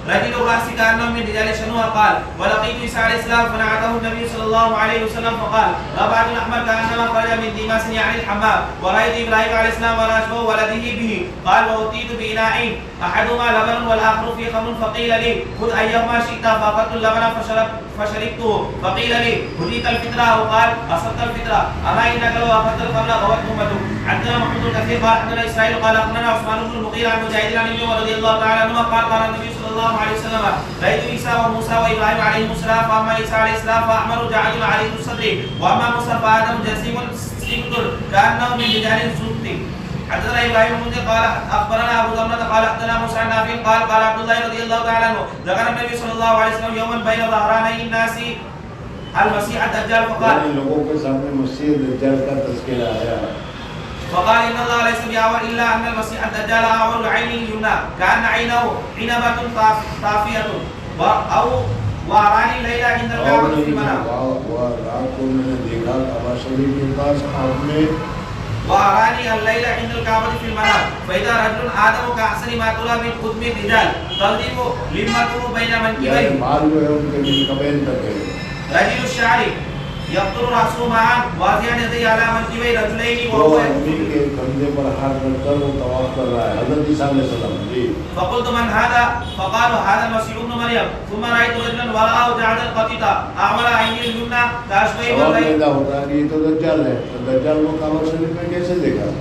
رجل راس كانه من رجال شنوها قال ولقيت عيسى عليه السلام فنعته النبي صلى الله عليه وسلم فقال ربعه احمر كانما خرج من ديماس يعني الحمام ورايت ابراهيم عليه السلام وراشبه ولده به قال واوتيت باناءين احدهما لبن والاخر في خمر فقيل لي خذ ايهما شئت فاخذت اللبن فشربته فقيل لي هديت الفطره وقال اصبت الفطره اما انك لو اخذت الخمر غوت امتك. حدثنا محمود كثير قال حدثنا اسرائيل قال اخبرنا عثمان بن المغيرة عن مجاهد عن ابن عمر رضي الله تعالى عنهما قال قال النبي صلى الله عليه وسلم رايت عيسى وموسى وابراهيم عليهم السلام فاما عيسى عليه السلام فاحمر جعد عليه الصدر واما موسى فادم جسيم سمتر كانه من رجال سوط. حدثنا ابراهيم بن منذر قال اخبرنا ابو ضمرة قال حدثنا موسى عن نافع قال قال عبد الله رضي الله تعالى عنه ذكر النبي صلى الله عليه وسلم يوما بين ظهراني الناس المسيح الدجال فقال لوگوں کے سامنے مسیح دجال کا تذکرہ آیا فقال ان الله ليس بأعور الا ان المسيح الدجال اعور العين اليمنى كان عينه عنبة طافية او واراني ليلة عند الكعبة في المنام رات کو میں نے دیکھا کعبہ شریف کے پاس خواب میں واراني الليلة عند الكعبة في المنام فإذا رجل آدم كأحسن ما طلع من قدم الرجال تلطم لمته بين منكبيه بال جو ہے ان کے منکبین تک ہے رجل الشعر يقتل رأسه معا واضعا يديه على منكبي رجلين دو وهو آدمی کے کندھے پر ہاتھ رکھ کر وہ طواف کر رہا ہے حضرت عیسیٰ علیہ السلام جی فقلت من هذا فقالوا هذا المسيح ابن مريم ثم رأيت رجلا وراءه جعدا قطيطا أعمل عينه اليمنى كأشبه سوال بالرأي پیدا ہوتا ہے کہ یہ تو دجال ہے تو دجال کو کعبہ شریف میں کیسے دیکھا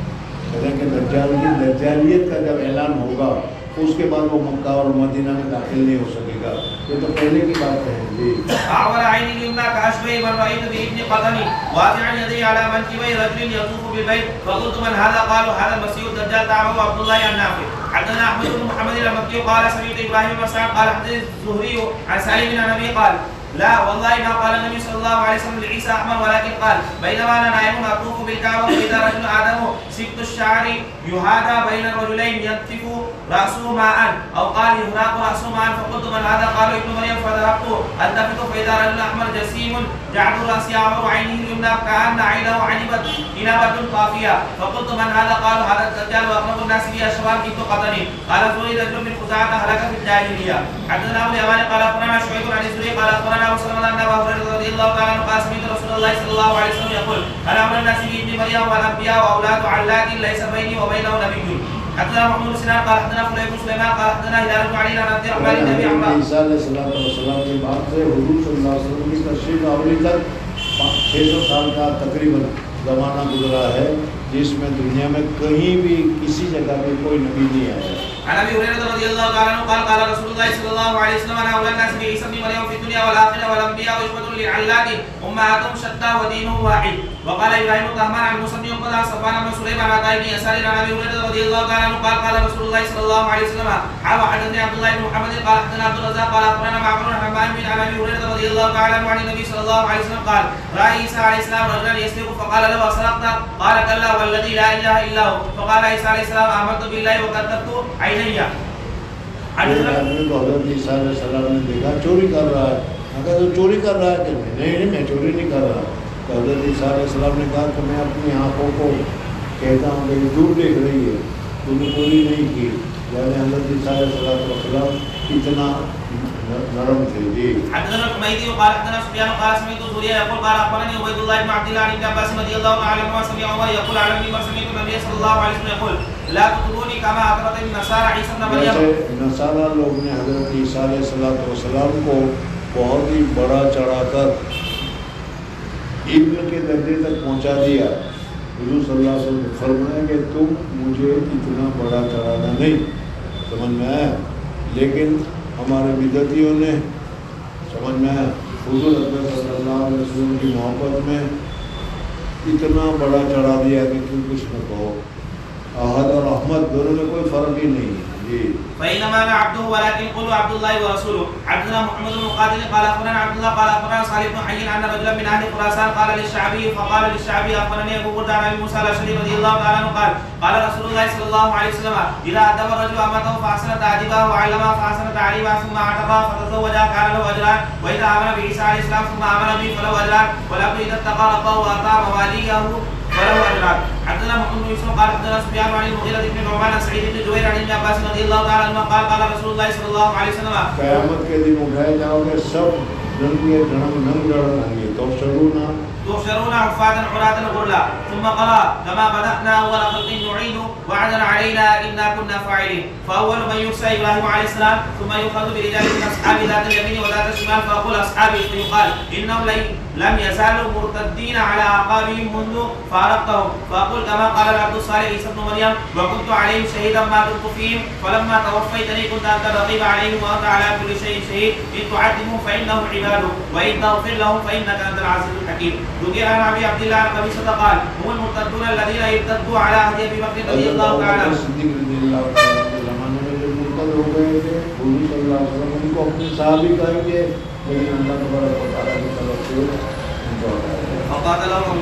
کہتے ہیں کہ دجال کی دجالیت کا جب اعلان ہوگا اس کے بعد وہ مکہ اور مدینہ میں داخل نہیں ہو سکے گا یہ تو پہلے کی بات ہے جی أعمل عينه اليمنى كأشبه من رأيت بابن قدني واضعا يديه على منكبي رجل يطوف بالبيت فقلت من هذا قالوا هذا المسيح الدجال تعبه عبد الله النافع حدثنا أحمد بن محمد المكي قال سمعت إبراهيم بن سعد قال حدث الزهري عن سالم بن النبي قال لا والله ما قال النبي صلى الله عليه وسلم لعيسى أحمر ولكن قال بينما أنا نائم أطوف بالكعبة وإذا رجل آدم سبط الشعر يهادى بين الرجلين ينتف رأسه ماء أو قال يهراق رأسه ماء فقلت من هذا قالوا ابن مريم فذهبت ألتفت فإذا رجل أحمر جسيم جعد رأسي يعبر عينه اليمنى كأن عينه عنبت إنابة طافية فقلت من هذا قالوا هذا الدجال وأقرب الناس لي أشرار ابن قدني قال زهري رجل من خزاعة هلك في الجاهلية حدثنا أبو اليمان قال أخبرنا شعيب عن الزهري قال أخبرنا أبو سلمة أن أبا هريرة رضي الله تعالى عنه قال سمعت رسول الله صلى الله عليه وسلم يقول أنا أمر الناس بابن مريم والأنبياء وأولاد علات ليس بيني وبينه نبي حدثنا محمود بن سنان قال حدثنا فليح بن سليمان قال حدثنا هلال بن علي عن عبد الرحمن بن أبي عمرو عیسیٰ علیہ السلام کے بعد سے حضور صلی اللہ علیہ وسلم کی تشریف آوری تک 600 سال کا تقریباً زمانہ گزرا ہے جس میں دنیا میں کہیں بھی کسی جگہ پہ کوئی نبی نہیں آیا عن ابي هريره رضي الله تعالى عنه قال قال رسول الله صلى الله عليه وسلم انا اولى الناس بعيسى ابن مريم في الدنيا والاخره والانبياء واشهد للعلات امهاتهم شتى ودينهم واحد وقال ابراهيم الطهمان عن موسى بن عقبه عن صفوان بن سليمان عن عطاء بن يسار عن ابي هريره رضي الله تعالى عنه قال قال رسول الله صلى الله عليه وسلم حدثني عبد الله بن محمد قال حدثنا عبد الرزاق قال اخبرنا معمر عن حمام بن ابي هريره رضي الله تعالى عنه عن النبي صلى الله عليه وسلم قال راى عيسى عليه السلام رجلا يسرق فقال له اسرقت قال كلا والذي لا اله الا هو فقال عيسى عليه السلام امنت بالله وكذبت عيني ایک آدمی کو حضرت عیسیٰ علیہ السلام نے دیکھا چوری کر رہا ہے اگر تو چوری کر رہا ہے کہ نہیں میں چوری نہیں کر رہا تو حضرت عیسیٰ علیہ السلام نے کہا کہ میں اپنی آنکھوں کو کہتا ہوں کہ دور دیکھ رہی ہے تو نے چوری نہیں کی یعنی حضرت عیسیٰ علیہ السلام اتنا نرم تھے جی حدثنا الحميدي وقال حدثنا سفيان قال سمعت زهري يقول قال اخبرني عبيد الله بن عبد الله عن ابن عباس رضي الله تعالى عنهما سمع عمر يقول على منبر سمعت النبي صلى الله عليه وسلم يقول لا تطروني كما اطرت النصارى عيسى ابن مريم. جیسے نصارہ لوگ نے حضرت عیسیٰ علیہ السلام کو بہت ہی بڑا چڑھا کر ابن کے درجے تک پہنچا دیا. حضور صلی اللہ علیہ وسلم نے فرمایا کہ تم مجھے اتنا بڑا چڑھانا نہیں سمجھ میں آیا, لیکن ہمارے بدعتیوں نے سمجھ میں آیا حضور صلی اللہ علیہ وسلم کی محبت میں اتنا بڑا چڑھا دیا کہ تم کچھ نہ کہو. احد اور احمد دونوں میں کوئی فرق ہی نہیں ہے جی. فإنما أنا عبده ولكن قولوا عبد الله ورسوله. حدثنا محمد بن مقاتل قال أخبرنا عبد الله قال أخبرنا صالح بن حي أن رجلا من أهل خراسان قال للشعبي فقال للشعبي أخبرني أبو بردة عن أبي موسى الأشعري رضي الله تعالى عنه قال قال رسول الله صلى الله عليه وسلم إذا أدب الرجل أمته فأحسن تأديبه وعلمه فأحسن تعليمه ثم أعتقه فتزوجها كان له أجران, وإذا آمن بعيسى عليه السلام ثم آمن به فله أجران, والعبد إذا اتقى ربه وأطاع مواليه فله أجران. حدثنا محمد بن يوسف قال حدثنا سفيان عن المغيرة بن نعمان عن سعيد بن جبير عن ابن عباس رضي الله تعالى عنهما قال قال رسول الله صلى الله عليه وسلم قیامت کے دن اٹھائے جاؤ گے سب ننگے ننگ رہیں گے تحشرون عفاة عراة غرلا ثم قرأ كما بدأنا أول خلق نعيد وعدا علينا إنا كنا فاعلين. فأول من يرسى إبراهيم عليه السلام ثم يؤخذ برجال من أصحاب ذات اليمين وذات الشمال فأقول أصحابي فيقال إنهم لم يزالوا مرتدين على أعقابهم منذ فارقتهم. فأقول كما قال العبد الصالح عيسى ابن مريم وكنت عليهم شهيدا ما دمت فيهم فلما توفيتني كنت أنت الرقيب عليهم وأنت على كل شيء شهيد إن تعذبهم فإنهم عبادك وإن تغفر لهم فإنك أنت العزيز الحكيم. ذكر عن أبي عبد الله عن قبيصة قال هم المرتدون الذين ارتدوا على عهد أبي بكر رضي الله تعالى عنه. زمانے میں جو مرتد ہو گئے تھے حضور صلی اللہ علیہ وسلم ان کو اپنے صحابی کہیں گے, لیکن اللہ تبارک و تعالیٰ کی طرف سے ان کو فقاتلهم